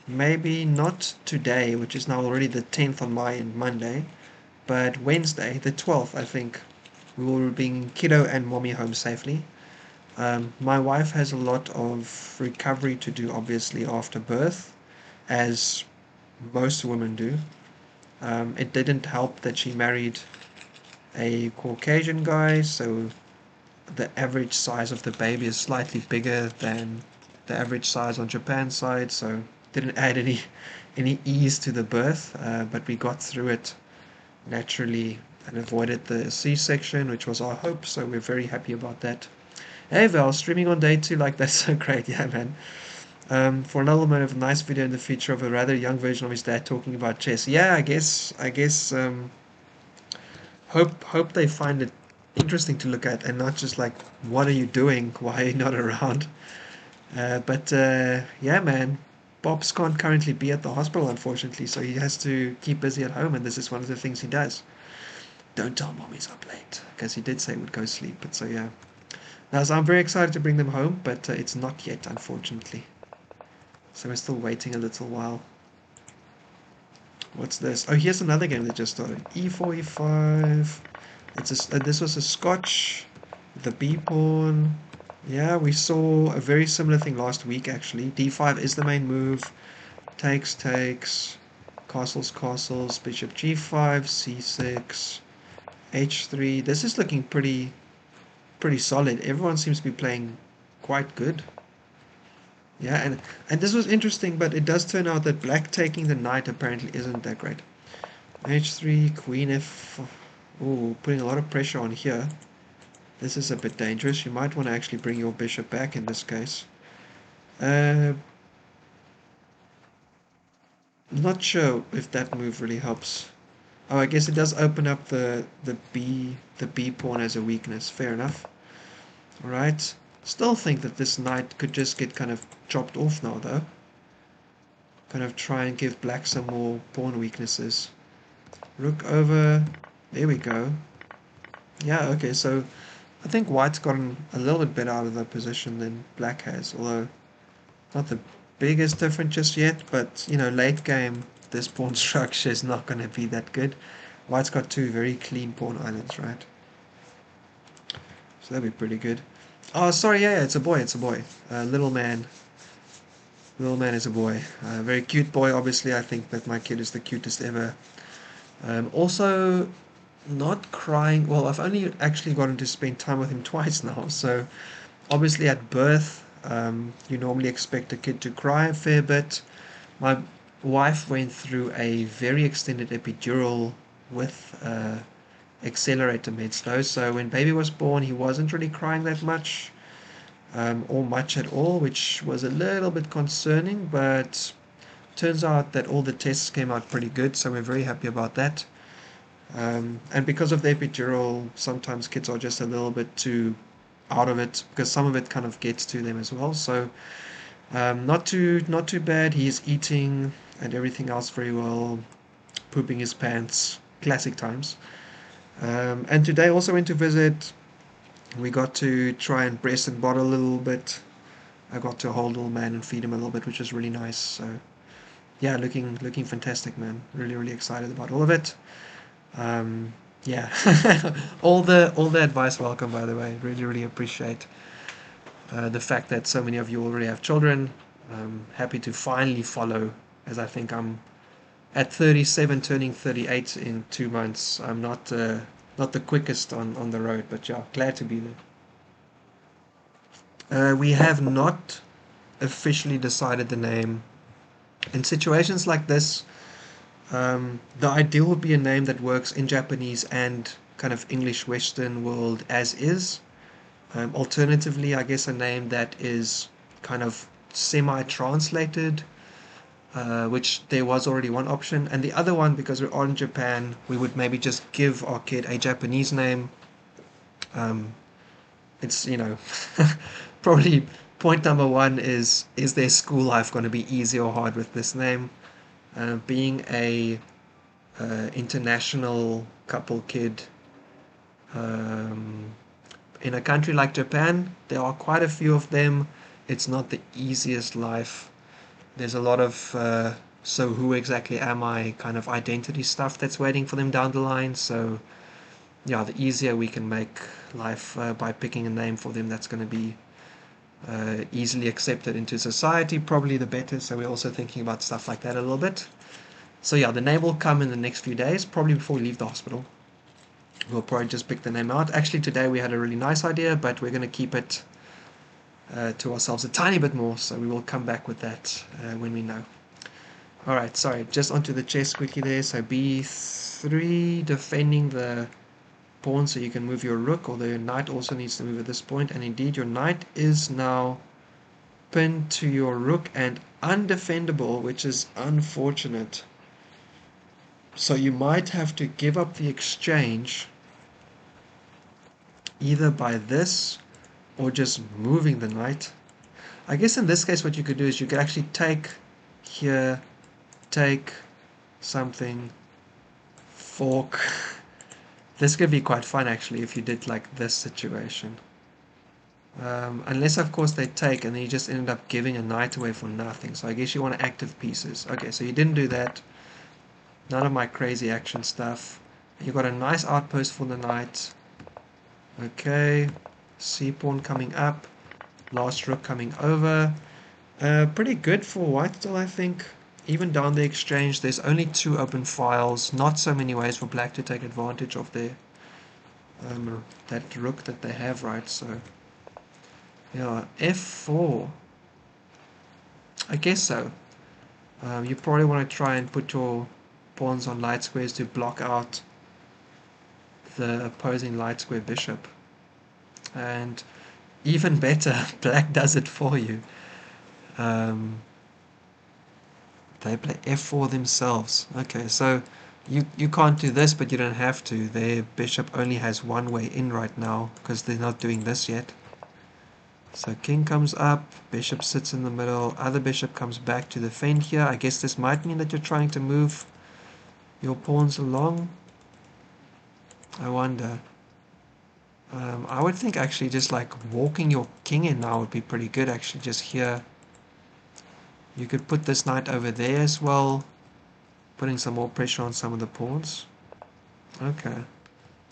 maybe not today, which is now already the 10th on my end, Monday, but Wednesday, the 12th, I think, we will bring kiddo and mommy home safely. My wife has a lot of recovery to do, obviously, after birth, as most women do. It didn't help that she married a Caucasian guy, so the average size of the baby is slightly bigger than the average size on Japan's side, so didn't add any ease to the birth, but we got through it naturally and avoided the C-section, which was our hope, so we're very happy about that. Hey Val, streaming on day 2, like, that's so great. Yeah, man. For another moment of a nice video in the future of a rather young version of his dad talking about chess. Yeah, I guess hope they find it interesting to look at and not just like, what are you doing? Why are you not around? But yeah, man. Bobs can't currently be at the hospital, unfortunately, so he has to keep busy at home, and this is one of the things he does. Don't tell mom he's up late, because he did say he would go sleep, but so yeah. Now, so I'm very excited to bring them home, but it's not yet, unfortunately. So we're still waiting a little while. What's this? Oh, here's another game that just started. E4, E5. This was a Scotch. The B pawn. Yeah, we saw a very similar thing last week actually. D5 is the main move. Takes, castles, castles, bishop G5, C6, H3. This is looking pretty solid. Everyone seems to be playing quite good. Yeah, and this was interesting, but it does turn out that black taking the knight apparently isn't that great. H3, queen F. Ooh, putting a lot of pressure on here. This is a bit dangerous. You might want to actually bring your bishop back in this case. Uh, not sure if that move really helps. Oh, I guess it does open up the B pawn as a weakness. Fair enough. All right. Still think that this knight could just get kind of chopped off now, though. Kind of try and give black some more pawn weaknesses. Rook over. There we go. Yeah, okay, so I think white's gotten a little bit better out of the position than black has, although not the biggest difference just yet, but, you know, late game, this pawn structure is not going to be that good. White's got two very clean pawn islands, right? So that'd be pretty good. Oh, sorry, yeah, it's a boy, it's a boy. Little man. Little man is a boy. Very cute boy, obviously. I think that my kid is the cutest ever. Also, not crying. Well, I've only actually gotten to spend time with him twice now. So, obviously, at birth, you normally expect a kid to cry a fair bit. My wife went through a very extended epidural with accelerator meds, though. So, when baby was born, he wasn't really crying that much. Or much at all, which was a little bit concerning, but turns out that all the tests came out pretty good, so we're very happy about that. And because of the epidural, sometimes kids are just a little bit too out of it because some of it kind of gets to them as well. So not too bad. He's eating and everything else very well, pooping his pants, classic times. And today also went to visit. We got to try and breast and bottle a little bit. I got to hold little man and feed him a little bit, which was really nice. So yeah, looking fantastic, man. Really excited about all of it. Yeah, all the advice welcome, by the way. Really appreciate the fact that so many of you already have children. Happy to finally follow, as I think I'm at 37, turning 38 in 2 months. I'm not the quickest on the road, but yeah, glad to be there. We have not officially decided the name. In situations like this, the ideal would be a name that works in Japanese and kind of English Western world as is. Alternatively, I guess a name that is kind of semi-translated, which there was already one option. And the other one, because we're on Japan, we would maybe just give our kid a Japanese name. It's, probably point number one is their school life going to be easy or hard with this name? Being a international couple kid um, in a country like Japan, there are quite a few of them. It's not the easiest life. There's a lot of so who exactly am I kind of identity stuff that's waiting for them down the line. So yeah, the easier we can make life by picking a name for them that's going to be easily accepted into society, probably the better. So we're also thinking about stuff like that a little bit. So yeah, the name will come in the next few days, probably before we leave the hospital. We'll probably just pick the name out. Actually, today we had a really nice idea, but we're going to keep it to ourselves a tiny bit more, so we will come back with that when we know. Alright, sorry, just onto the chess quickly there. So b3, defending the pawn so you can move your rook, although your knight also needs to move at this point, and indeed your knight is now pinned to your rook and undefendable, which is unfortunate. So you might have to give up the exchange either by this or just moving the knight. I guess in this case what you could do is you could actually take here, take something, fork. This could be quite fun actually if you did like this situation. Unless of course they take and then you just ended up giving a knight away for nothing. So I guess you want active pieces. Okay, so you didn't do that. None of my crazy action stuff. You got a nice outpost for the knight. Okay, c pawn coming up. Last rook coming over. Pretty good for white still, I think. Even down the exchange, there's only 2 open files. Not so many ways for black to take advantage of their that rook that they have, right? So, yeah, f4. I guess so. You probably want to try and put your pawns on light squares to block out the opposing light square bishop. And even better, black does it for you. They play f4 themselves. Okay, so you can't do this, but you don't have to. Their bishop only has one way in right now because they're not doing this yet. So king comes up, bishop sits in the middle, other bishop comes back to defend here. I guess this might mean that you're trying to move your pawns along. I wonder. I would think actually just like walking your king in now would be pretty good actually, just here. You could put this knight over there as well, putting some more pressure on some of the pawns. Okay.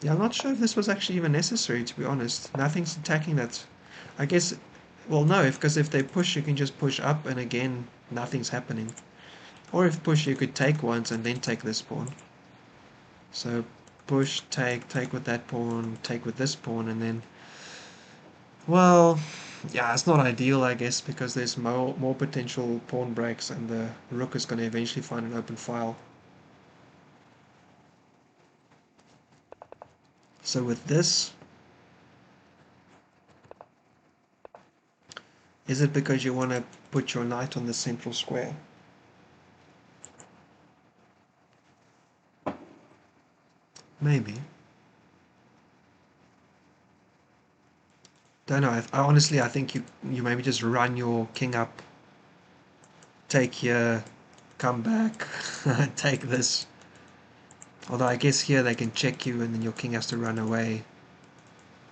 Yeah, I'm not sure if this was actually even necessary, to be honest. Nothing's attacking that. I guess, well, no, because if they push, you can just push up, and again, nothing's happening. Or if push, you could take once and then take this pawn. So push, take with that pawn, take with this pawn, and then, well, yeah, it's not ideal, I guess, because there's more potential pawn breaks, and the rook is going to eventually find an open file. So with this, is it because you want to put your knight on the central square? Maybe. Don't know. Honestly, I think you maybe just run your king up, take here, come back, take this. Although I guess here they can check you and then your king has to run away.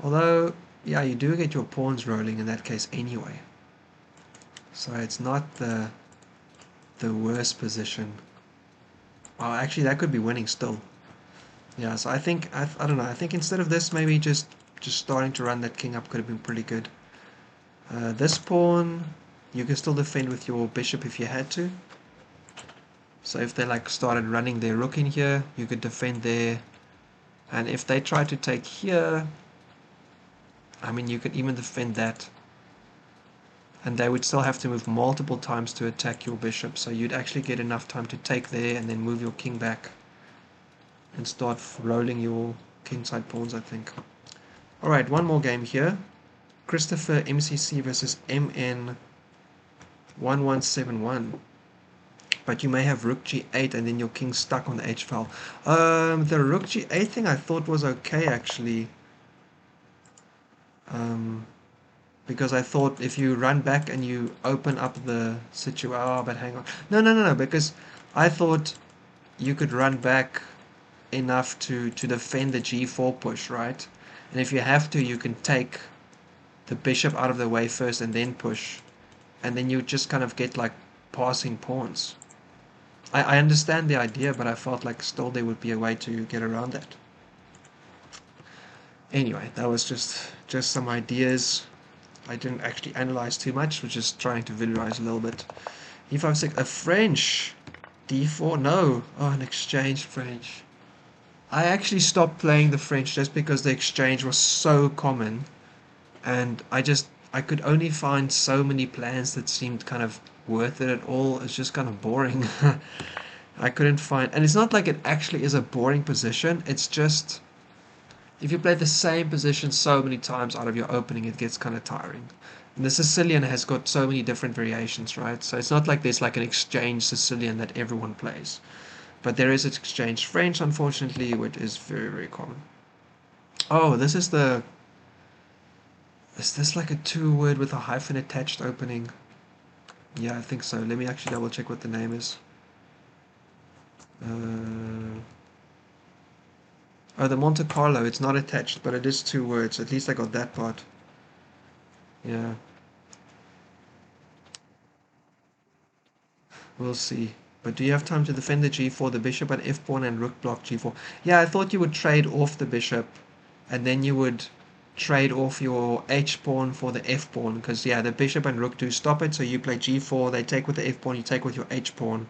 Although, yeah, you do get your pawns rolling in that case anyway. So it's not the worst position. Oh, actually that could be winning still. Yeah, so I think, I don't know, I think instead of this, maybe just starting to run that king up could have been pretty good. This pawn, you can still defend with your bishop if you had to. So if they like started running their rook in here, you could defend there. And if they try to take here, I mean, you could even defend that. And they would still have to move multiple times to attack your bishop. So you'd actually get enough time to take there and then move your king back and start rolling your kingside pawns, I think. Alright, one more game here. ChristopherMcc versus MN1171. But you may have rook g8 and then your king's stuck on the h file. The rook g8 thing I thought was okay actually. Because I thought if you run back and you open up the situation... Oh, but hang on. No, because I thought you could run back enough to defend the g4 push, right? And if you have to, you can take the bishop out of the way first and then push. And then you just kind of get like passing pawns. I understand the idea, but I felt like still there would be a way to get around that. Anyway, that was just some ideas. I didn't actually analyze too much, was just trying to visualize a little bit. E5-6, a French d4, no, oh, an exchange French. I actually stopped playing the French just because the exchange was so common, and I could only find so many plans that seemed kind of worth it at all. It's just kind of boring. I couldn't find, and it's not like it actually is a boring position, it's just if you play the same position so many times out of your opening, it gets kind of tiring. And the Sicilian has got so many different variations, right? So it's not like there's like an exchange Sicilian that everyone plays. But there is an exchange French, unfortunately, which is very, very common. Oh, this is the... Is this like a 2-word with a hyphen attached opening? Yeah, I think so. Let me actually double check what the name is. Oh, the Monte Carlo, it's not attached, but it is 2 words. At least I got that part. Yeah. We'll see. But do you have time to defend the g4, the bishop and f-pawn and rook block g4? Yeah, I thought you would trade off the bishop, and then you would trade off your h pawn for the f pawn, because yeah, the bishop and rook do stop it. So you play g4, they take with the f pawn, you take with your h pawn,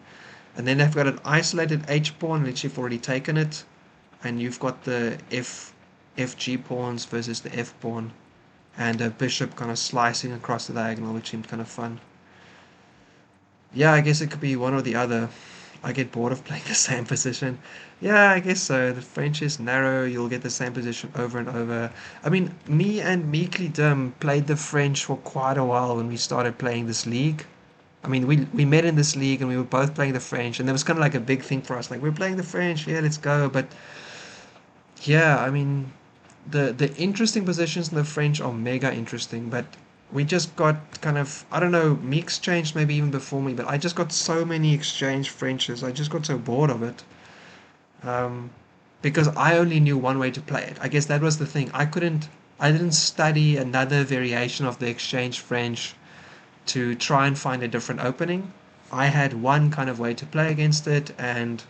and then they've got an isolated h pawn, which you've already taken it, and you've got the fg pawns versus the f pawn, and a bishop kind of slicing across the diagonal, which seemed kind of fun. Yeah, I guess it could be one or the other. I get bored of playing the same position. Yeah, I guess so. The French is narrow, you'll get the same position over and over. I mean, me and Meekly Dim played the French for quite a while when we started playing this league. I mean, we met in this league and we were both playing the French, and there was kind of like a big thing for us, like, we're playing the French, yeah, let's go. But yeah, I mean, the interesting positions in the French are mega interesting, but we just got kind of, I don't know, Meeks changed maybe even before me, but I just got so many exchange Frenches. I just got so bored of it. Um, because I only knew one way to play it. I guess that was the thing. I didn't study another variation of the exchange French to try and find a different opening. I had one kind of way to play against it, and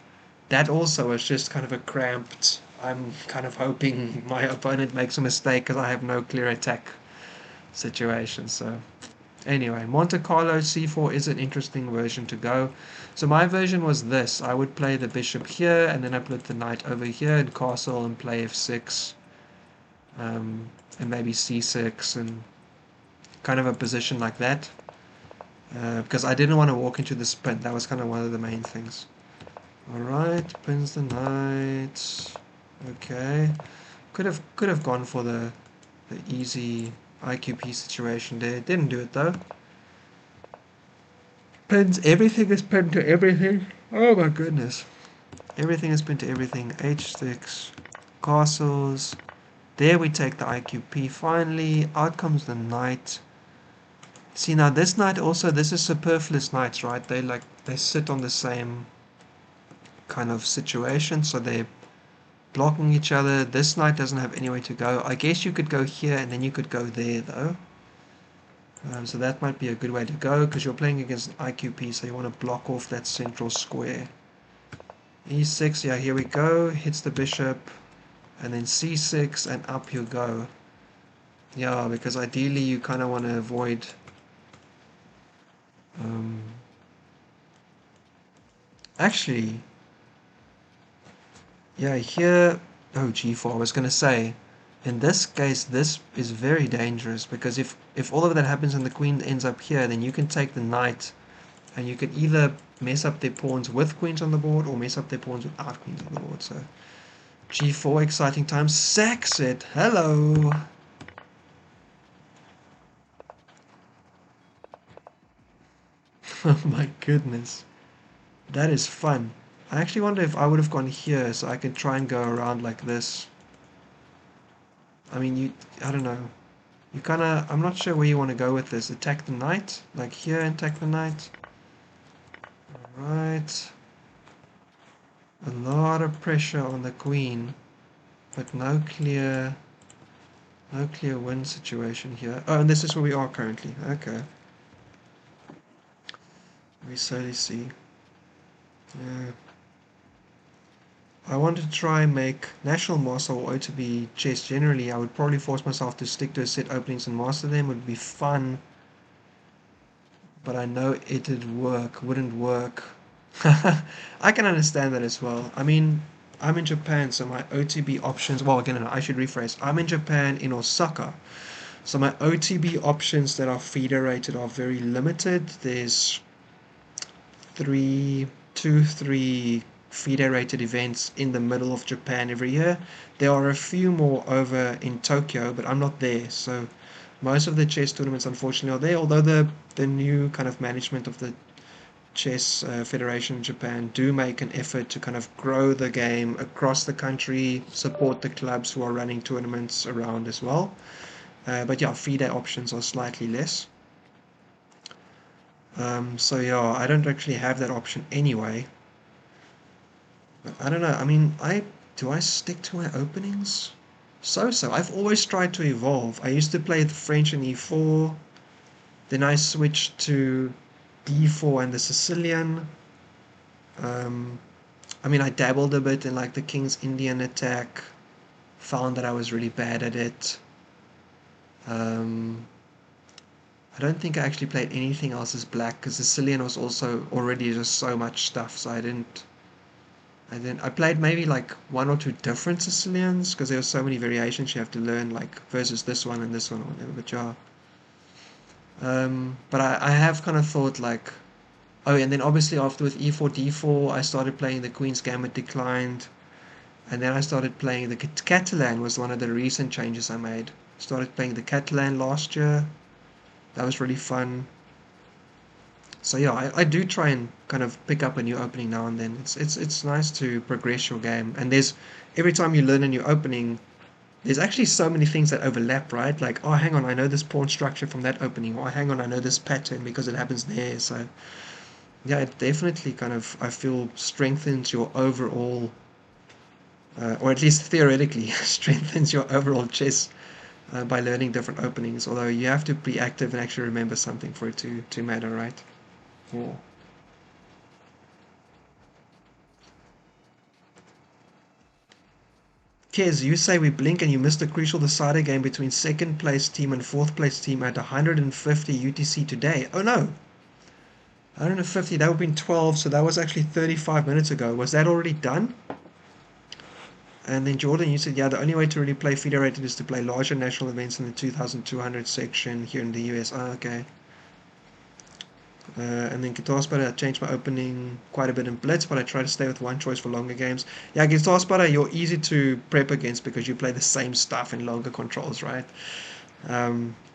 that also was just kind of a cramped. I'm kind of hoping my opponent makes a mistake because I have no clear attack situation. So anyway, Monte Carlo c4 is an interesting version to go. So my version was this. I would play the bishop here, and then I put the knight over here and castle and play f6, and maybe c6, and kind of a position like that. Because I didn't want to walk into the spin. That was kind of one of the main things. Alright, pins the knight. Okay. Could have gone for the easy IQP situation there. Didn't do it though. Pins, everything is pinned to everything. Oh my goodness. Everything is pinned to everything. H6, castles. There we take the IQP finally. Out comes the knight. See now this knight also, this is superfluous knights, right? They sit on the same kind of situation, so they're blocking each other. This knight doesn't have anywhere to go. I guess you could go here and then you could go there though. So that might be a good way to go because you're playing against an IQP, so you want to block off that central square. E6, yeah, here we go. Hits the bishop, and then C6, and up you go. Yeah, because ideally you kind of want to avoid actually, yeah, here, oh, G4, I was going to say, in this case, this is very dangerous, because if all of that happens and the queen ends up here, then you can take the knight, and you can either mess up their pawns with queens on the board, or mess up their pawns without queens on the board, so G4, exciting times, sacks it, hello! Oh my goodness. That is fun. I actually wonder if I would have gone here so I could try and go around like this. I mean, I don't know. You kind of, I'm not sure where you want to go with this. Attack the knight? Like here and attack the knight? Alright. A lot of pressure on the queen, but no clear win situation here. Oh, and this is where we are currently. Okay. We slowly see. Yeah. I want to try and make National Master or OTB chess generally. I would probably force myself to stick to a set openings and master them. It would be fun. But I know wouldn't work. I can understand that as well. I mean, I'm in Japan, so my OTB options, well, again, no, I should rephrase. I'm in Japan, in Osaka. So my OTB options that are feeder rated are very limited. There's three FIDE rated events in the middle of Japan every year. There are a few more over in Tokyo, but I'm not there, so most of the chess tournaments unfortunately are there, although the new kind of management of the chess federation in Japan do make an effort to kind of grow the game across the country, support the clubs who are running tournaments around as well. But yeah, FIDE options are slightly less. So yeah, I don't actually have that option anyway. But I don't know. I mean, do I stick to my openings? So. I've always tried to evolve. I used to play the French in E4. Then I switched to D4 and the Sicilian. I mean, I dabbled a bit in like the King's Indian attack. Found that I was really bad at it. Um, I don't think I actually played anything else as black because Sicilian was also already just so much stuff, so I didn't. I played maybe like one or two different Sicilians because there were so many variations you have to learn, like versus this one and this one or whatever. But yeah, but I have kind of thought like, oh, and then obviously after with E4 D4, I started playing the Queen's Gambit Declined, and then I started playing the Catalan was one of the recent changes I made. Started playing the Catalan last year. That was really fun. So yeah, I do try and kind of pick up a new opening now and then. It's nice to progress your game. And there's every time you learn a new opening, there's actually so many things that overlap, right? Like, oh, hang on, I know this pawn structure from that opening. Or hang on, I know this pattern because it happens there. So yeah, it definitely kind of I feel strengthens your overall, or at least theoretically strengthens your overall chess by learning different openings. Although you have to be active and actually remember something for it to matter, right? Yeah. Kez, you say we blink and you missed the crucial decider game between second place team and fourth place team at 150 UTC today. Oh no, 150, that would have been 12, so that was actually 35 minutes ago. Was that already done? And then Jordan, you said, yeah, the only way to really play federated is to play larger national events in the 2200 section here in the US. Oh, okay. And then Guitar Sputter, I changed my opening quite a bit in Blitz, but I try to stay with one choice for longer games. Yeah, Guitar Sputter, you're easy to prep against because you play the same stuff in longer controls, right?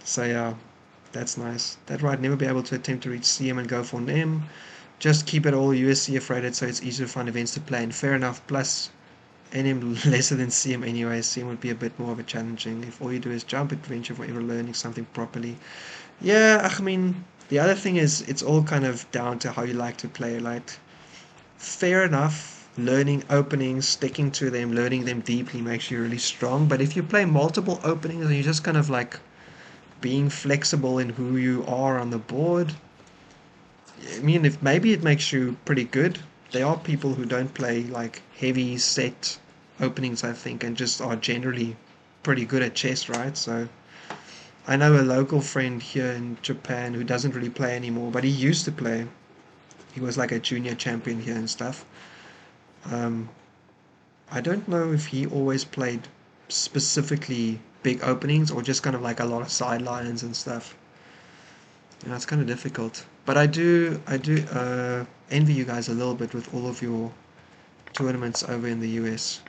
So yeah, that's nice. That right, never be able to attempt to reach CM and go for an M. Just keep it all USC affrated so it's easier to find events to play. And fair enough, plus NM lesser than CM anyway. CM would be a bit more of a challenging if all you do is jump adventure for ever learning something properly. Yeah, I mean, the other thing is it's all kind of down to how you like to play. Like, fair enough, learning openings, sticking to them, learning them deeply makes you really strong. But if you play multiple openings and you're just kind of like being flexible in who you are on the board, I mean, if maybe it makes you pretty good. There are people who don't play like heavy set openings, I think, and just are generally pretty good at chess, right? So I know a local friend here in Japan who doesn't really play anymore, but he used to play. He was like a junior champion here and stuff. Um, I don't know if he always played specifically big openings or just kind of like a lot of sidelines and stuff. You know, it's kind of difficult. But I do envy you guys a little bit with all of your tournaments over in the US.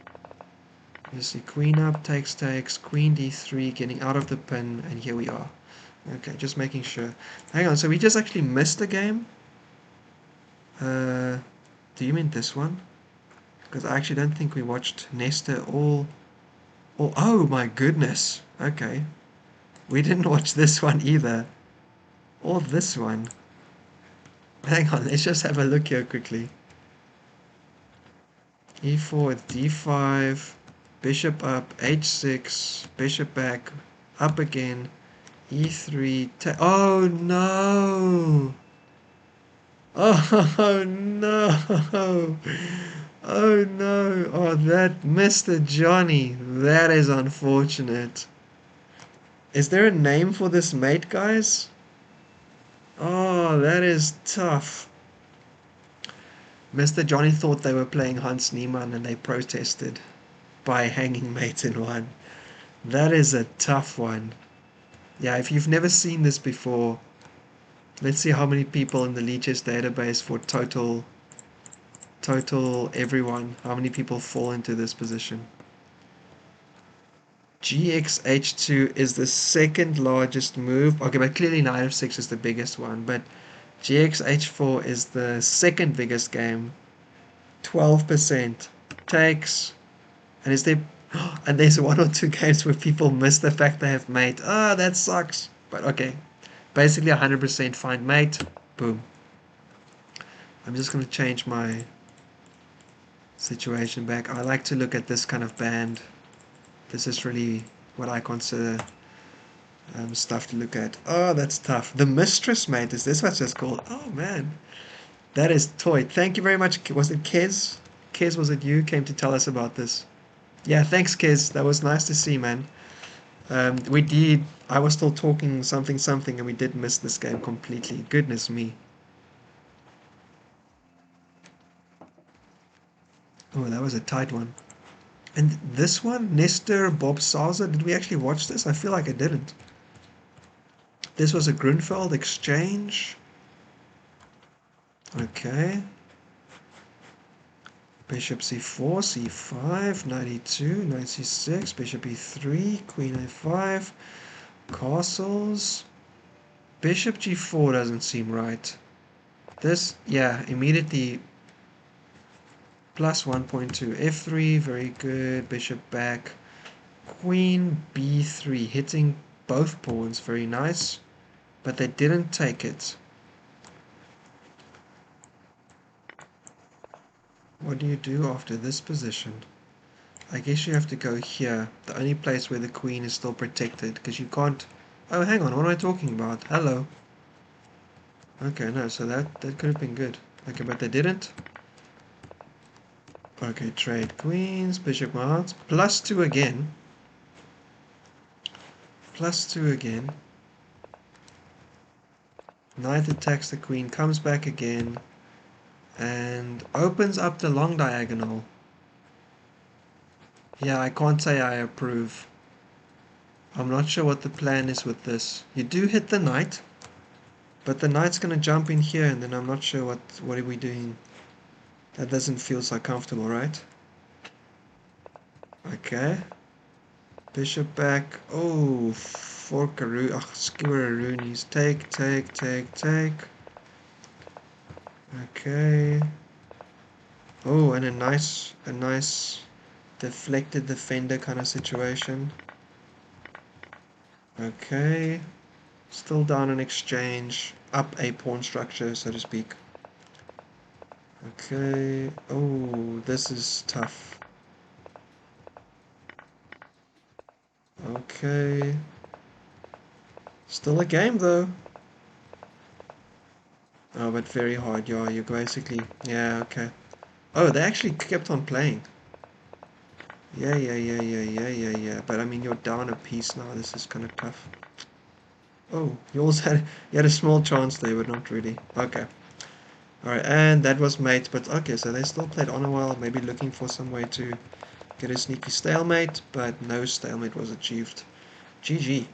You see, queen up, takes, queen d3, getting out of the pin, and here we are. Okay, just making sure. Hang on, so we just actually missed a game? Uh, do you mean this one? Because I actually don't think we watched Nesta oh my goodness. Okay. We didn't watch this one either. Or this one. Hang on, let's just have a look here quickly. E4 with d5, bishop up, h6, bishop back, up again, e3, oh no! Oh no! Oh no! Oh, that MrJohnny, that is unfortunate. Is there a name for this mate, guys? Oh, that is tough. MrJohnny thought they were playing Hans Niemann and they protested by hanging mate in one. That is a tough one. Yeah, if you've never seen this before, let's see how many people in the Leeches database for total everyone, how many people fall into this position. GXH2 is the second largest move. Okay, but clearly Knight of 6 is the biggest one, but GXH4 is the second biggest game. 12% takes. And is there and there's one or two games where people miss the fact they have mate. Ah, that sucks. But okay. Basically 100% find mate. Boom. I'm just going to change my situation back. I like to look at this kind of band. This is really what I consider stuff to look at. Oh, that's tough. The Mistress Mate, is this what it's called? Oh, man. That is toy. Thank you very much. Was it Kez? Kez, was it you came to tell us about this? Yeah, thanks, Kez. That was nice to see, man. We did. I was still talking something something, and we did miss this game completely. Goodness me. Oh, that was a tight one. And this one, Nestor bobsouzabr, did we actually watch this? I feel like I didn't. This was a Grunfeld exchange. Okay. Bishop c4, c5, 92, 96, bishop e3, queen a5, castles. Bishop g4 doesn't seem right. This, yeah, immediately plus 1.2. f3, very good. Bishop back. Queen b3, hitting both pawns, very nice. But they didn't take it. What do you do after this position? I guess you have to go here. The only place where the queen is still protected, because you can't... Oh, hang on, what am I talking about? Hello. Okay, no, so that could have been good. Okay, but they didn't. Okay, trade queens, bishop mounts, +2 again. +2 again. Knight attacks the queen, comes back again, and opens up the long diagonal. Yeah, I can't say I approve. I'm not sure what the plan is with this. You do hit the knight, but the knight's going to jump in here, and then I'm not sure what are we doing. That doesn't feel so comfortable, right? Okay. Bishop back. Oh, skeweroonies. Take, take, take, take. Okay. Oh, and a nice deflected defender kind of situation. Okay. Still down an exchange. Up a pawn structure, so to speak. Okay. Oh, this is tough. Okay. Still a game though. Oh, but very hard. Yeah, you're basically... Yeah, okay. Oh, they actually kept on playing. Yeah. But I mean, you're down a piece now. This is kind of tough. Oh, you had a small chance there, but not really. Okay. Alright, and that was mate. But okay, so they still played on a while. Maybe looking for some way to get a sneaky stalemate. But no stalemate was achieved. GG.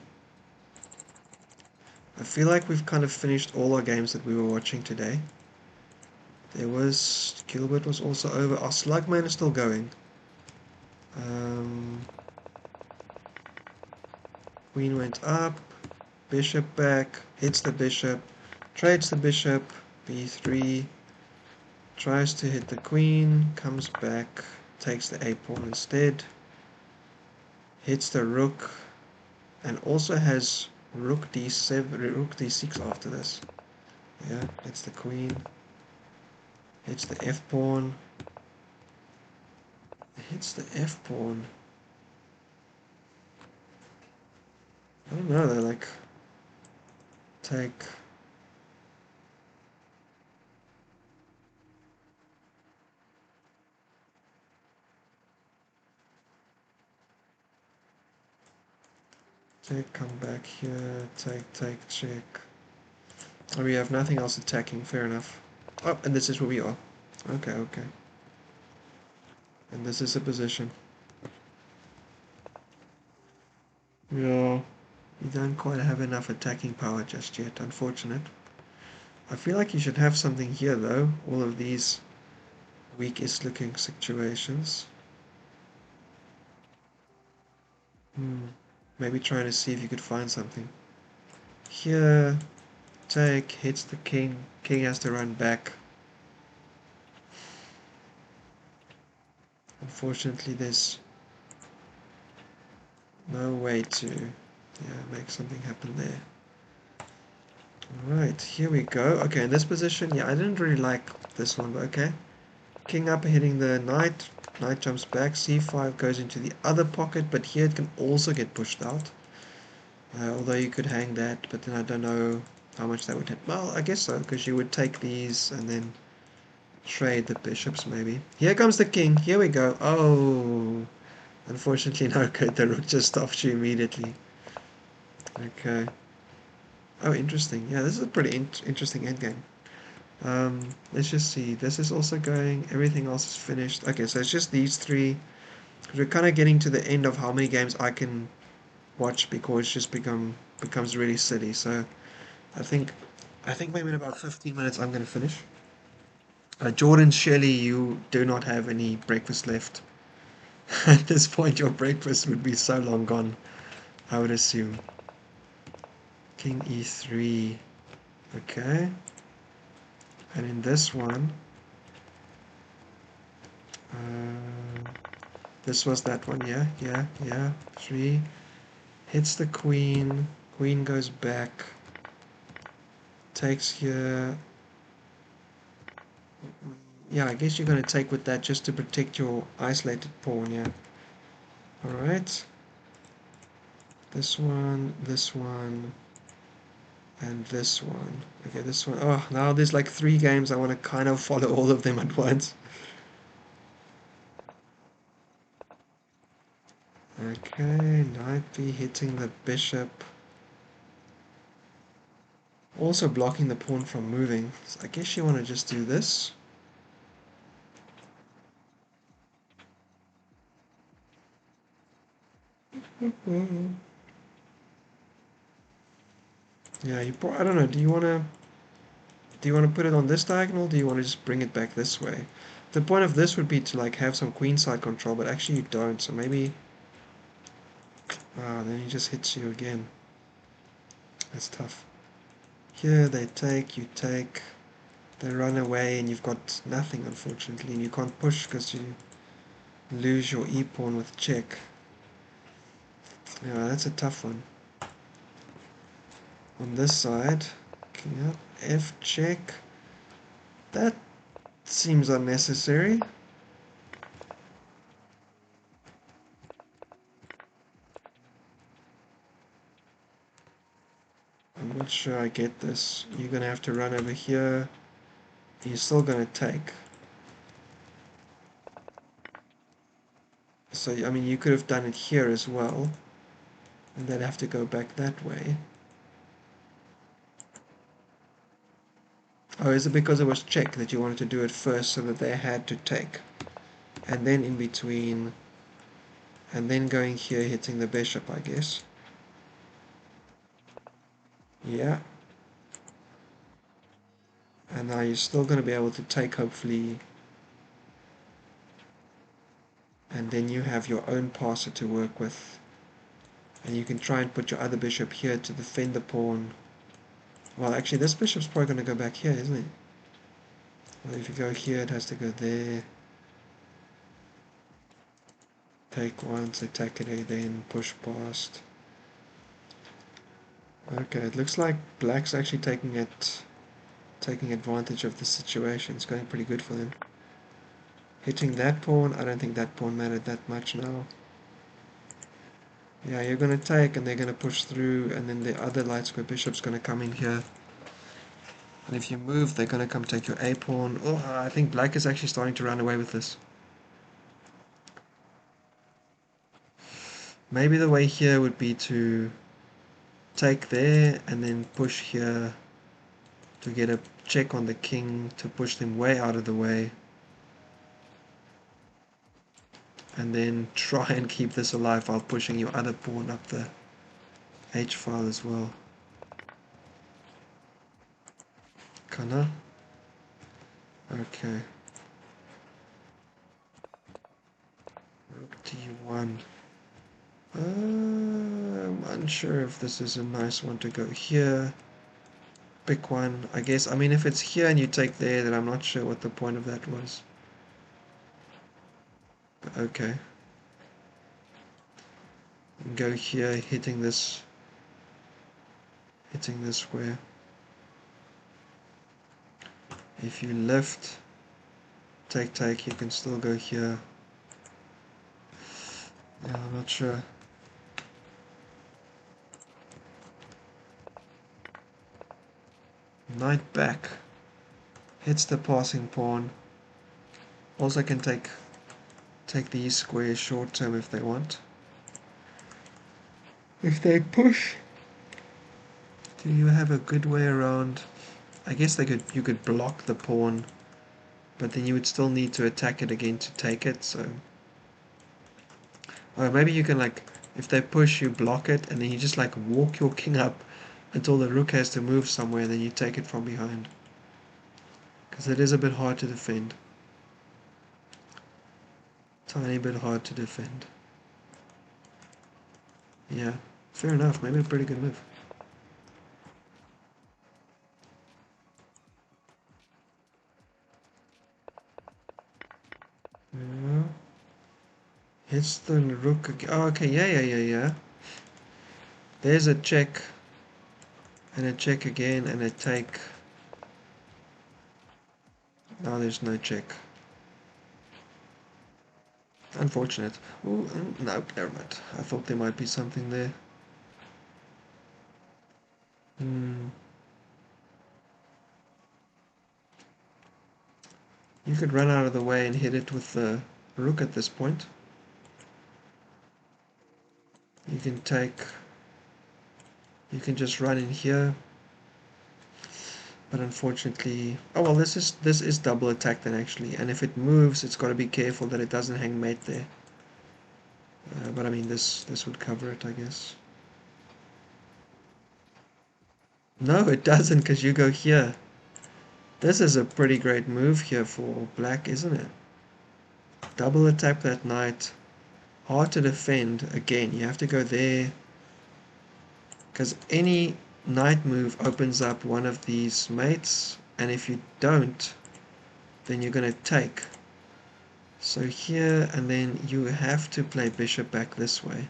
I feel like we've kind of finished all our games that we were watching today. There was... Gilbert was also over. Our Slugman is still going. Queen went up. Bishop back. Hits the bishop. Trades the bishop. b3. Tries to hit the queen. Comes back. Takes the a-pawn instead. Hits the rook. And also has rook d7, rook d6 after this. Yeah, hits the queen. Hits the f-pawn. Hits the f-pawn. I don't know, they like take come back here, take, check. Oh, we have nothing else attacking, fair enough. Oh, and this is where we are. Okay. And this is a position. Yeah, you don't quite have enough attacking power just yet, unfortunate. I feel like you should have something here though, all of these weakest looking situations. Maybe trying to see if you could find something. Here, take, hits the king. King has to run back. Unfortunately, there's no way to make something happen there. Alright, here we go. Okay, in this position, yeah, I didn't really like this one, but okay. King up, hitting the knight. Knight jumps back. c5 goes into the other pocket, but here it can also get pushed out. Although you could hang that, but then I don't know how much that would hit. Well, I guess so, because you would take these and then trade the bishops maybe. Here comes the king. Here we go. Oh, unfortunately no good. The rook just stops you immediately. Okay. Oh, interesting. Yeah, this is a pretty interesting endgame. Let's just see. This is also going. Everything else is finished. Okay, so it's just these three. We're kind of getting to the end of how many games I can watch because it's just becomes really silly. So I think maybe in about 15 minutes I'm going to finish. Jordan, surely you do not have any breakfast left. At this point, your breakfast would be so long gone, I would assume. King e3. Okay. And in this one, uh, this was that one, yeah, yeah. 3. Hits the queen. Queen goes back. Takes here. Yeah, I guess you're going to take with that just to protect your isolated pawn, yeah. Alright. This one, and this one. Okay, this one. Oh, now there's like 3 games. I want to kind of follow all of them at once. Okay, knight b hitting the bishop. Also blocking the pawn from moving. So I guess you want to just do this. Yeah, I don't know. Do you want to put it on this diagonal? Or do you want to just bring it back this way? The point of this would be to like have some queenside control, but actually you don't. So maybe then he just hits you again. That's tough. Here they take, you take, they run away, and you've got nothing unfortunately, and you can't push because you lose your e-pawn with check. Yeah, that's a tough one. On this side, king up, f check. That seems unnecessary. I'm not sure I get this. You're gonna have to run over here. You're still gonna take. So, I mean, you could have done it here as well. And then have to go back that way. Oh, is it because it was check that you wanted to do it first so that they had to take? And then in between, and then going here hitting the bishop, I guess. Yeah. And now you're still going to be able to take, hopefully. And then you have your own passer to work with. And you can try and put your other bishop here to defend the pawn. Well, actually, this bishop's probably going to go back here, isn't it? Well, if you go here, it has to go there. Take once, attack it, then push past. Okay, it looks like black's actually taking advantage of the situation. It's going pretty good for them. Hitting that pawn, I don't think that pawn mattered that much now. Yeah, you're going to take and they're going to push through, and then the other light square bishop's going to come in here. And if you move, they're going to come take your a pawn. Oh, I think black is actually starting to run away with this. Maybe the way here would be to take there and then push here to get a check on the king to push them way out of the way. And then try and keep this alive while pushing your other pawn up the h file as well. Kana? Okay. Rook d1. I'm unsure if this is a nice one to go here. Pick one. I guess, I mean, if it's here and you take there, then I'm not sure what the point of that was. But okay. And go here, hitting this square. If you lift, take, you can still go here. Yeah, I'm not sure. Knight back. Hits the passing pawn. Also can take these squares short term if they want. If they push, Do you have a good way around? I guess you could block the pawn, but then you would still need to attack it again to take it, so... Or maybe you can, like, if they push, you block it, and then you just, like, walk your king up until the rook has to move somewhere, and then you take it from behind. Because it is a bit hard to defend. Tiny bit hard to defend. Yeah, fair enough. Maybe a pretty good move. Yeah. Hits the rook again. Oh, okay, yeah. There's a check. And a check again, and a take. Now there's no check. Unfortunate. Ooh, no, never mind. I thought there might be something there. You could run out of the way and hit it with the rook at this point. You can take... You can just run in here. But unfortunately... Oh well, this is double attack then actually. And if it moves, it's got to be careful that it doesn't hang mate there. But I mean, this would cover it, I guess. No, it doesn't, because you go here. This is a pretty great move here for black, isn't it? Double attack that knight. Hard to defend. Again, you have to go there. Because any knight move opens up one of these mates. And if you don't, then you're going to take. So here, and then you have to play bishop back this way.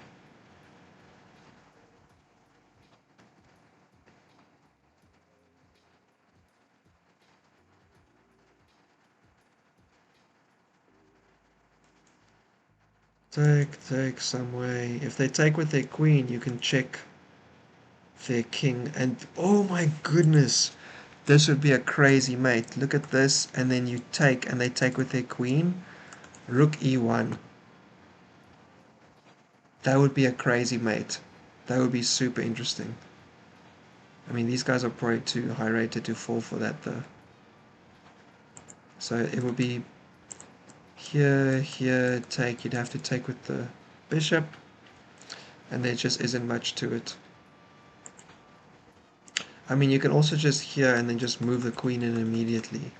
Take some way. If they take with their queen, you can check their king. And oh my goodness, this would be a crazy mate. Look at this, and then you take, and they take with their queen. Rook e1. That would be a crazy mate. That would be super interesting. I mean, these guys are probably too high rated to fall for that though. So it would be here, take. You'd have to take with the bishop, and there just isn't much to it. I mean, you can also just here and then just move the queen in immediately.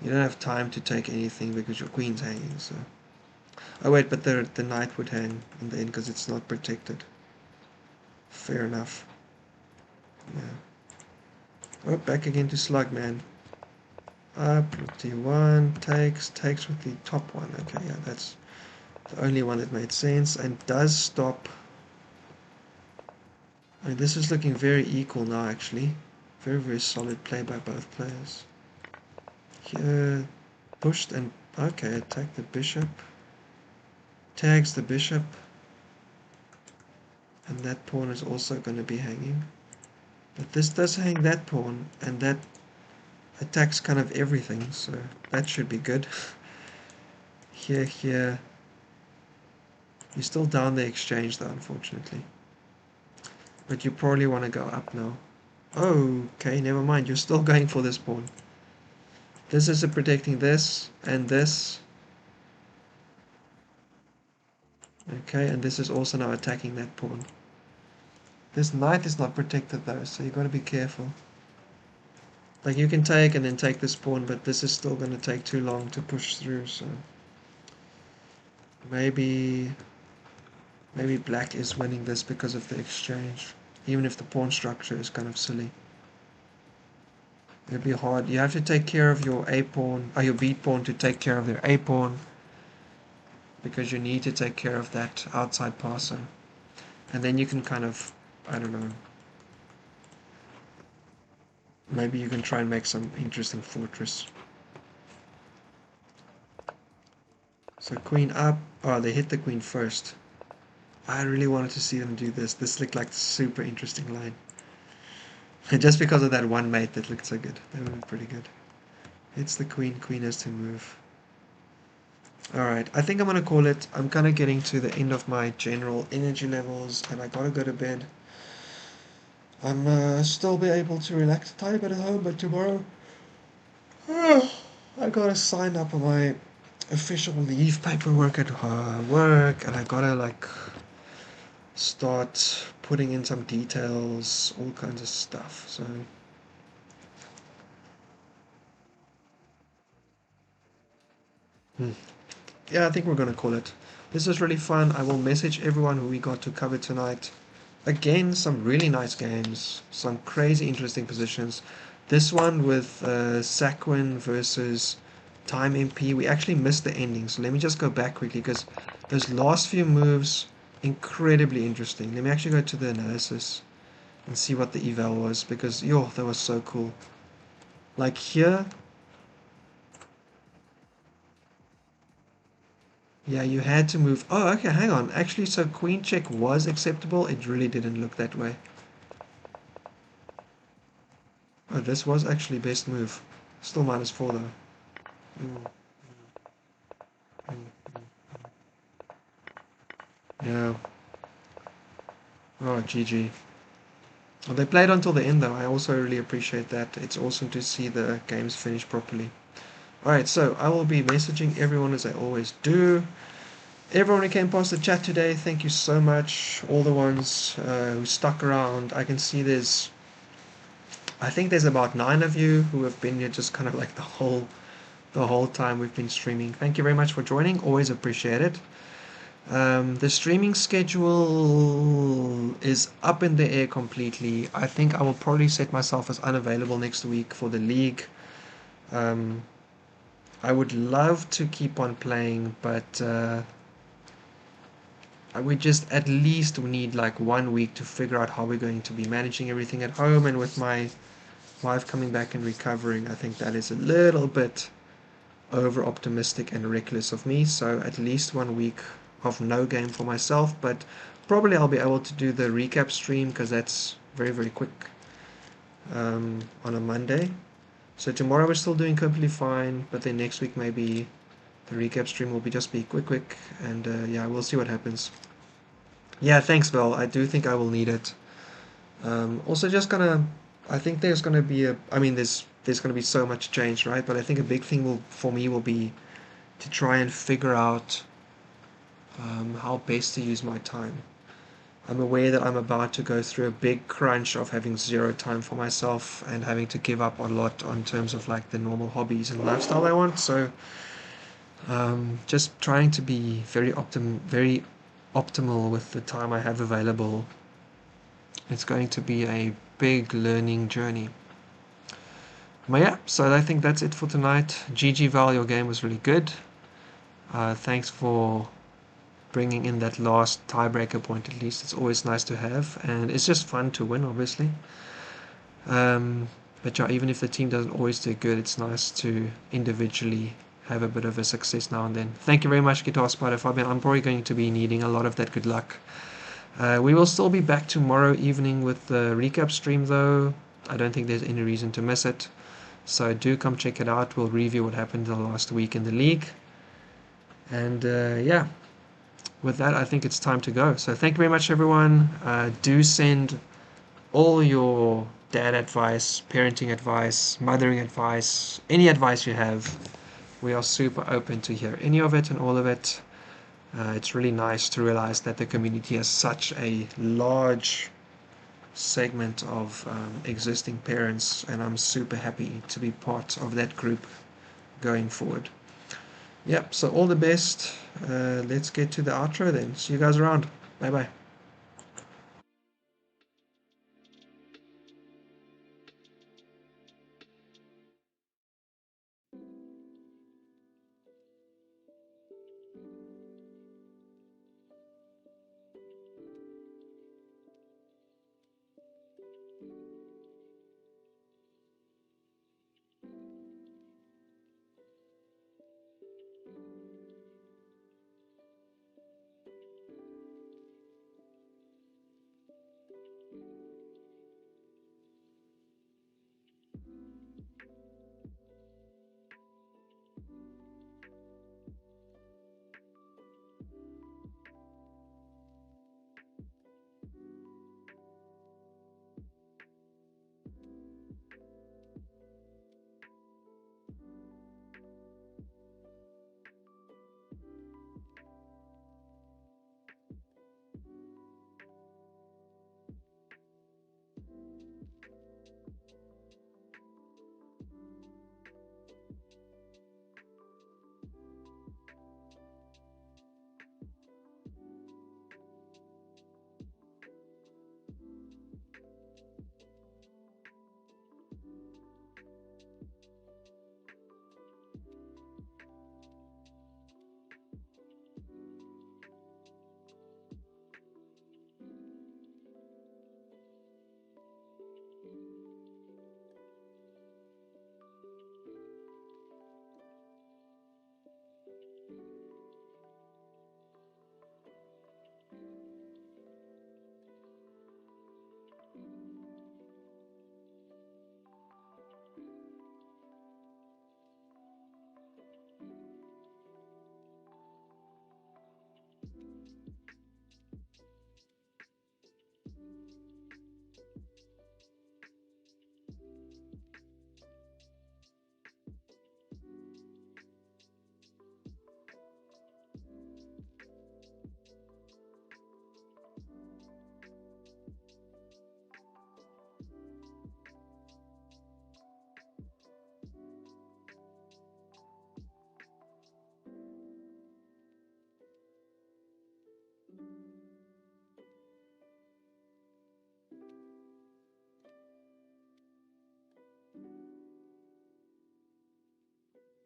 You don't have time to take anything because your queen's hanging, so... Oh wait, but the knight would hang in the end because it's not protected. Fair enough. Yeah. Oh, back again to slug, man. Up, d1, takes with the top one. Okay, yeah, that's the only one that made sense and does stop. I mean, this is looking very equal now, actually. Very, very solid play by both players. Here, pushed and... Okay, attack the bishop. Tags the bishop. And that pawn is also going to be hanging. But this does hang that pawn, and that attacks kind of everything, so that should be good. Here. You're still down the exchange though, unfortunately. But you probably want to go up now. Okay, never mind. You're still going for this pawn. This is protecting this and this. Okay, and this is also now attacking that pawn. This knight is not protected though, so you've got to be careful. Like, you can take and then take this pawn, but this is still going to take too long to push through, so... Maybe black is winning this because of the exchange. Even if the pawn structure is kind of silly. It'll be hard. You have to take care of your A pawn, or your B pawn to take care of their A pawn. Because you need to take care of that outside passer. And then you can kind of, I don't know. Maybe you can try and make some interesting fortress. So queen up. Oh, they hit the queen first. I really wanted to see them do this. This looked like a super interesting line. And just because of that one mate that looked so good. That would be pretty good. Hits the queen. Queen has to move. Alright, I think I'm going to call it. I'm kind of getting to the end of my general energy levels, and I gotta go to bed. I'm still be able to relax a tiny bit at home, but tomorrow I gotta sign up on my official leave paperwork at work, and I gotta like start putting in some details, all kinds of stuff. So yeah, I think we're gonna call it. This was really fun. I will message everyone who we got to cover tonight. Again, some really nice games, some crazy interesting positions. This one with Sacwin versus timemp, we actually missed the ending. So let me just go back quickly because those last few moves, incredibly interesting. Let me actually go to the analysis and see what the eval was because, yo, that was so cool. Like here, yeah, you had to move. Oh, okay, hang on. Actually, so queen check was acceptable. It really didn't look that way. Oh, this was actually best move. Still -4 though. Mm, mm. Yeah. Oh, GG. Well, they played until the end though. I also really appreciate that. It's awesome to see the games finish properly. Alright, so I will be messaging everyone as I always do. Everyone who came past the chat today, thank you so much. All the ones who stuck around. I think there's about 9 of you who have been here just kind of like the whole time we've been streaming. Thank you very much for joining. Always appreciate it. The streaming schedule is up in the air completely. I think I will probably set myself as unavailable next week for the league. Um, I would love to keep on playing, but we just at least need like 1 week to figure out how we're going to be managing everything at home, and with my wife coming back and recovering, I think that is a little bit over optimistic and reckless of me. So at least 1 week of no game for myself, but probably I'll be able to do the recap stream because that's very, very quick on a Monday. So tomorrow we're still doing completely fine, but then next week maybe the recap stream will just be quick, and yeah, we'll see what happens. Yeah, thanks, Val. I do think I will need it. Also, I think there's gonna be there's gonna be so much change, right? But I think a big thing for me will be to try and figure out how best to use my time. I'm aware that I'm about to go through a big crunch of having zero time for myself and having to give up a lot on terms of like the normal hobbies and lifestyle I want. So just trying to be very optimal with the time I have available. It's going to be a big learning journey. But yeah, so I think that's it for tonight. GG Val, your game was really good. Thanks for bringing in that last tiebreaker point at least. It's always nice to have, and it's just fun to win, obviously. But yeah, even if the team doesn't always do good, it's nice to individually have a bit of a success now and then. Thank you very much, Guitar Spider Fabian. I'm probably going to be needing a lot of that good luck. We will still be back tomorrow evening with the recap stream though. I don't think there's any reason to miss it. So do come check it out. We'll review what happened the last week in the league. And yeah, with that, I think it's time to go. So thank you very much, everyone. Do send all your dad advice, parenting advice, mothering advice, any advice you have. We are super open to hear any of it and all of it. It's really nice to realize that the community has such a large segment of existing parents, and I'm super happy to be part of that group going forward. Yep, so all the best. Let's get to the outro then. See you guys around. Bye bye.